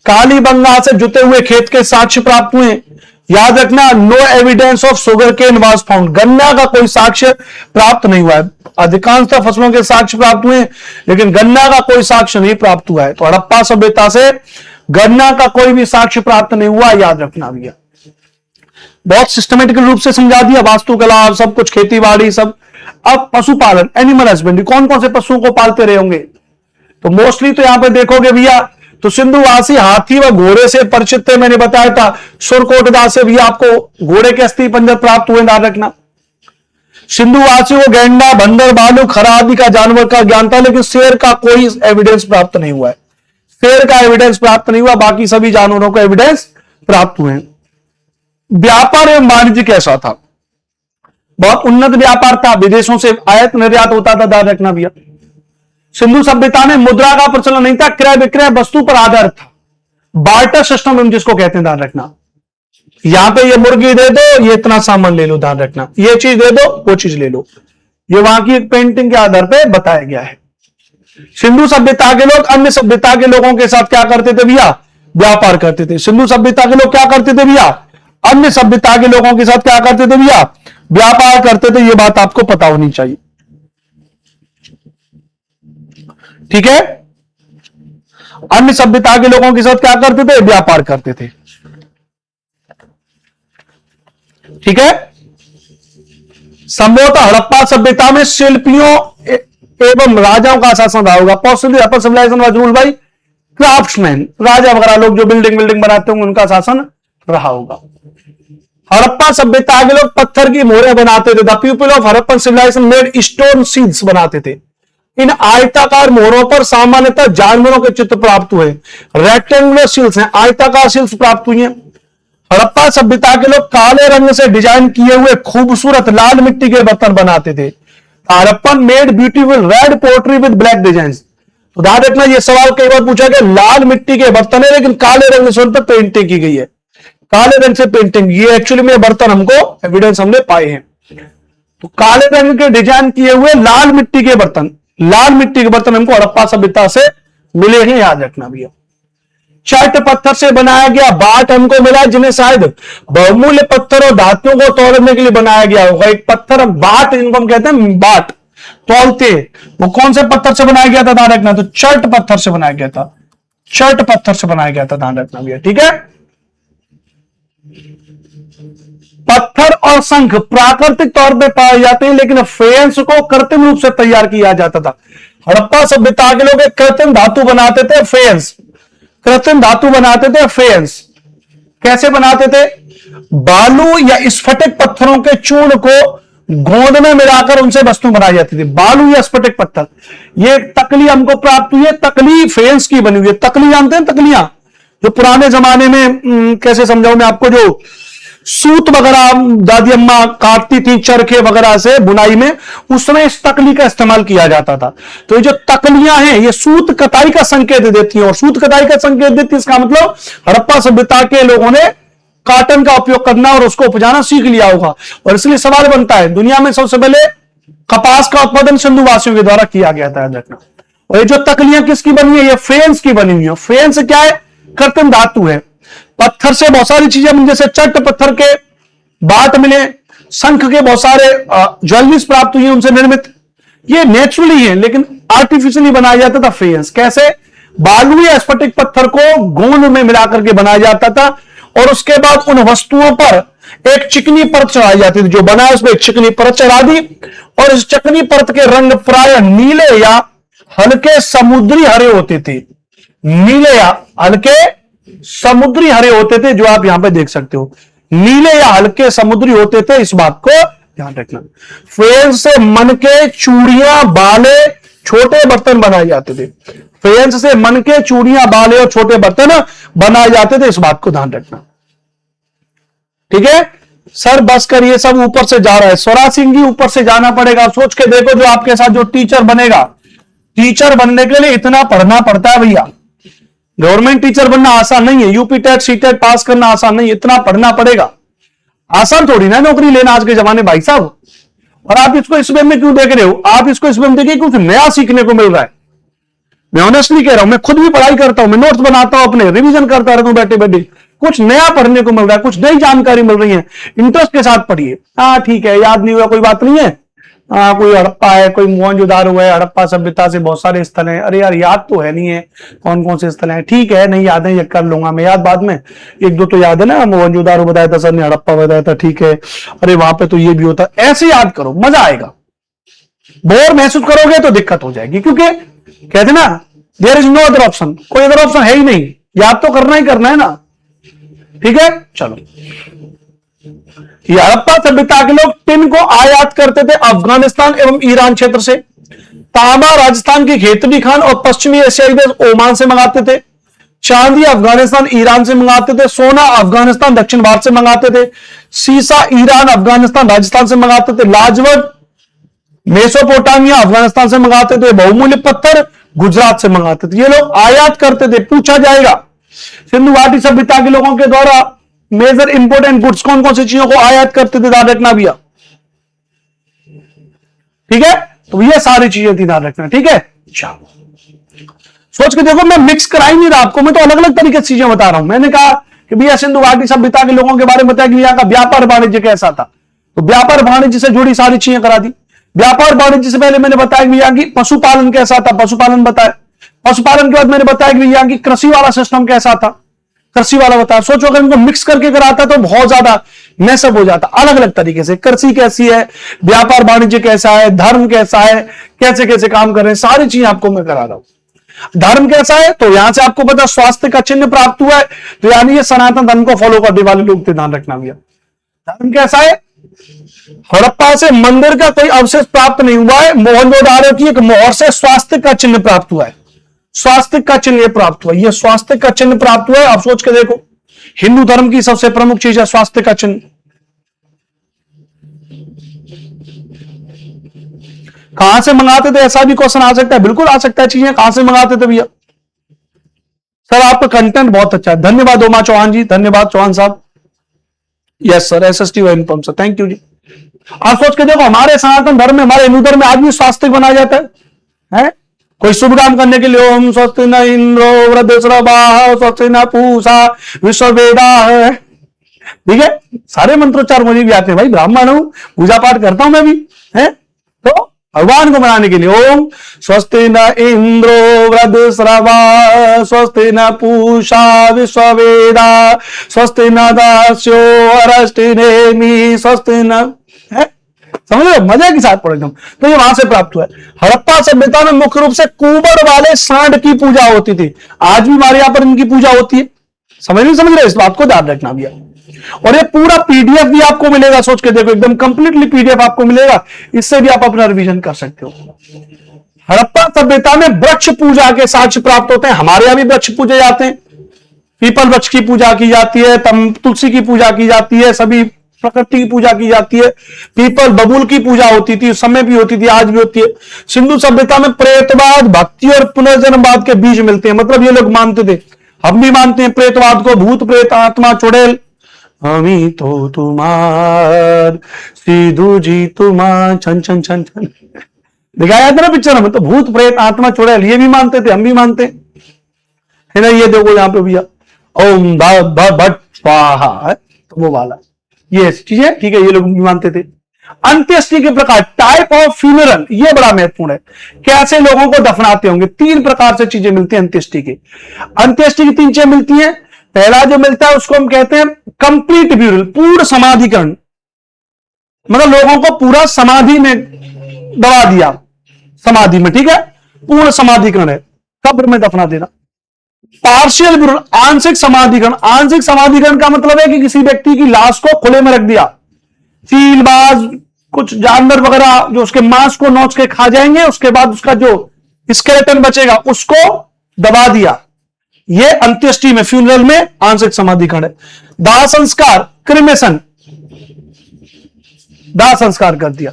कालीबंगा से जुते हुए खेत के साक्ष्य प्राप्त हुए। याद रखना, no evidence of sugarcane was found. गन्ना का कोई साक्ष्य प्राप्त नहीं हुआ है। अधिकांशतः फसलों के साक्ष्य प्राप्त हुए, लेकिन गन्ना का कोई साक्ष्य नहीं प्राप्त हुआ है। तो हड़प्पा सभ्यता से गन्ना का कोई भी साक्ष्य प्राप्त नहीं हुआ, याद रखना भैया। बहुत सिस्टमेटिकल रूप से समझा दिया, वास्तुकला सब कुछ, खेती बाड़ी सब। अब पशुपालन, एनिमल हस्बेंड्री, कौन कौन से पशुओं को पालते रहे होंगे, तो मोस्टली तो यहां पे देखोगे भैया, तो सिंधुवासी हाथी व घोड़े से परिचित थे। मैंने बताया था सुरकोटदा से भी आपको घोड़े के अस्थि पंजर प्राप्त हुए, ध्यान रखना। सिंधुवासियों को गैंडा, बंदर, भालू, खरा आदि का जानवर का ज्ञान था, लेकिन शेर का कोई एविडेंस प्राप्त नहीं हुआ है। शेर का एविडेंस प्राप्त नहीं हुआ, बाकी सभी जानवरों का एविडेंस प्राप्त हुए हैं। व्यापार एवं वाणिज्य कैसा था, बहुत उन्नत व्यापार था, विदेशों से आयात निर्यात होता था, ध्यान रखना भैया। सिंधु सभ्यता में मुद्रा का प्रचलन नहीं था, क्रय विक्रय वस्तु पर आधारित था। बार्टर सिस्टम हम जिसको कहते हैं, ध्यान रखना। यहां पे ये मुर्गी दे दो, ये इतना सामान ले लो, ध्यान रखना। ये चीज दे दो, वो चीज ले लो। ये वहां की एक पेंटिंग के आधार पर बताया गया है। सिंधु सभ्यता के लोग अन्य सभ्यता के लोगों के साथ क्या करते थे भैया, व्यापार करते थे। सिंधु सभ्यता के लोग क्या करते थे भैया, अन्य सभ्यता के लोगों के साथ क्या करते थे भैया, व्यापार करते थे। ये बात आपको पता होनी चाहिए, ठीक है। अन्य सभ्यता के लोगों के साथ क्या करते थे, व्यापार करते थे, ठीक है। संभवतः हड़प्पा सभ्यता में शिल्पियों एवं राजाओं का शासन रहा होगा। Possibly upper civilisation was ruled by craftsman, राजा वगैरह लोग जो बिल्डिंग बनाते होंगे उनका शासन रहा होगा। हड़प्पा सभ्यता के लोग पत्थर की मोहरें बनाते थे। The people of Harappan civilisation made stone seals बनाते थे। इन आयताकार मोहरों पर सामान्यतः जानवरों के चित्र प्राप्त हुए। रेक्टेंगुलर सील्स हैं, आयताकार सील्स प्राप्त हुई हैं। हड़प्पा सभ्यता के लोग काले रंग से डिजाइन किए हुए खूबसूरत लाल मिट्टी के बर्तन बनाते थे। Harappan made beautiful red portray with black design. तो ध्यान रखना, यह सवाल कई बार पूछा गया, लाल मिट्टी के बर्तन है लेकिन काले रंग से उन पर पेंटिंग की गई है, काले रंग से पेंटिंग। ये एक्चुअली में बर्तन हमको एविडेंस हमने पाए हैं। तो काले रंग के डिजाइन किए हुए लाल मिट्टी के बर्तन, लाल मिट्टी के बर्तन हमको हड़प्पा सभ्यता से मिले हैं, याद रखना भैया। चट पत्थर से बनाया गया बाट हमको मिला, जिन्हें शायद बहुमूल्य पत्थर और धातुओं को तोड़ने के लिए बनाया गया होगा। एक पत्थर बाट, इनको हम कहते हैं बाट, तोलते, वो कौन से पत्थर से बनाया गया था, ध्यान रखना। तो चट पत्थर से बनाया गया था, चट पत्थर से बनाया गया था, ध्यान रखना भैया, ठीक है। पत्थर और शंख प्राकृतिक तौर पे पाए जाते हैं, लेकिन फेंस को कृत्रिम रूप से तैयार किया जाता था। हड़प्पा सभ्यता के लोग एक कृत्रिम धातु बनाते थे, फेंस। कृत्रिम धातु बनाते थे, फेंस। कैसे बनाते थे? बालू या स्फटिक पत्थरों के चूर्ण को गोंद में मिलाकर उनसे वस्तु बनाई जाती थी। बालू या स्फटिक पत्थर। ये तकली हमको प्राप्त हुई है, तकली फेंस की बनी हुई है। तकली जानते हैं? तकलियां जो पुराने जमाने में कैसे समझाऊं मैं आपको, जो सूत वगैरह दादी अम्मा काटती थी चरखे वगैरह से बुनाई में, उस समय इस तकली का इस्तेमाल किया जाता था। तो ये जो तकलियां हैं ये सूत कताई का संकेत देती हैं, और सूत कताई का संकेत देती है, इसका मतलब हड़प्पा सभ्यता के लोगों ने कॉटन का उपयोग करना और उसको उपजाना सीख लिया होगा। और इसलिए सवाल बनता है, दुनिया में सबसे पहले कपास का उत्पादन सिंधु वासियों के द्वारा किया गया था, याद रखना। और ये जो तकलियां किसकी बनी है? ये फेंस की बनी हुई है। फेंस क्या है? कृत्रिम धातु है। पत्थर से बहुत सारी चीजें, जैसे चट्ट पत्थर के बाट मिले, शंख के बहुत सारे ज्वेलरीज प्राप्त हुई है उनसे निर्मित। ये नेचुरली है, लेकिन आर्टिफिशियली बनाया जाता था फेंस। कैसे? बालू या स्फटिक पत्थर को गोंद में मिलाकर के बनाया जाता था, और उसके बाद उन वस्तुओं पर एक चिकनी परत चढ़ाई जाती थी। जो बना है उसमें एक चिकनी परत चढ़ा दी, और इस चिकनी परत के रंग प्राय नीले या हल्के समुद्री हरे होते थे। नीले या हल्के समुद्री हरे होते थे, जो आप यहां पे देख सकते हो। नीले या हल्के समुद्री होते थे, इस बात को ध्यान रखना। फेंस से मन के चूड़ियां, बाले, छोटे बर्तन बनाए जाते थे। फेंस से मन के चूड़ियां, बाले और छोटे बर्तन बनाए जाते थे, इस बात को ध्यान रखना। ठीक है सर, बस कर, ये सब ऊपर से जा रहा है। स्वराज सिंह जी, ऊपर से जाना पड़ेगा। सोच के देखो, जो आपके साथ जो टीचर बनेगा, टीचर बनने के लिए इतना पढ़ना पड़ता है भैया। गवर्नमेंट टीचर बनना आसान नहीं है। UP TET, C TET pass करना आसान नहीं है, इतना पढ़ना पड़ेगा। आसान थोड़ी ना नौकरी लेना आज के जमाने भाई साहब। और आप इसको इस वे में क्यों देख रहे हो? आप इसको इस वे में देखिए, कुछ नया सीखने को मिल रहा है। मैं ऑनेस्टली कह रहा हूं, मैं खुद भी पढ़ाई करता हूं, मैं नोट्स बनाता हूं, अपने रिवीजन करता रहता हूं बैठे बैठे। कुछ नया पढ़ने को मिल रहा है, कुछ नई जानकारी मिल रही है। इंटरेस्ट के साथ पढ़िए। हाँ ठीक है, याद नहीं हुआ कोई बात नहीं है। कोई हड़प्पा है, कोई मोहनजोदारो है, हड़प्पा सभ्यता से बहुत सारे स्थल हैं। अरे यार याद तो है नहीं है कौन कौन से स्थल हैं। ठीक है, नहीं याद है, ये कर लूंगा मैं याद बाद में। एक दो तो याद है ना, मोहनजोदारो बताया था सर ने, हड़प्पा बताया था, ठीक है। अरे वहां पे तो ये भी होता। ऐसे याद करो, मजा आएगा। बोर महसूस करोगे तो दिक्कत हो जाएगी, क्योंकि कहते ना, there is no other option. कोई अदर ऑप्शन है ही नहीं, याद तो करना ही करना है ना। ठीक है, चलो। हड़प्पा सभ्यता के लोग टिन को आयात करते थे अफगानिस्तान एवं ईरान क्षेत्र से। तांबा राजस्थान की खेतड़ी खान और पश्चिमी एशियाई देश ओमान से मंगाते थे। चांदी अफगानिस्तान ईरान से मंगाते थे। सोना अफगानिस्तान दक्षिण भारत से मंगाते थे। सीसा ईरान अफगानिस्तान राजस्थान से मंगाते थे। लाजवत मेसोपोटामिया अफगानिस्तान से मंगाते थे। बहुमूल्य पत्थर गुजरात से मंगाते थे। ये लोग आयात करते थे। पूछा जाएगा सिंधु घाटी सभ्यता के लोगों के द्वारा मेजर इंपोर्टेंट गुड्स कौन कौन सी चीजों को आयात करते थे, ध्यान रखना भैया। ठीक है, तो ये सारी चीजें थी, ध्यान रखना। ठीक है, सोच के देखो, मैं मिक्स करा ही नहीं रहा आपको, मैं तो अलग अलग तरीके से चीजें बता रहा हूं। मैंने कहा कि भैया सिंधु घाटी सभ्यता के लोगों के बारे में बताया कि यहाँ का व्यापार वाणिज्य कैसा था, तो व्यापार वाणिज्य से जुड़ी सारी चीजें करा दी। व्यापार वाणिज्य से पहले मैंने बताया कि यहाँ की पशुपालन कैसा था, पशुपालन बताया। पशुपालन के बाद मैंने बताया कि यहाँ की कृषि वाला सिस्टम कैसा था, कृषि वाला बताया। सोचो अगर इनको मिक्स करके कराता तो बहुत ज्यादा मैसअप हो जाता। अलग अलग तरीके से कृषि कैसी है, व्यापार वाणिज्य कैसा है, धर्म कैसा है, कैसे कैसे काम कर रहे हैं, सारी चीजें आपको मैं करा रहा हूं। धर्म कैसा है, तो यहां से आपको पता स्वास्थ्य का चिन्ह प्राप्त हुआ है, तो यानी ये सनातन धर्म को फॉलो करने वाले लोग थे, ध्यान रखना भैया। धर्म कैसा है, हड़प्पा से मंदिर का कोई अवशेष प्राप्त नहीं हुआ है। मोहनजोदारो की एक मोहर से स्वास्थ्य का चिन्ह प्राप्त हुआ है। स्वास्थ्य का चिन्ह प्राप्त हुआ, यह स्वास्थ्य का चिन्ह प्राप्त हुआ है। आप सोच के देखो, हिंदू धर्म की सबसे प्रमुख चीज है स्वास्थ्य का चिन्ह। कहां से मंगाते थे, ऐसा भी क्वेश्चन आ सकता है, बिल्कुल आ सकता है। चीजें कहां से मंगाते थे भैया? सर आपका कंटेंट बहुत अच्छा है, धन्यवाद ओमा चौहान जी, धन्यवाद चौहान साहब। Yes sir, SST inform sir, thank you जी। आप सोच के देखो, हमारे सनातन धर्म में, हमारे हिंदू धर्म में आज भी स्वास्थ्य बनाया जाता है? कोई शुभ काम करने के लिए ओम स्वस्ति न इंद्रो वृद्धश्रवाः स्वस्ति न पूषा विश्ववेदाः, ठीक है, सारे मंत्रोच्चार मुझे भी आते हैं भाई, ब्राह्मण हूं, पूजा पाठ करता हूं मैं भी, है। तो भगवान को मनाने के लिए ओम स्वस्ति न इंद्रो वृद्धश्रवाः स्वस्ति न पूषा विश्ववेदा स्वस्ति न दास्यो अरष्टिनेमि स्वस्ति न, है। समझ रहे हो, मजे के साथ पढ़ो एकदम। तो ये वहां से प्राप्त हुआ है। हड़प्पा सभ्यता में मुख्य रूप से कुंभड़ वाले सांड की पूजा होती थी। आज भी हमारे यहां पर इनकी पूजा होती है। समझ रहे, इस बात को ध्यान रखना भैया। और ये पूरा पीडीएफ भी आपको मिलेगा, सोच के देखो, एकदम कंप्लीटली पीडीएफ आपको मिलेगा। इससे भी आप अपना रिवीजन कर सकते हो। हड़प्पा सभ्यता में वृक्ष पूजा के साक्ष्य प्राप्त होते हैं। हमारे यहां भी वृक्ष पूजे जाते हैं। पीपल वृक्ष की पूजा की जाती है, तुलसी की पूजा की जाती है, सभी प्रकृति की पूजा की जाती है। पीपल बबूल की पूजा होती थी, उस समय भी होती थी, आज भी होती है। सिंधु सभ्यता में प्रेतवाद, भक्ति और पुनर्जन्मवाद के बीज मिलते हैं। मतलब ये लोग मानते थे, हम भी मानते हैं प्रेतवाद को, भूत प्रेत आत्मा चुड़ैल, हमी तो तुम्हार सीधू जी तुम्हार छन छन छन छन, दिखाया था ना पिक्चर में। तो भूत प्रेत आत्मा चुड़ैल ये भी मानते थे, हम भी मानते है ना। ये देखो यहां पे भैया, ओम भट स्वाहा है, तो वो वाला ये चीजें, ठीक है, ये लोग भी मानते थे। अंत्येष्टि के प्रकार, टाइप ऑफ फ्यूनरल, ये बड़ा महत्वपूर्ण है। कैसे लोगों को दफनाते होंगे, 3 प्रकार से चीजें मिलती हैं अंत्येष्टि की। अंत्येष्टि की 3 चीजें मिलती हैं। पहला जो मिलता है उसको हम कहते हैं कंप्लीट ब्यूरल, पूर्ण समाधिकरण। मतलब लोगों को पूरा समाधि में दबा दिया, समाधि में, ठीक है, पूर्ण समाधिकरण है, कब्र में दफना देना। पार्शियल ब्यूरल, आंशिक समाधिकरण। आंशिक समाधिकरण का मतलब है कि किसी व्यक्ति की लाश को खुले में रख दिया, चीलबाज कुछ जानवर वगैरह जो उसके मांस को नोच के खा जाएंगे, उसके बाद उसका जो स्केलेटन बचेगा उसको दबा दिया। ये अंत्येष्टि में, फ्यूनरल में आंशिक समाधिकरण है। दाह संस्कार, क्रिमेशन, दाह संस्कार कर दिया।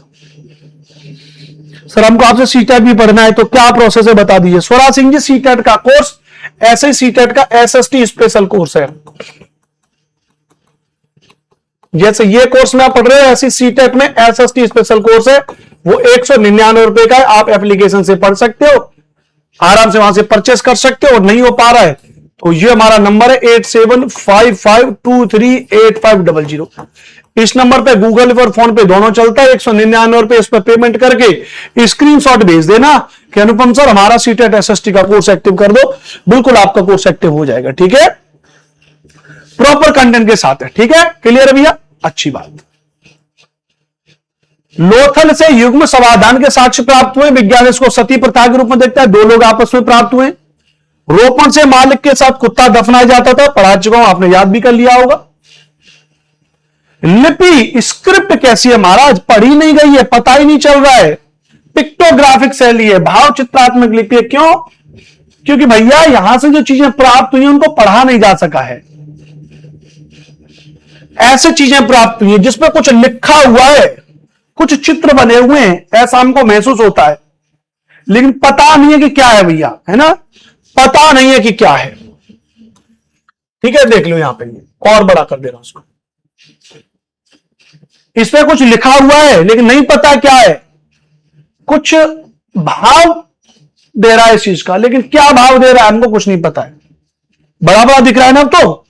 सर हमको आपसे सीटेट भी पढ़ना है, तो क्या प्रोसेस है बता दीजिए। स्वराज सिंह जी, सीटेट का कोर्स ऐसे सीटेट का एसएसटी स्पेशल कोर्स है। जैसे ये कोर्स में आप पढ़ रहे हैं, ऐसी सीटेट में एसएसटी स्पेशल कोर्स है, वो 199 रुपए का है। आप एप्लीकेशन से पढ़ सकते हो, आराम से वहां से परचेस कर सकते हो। और नहीं हो पा रहा है तो ये हमारा नंबर है 8755238500। इस नंबर पे गूगल पर, फोन पे दोनों चलता है। 199 रुपए इस पर पेमेंट करके स्क्रीनशॉट भेज देना कि अनुपम सर हमारा सीटेट एसएसटी का कोर्स एक्टिव कर दो। बिल्कुल आपका कोर्स एक्टिव हो जाएगा, ठीक है, प्रॉपर कंटेंट के साथ है, ठीक है, क्लियर है भैया, अच्छी बात। लोथल से युग्म समाधान के साक्ष्य प्राप्त हुए। विज्ञान इसको सती प्रथा के रूप में देखता है, 2 लोग आपस में प्राप्त हुए। रोपण से मालिक के साथ कुत्ता दफनाया जाता था, पढ़ा चुका हूं, आपने याद भी कर लिया होगा। लिपि, स्क्रिप्ट कैसी है महाराज, पढ़ी नहीं गई है, पता ही नहीं चल रहा है। पिक्टोग्राफिक शैली है, भाव चित्रात्मक लिपि है। क्यों? क्योंकि भैया यहां से जो चीजें प्राप्त हुई उनको पढ़ा नहीं जा सका है। ऐसे चीजें प्राप्त हुई है जिसमें कुछ लिखा हुआ है, कुछ चित्र बने हुए हैं, ऐसा हमको महसूस होता है, लेकिन पता नहीं है कि क्या है भैया, है ना, पता नहीं है कि क्या है। ठीक है, देख लो यहां पे, और बड़ा कर दे रहा हूं उसको। इसमें कुछ लिखा हुआ है लेकिन नहीं पता क्या है, कुछ भाव दे रहा है इस चीज का, लेकिन क्या भाव दे रहा है हमको कुछ नहीं पता है। बड़ा बड़ा दिख रहा है ना, अब तो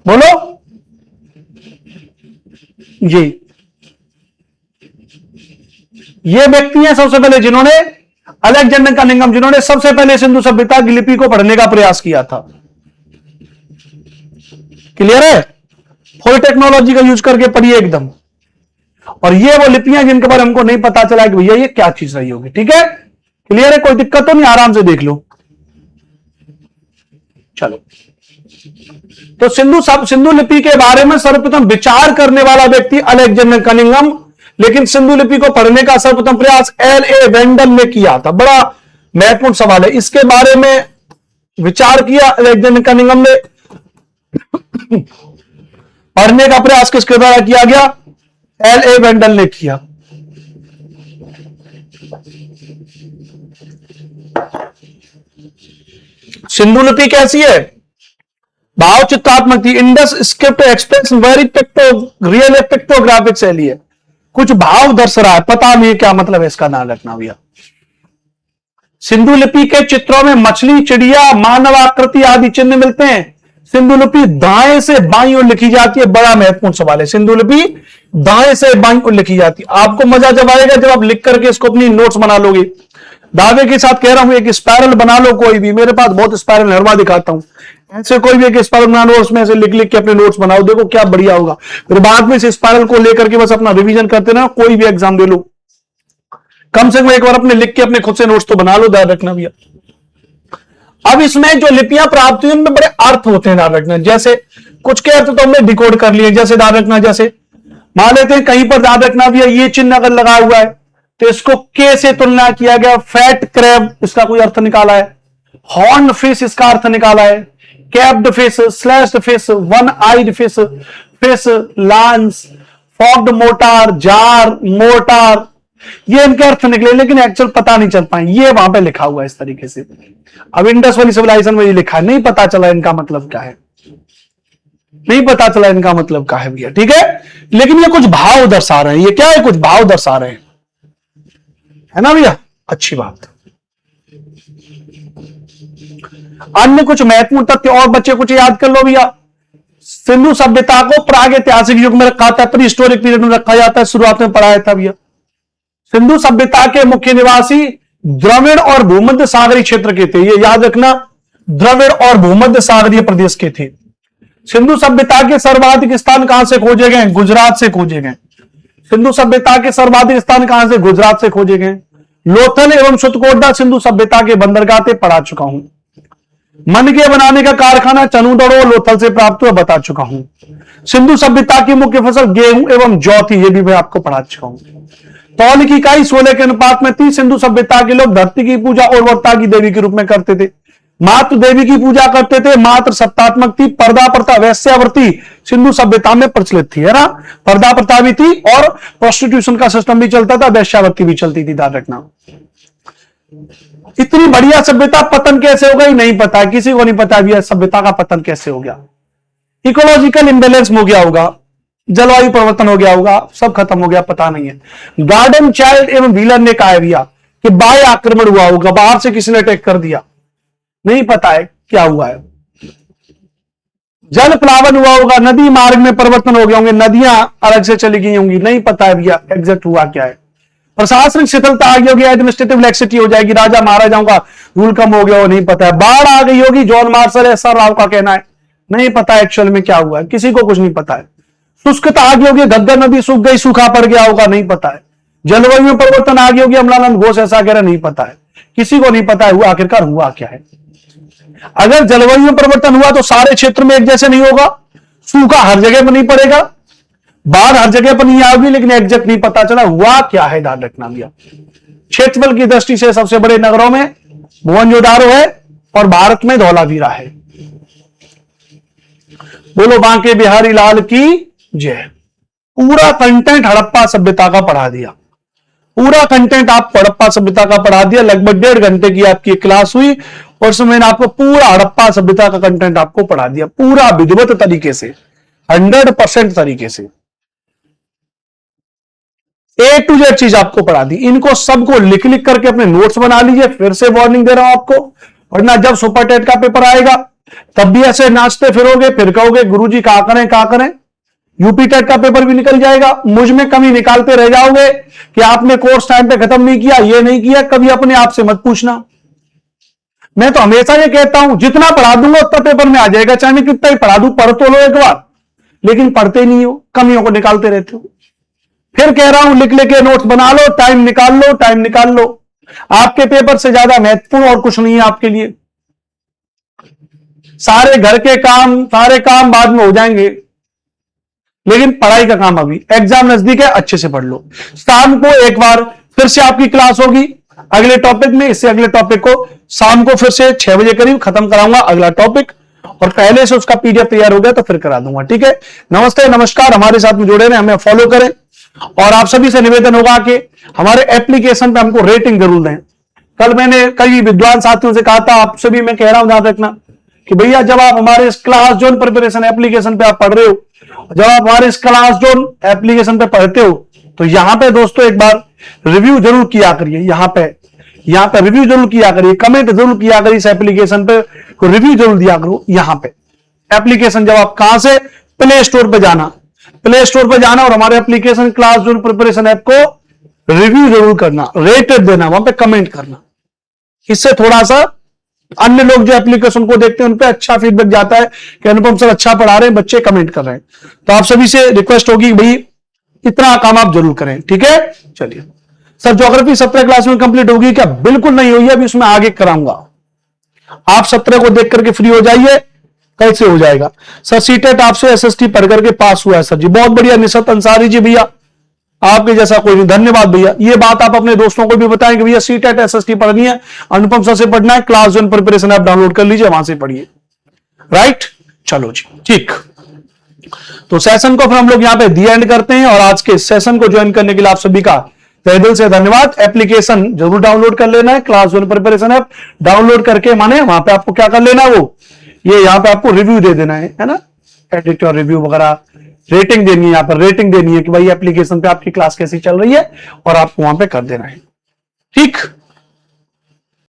बोलो जी। ये व्यक्ति हैं सबसे पहले जिन्होंने, अलेक्जेंडर कनिंघम, जिन्होंने सबसे पहले सिंधु सभ्यता की लिपि को पढ़ने का प्रयास किया था। क्लियर है? फुल टेक्नोलॉजी का यूज करके पढ़िए एकदम। और ये वो लिपियां जिनके बारे में हमको नहीं पता चला कि भैया ये क्या चीज रही होगी। ठीक है, क्लियर है, कोई दिक्कत तो नहीं, आराम से देख लो। चलो, तो सिंधु लिपि के बारे में सर्वप्रथम विचार करने वाला व्यक्ति अलेक्जेंडर कनिंघम, लेकिन सिंधु लिपि को पढ़ने का सर्वप्रथम प्रयास L.A. वेंडल ने किया था। बड़ा महत्वपूर्ण सवाल है, इसके बारे में विचार किया अलेक्जेंडर कनिंघम ने। पढ़ने का प्रयास किसके द्वारा किया गया? L.A. वेंडल ने किया। सिंधु लिपि कैसी है? भाव चित्रात्मक थी। Indus script express very real pictographic शैली है, कुछ भाव दर्श रहा है, पता नहीं क्या मतलब है इसका, नाम रखना भैया। सिंधु लिपि के चित्रों में मछली, चिड़िया, मानव आकृति आदि चिन्ह मिलते हैं। सिंधु लिपि दाएं से बाईं ओर लिखी जाती है। बड़ा महत्वपूर्ण सवाल है, सिंधु लिपि दाएं से बाईं ओर लिखी जाती है। आपको मजा जब आएगा जब आप लिख करके इसको अपनी नोट्स बना लोगे। दावे के साथ कह रहा हूं, एक स्पाइरल बना लो कोई भी, मेरे पास बहुत स्पाइरल हरवा दिखाता हूं, ऐसे कोई भी एक स्पाइरल बना लो, उसमें ऐसे लिख लिख के अपने नोट्स बनाओ, देखो क्या बढ़िया होगा। फिर बाद में इस स्पाइरल को लेकर के बस अपना रिवीजन करते ना, कोई भी एग्जाम दे लो, कम से कम एक बार अपने लिख के अपने खुद से नोट्स तो बना लो, ध्यान रखना भैया। अब इसमें जो लिपियां प्राप्त हुई उनमें बड़े अर्थ होते हैं, ध्यान रखना। जैसे कुछ के अर्थ तो हमने डिकोड कर लिए, जैसे ध्यान रखना, जैसे मान लेते हैं कहीं पर ध्यान रखना भैया ये चिन्ह अगर लगा हुआ है तो इसको के से तुलना किया गया, फैट क्रैब इसका कोई अर्थ निकाला है, हॉर्न फिश इसका अर्थ निकाला है, capped fish, slashed fish, one eyed fish, fish lance, fogged mortar, jar, mortar, ये इनके अर्थ निकले, लेकिन एक्चुअल पता नहीं चल पाए। ये वहां पे लिखा हुआ है इस तरीके से। अब इंडस वाली सिविलाइजेशन में ये लिखा है, नहीं पता चला इनका मतलब क्या है, नहीं पता चला इनका मतलब क्या है भैया, ठीक है। लेकिन ये कुछ भाव दर्शा रहे हैं, ये क्या है, कुछ भाव दर्शा रहे हैं, है ना भैया, अच्छी बात। अन्य कुछ महत्वपूर्ण तथ्य और बच्चे कुछ याद कर लो भैया। सिंधु सभ्यता को प्रागैतिहासिक युग में रखा था, प्री हिस्टोरिक पीरियड में रखा जाता है, शुरुआत में पढ़ाया था भैया। सिंधु सभ्यता के मुख्य निवासी द्रविड़ और भूमध्य सागरीय क्षेत्र के थे, ये याद रखना, द्रविड़ और भूमध्य सागरीय प्रदेश के थे। सिंधु सभ्यता के सर्वाधिक स्थान कहां से खोजे गए, गुजरात से खोजे गए। सिंधु सभ्यता के सर्वाधिक स्थान कहां से, गुजरात से खोजे गए। लोथल एवं सुतकोटा सिंधु सभ्यता के बंदरगाह पे पढ़ा चुका हूं। मनके बनाने का कारखाना चनूदड़ और लोथल से प्राप्त हुआ, बता चुका हूं। सिंधु सभ्यता की मुख्य फसल गेहूं एवं जौ थी, ये भी मैं आपको पढ़ा चुका हूं। तौल की इकाई 16 के अनुपात में थी। सिंधु सभ्यता के लोग धरती की पूजा उर्वरता की देवी के रूप में करते थे, मात्र देवी की पूजा करते थे, मात्र सत्तात्मक थी। पर्दा प्रथा, वेश्यावृत्ति सिंधु सभ्यता में प्रचलित थी, है ना, पर्दा प्रथा भी थी और प्रोस्टिट्यूशन का सिस्टम भी चलता था, वेश्यावृत्ति भी चलती थी, ध्यान रखना। इतनी बढ़िया सभ्यता पतन कैसे हो गई, नहीं पता, किसी को नहीं पता भी सभ्यता का पतन कैसे हो गया। इकोलॉजिकल इंबैलेंस हो गया होगा, जलवायु परिवर्तन हो गया होगा, सब खत्म हो गया, पता नहीं है। गार्डन चाइल्ड एवं व्हीलर ने कहा भैया कि बाह्य आक्रमण हुआ होगा, बाहर से किसी ने अटैक कर दिया, नहीं पता है क्या हुआ है। जल प्लावन हुआ होगा, नदी मार्ग में परिवर्तन हो गए होंगे, नदियां अलग से चली गई होंगी, नहीं पता है भैया एग्जैक्ट हुआ क्या है। प्रशासनिक शिथिलता आ गई होगी, एडमिनिस्ट्रेटिव लैक्सिटी हो जाएगी, राजा महाराजाओं का रूल कम हो गया हो, नहीं पता है। बाढ़ आ गई होगी, जॉन मार्शल एस.आर. राव का कहना है, नहीं पता एक्चुअल में क्या हुआ है, किसी को कुछ नहीं पता है। शुष्कता आ गई होगी, घग्गर नदी सूख गई, सूखा पड़ गया होगा, नहीं पता है। जलवायु में परिवर्तन आ गई होगी, अमलानंद घोष ऐसा कह रहा, नहीं पता है, किसी को नहीं पता है हुआ आखिरकार हुआ क्या है। अगर जलवायु में परिवर्तन हुआ तो सारे क्षेत्र में एक जैसे नहीं होगा, सूखा हर जगह पर नहीं पड़ेगा, बाढ़ हर जगह पर नहीं आएगी, लेकिन एग्जैक्ट नहीं पता चला हुआ क्या है, ध्यान रखना भैया। क्षेत्रफल की दृष्टि से सबसे बड़े नगरों में मोहनजोदारो है और भारत में धौलावीरा है। बोलो बांके बिहारी लाल की जय। पूरा कंटेंट हड़प्पा सभ्यता का पढ़ा दिया, पूरा कंटेंट आप हड़प्पा सभ्यता का पढ़ा दिया। लगभग 1.5 घंटे की आपकी क्लास हुई और उसमें मैंने आपको पूरा हड़प्पा सभ्यता का कंटेंट आपको पढ़ा दिया, पूरा विधिवत तरीके से, 100% तरीके से, A to Z चीज आपको पढ़ा दी। इनको सबको लिख लिख करके अपने नोट्स बना लीजिए। फिर से वार्निंग दे रहा हूं आपको, वरना जब सुपर टेट का पेपर आएगा तब भी ऐसे नाचते फिरोगे, फिर कहोगे गुरुजी क्या करें क्या करें। यूपी टेट का पेपर भी निकल जाएगा, मुझ में कमी निकालते रह जाओगे कि आपने कोर्स टाइम पे खत्म नहीं किया, ये नहीं किया। कभी अपने आप से मत पूछना। मैं तो हमेशा ये कहता हूं जितना पढ़ा दूंगा उतना पेपर में आ जाएगा, चाहे मैं कितना ही पढ़ा दूं। पढ़ तो लो एक बार, लेकिन पढ़ते नहीं हो, कमियों को निकालते रहते हो। फिर कह रहा हूं लिख लेके नोट्स बना लो, टाइम निकाल लो, टाइम निकाल लो। आपके पेपर से ज्यादा महत्वपूर्ण और कुछ नहीं है आपके लिए। सारे घर के काम, सारे काम बाद में हो जाएंगे, लेकिन पढ़ाई का काम अभी। एग्जाम नजदीक है, अच्छे से पढ़ लो। शाम को एक बार फिर से आपकी क्लास होगी अगले टॉपिक में। इससे अगले टॉपिक को शाम को फिर से 6 बजे करीब खत्म कराऊंगा अगला टॉपिक, और पहले से उसका पीडीएफ तैयार हो गया तो फिर करा दूंगा, ठीक है। नमस्ते, नमस्कार, हमारे साथ में जुड़े रहें, हमें फॉलो करें, और आप सभी से निवेदन होगा कि हमारे एप्लीकेशन पे हमको रेटिंग जरूर दें। कल मैंने कई विद्वान साथियों से कहा था, आप सभी मैं कह रहा हूं ध्यान रखना कि भैया जब आप हमारे इस क्लास जोन प्रिपरेशन एप्लीकेशन पे आप पढ़ रहे हो, जब आप हमारे इस क्लास जोन एप्लीकेशन पे पढ़ते हो, तो यहां पे दोस्तों एक बार रिव्यू जरूर किया करिए। यहां पे रिव्यू जरूर किया करिए, कमेंट जरूर किया करिए इस एप्लीकेशन पे, तो रिव्यू जरूर दिया करो। यहां पे एप्लीकेशन जब आप कहां से, प्ले स्टोर पे जाना, प्ले स्टोर पे जाना और हमारे application class zone preparation app को रिव्यू जरूर करना, रेटेड देना, वहां पे कमेंट करना। इससे थोड़ा सा अन्य लोग जो एप्लीकेशन को देखते हैं उन पे अच्छा फीडबैक जाता है कि अनुपम सर अच्छा पढ़ा रहे हैं, बच्चे कमेंट कर रहे हैं। तो आप सभी से रिक्वेस्ट होगी भाई इतना काम आप जरूर करें, ठीक है। चलिए सर, ज्योग्राफी 17 क्लास में कंप्लीट होगी क्या? बिल्कुल नहीं हुई, अभी उसमें आगे कराऊंगा। आप 17 को देख करके फ्री हो जाइए, कल से हो जाएगा। सर सीटेट आपसे एसएसटी पढ़ करके पास हुआ है सर जी, बहुत बढ़िया। निशत अंसारी जी भैया, आपके जैसा कोई नहीं, धन्यवाद भैया। ये बात आप अपने दोस्तों को भी बताएं कि भैया सीटेट एसएसटी पढ़नी है, अनुपम सर से पढ़ना है, क्लास 1 प्रिपरेशन ऐप डाउनलोड कर लीजिए, वहां से पढ़िए। राइट, चलो जी, ठीक। तो सेशन को फिर हम लोग यहां पे दी एंड करते हैं, और आज के सेशन को ज्वाइन करने के लिए आप सभी का तहे दिल से धन्यवाद। एप्लीकेशन जरूर डाउनलोड कर लेना है, क्लास 1 प्रिपरेशन ऐप डाउनलोड करके, माने वहां पे आपको क्या कर लेना है, वो ये यहां पे आपको रिव्यू दे देना है ना, एडिट और रिव्यू वगैरह, रेटिंग देनी है, यहां पर रेटिंग देनी है कि भाई एप्लीकेशन पे आपकी क्लास कैसी चल रही है, और आपको वहां पे कर देना है, ठीक।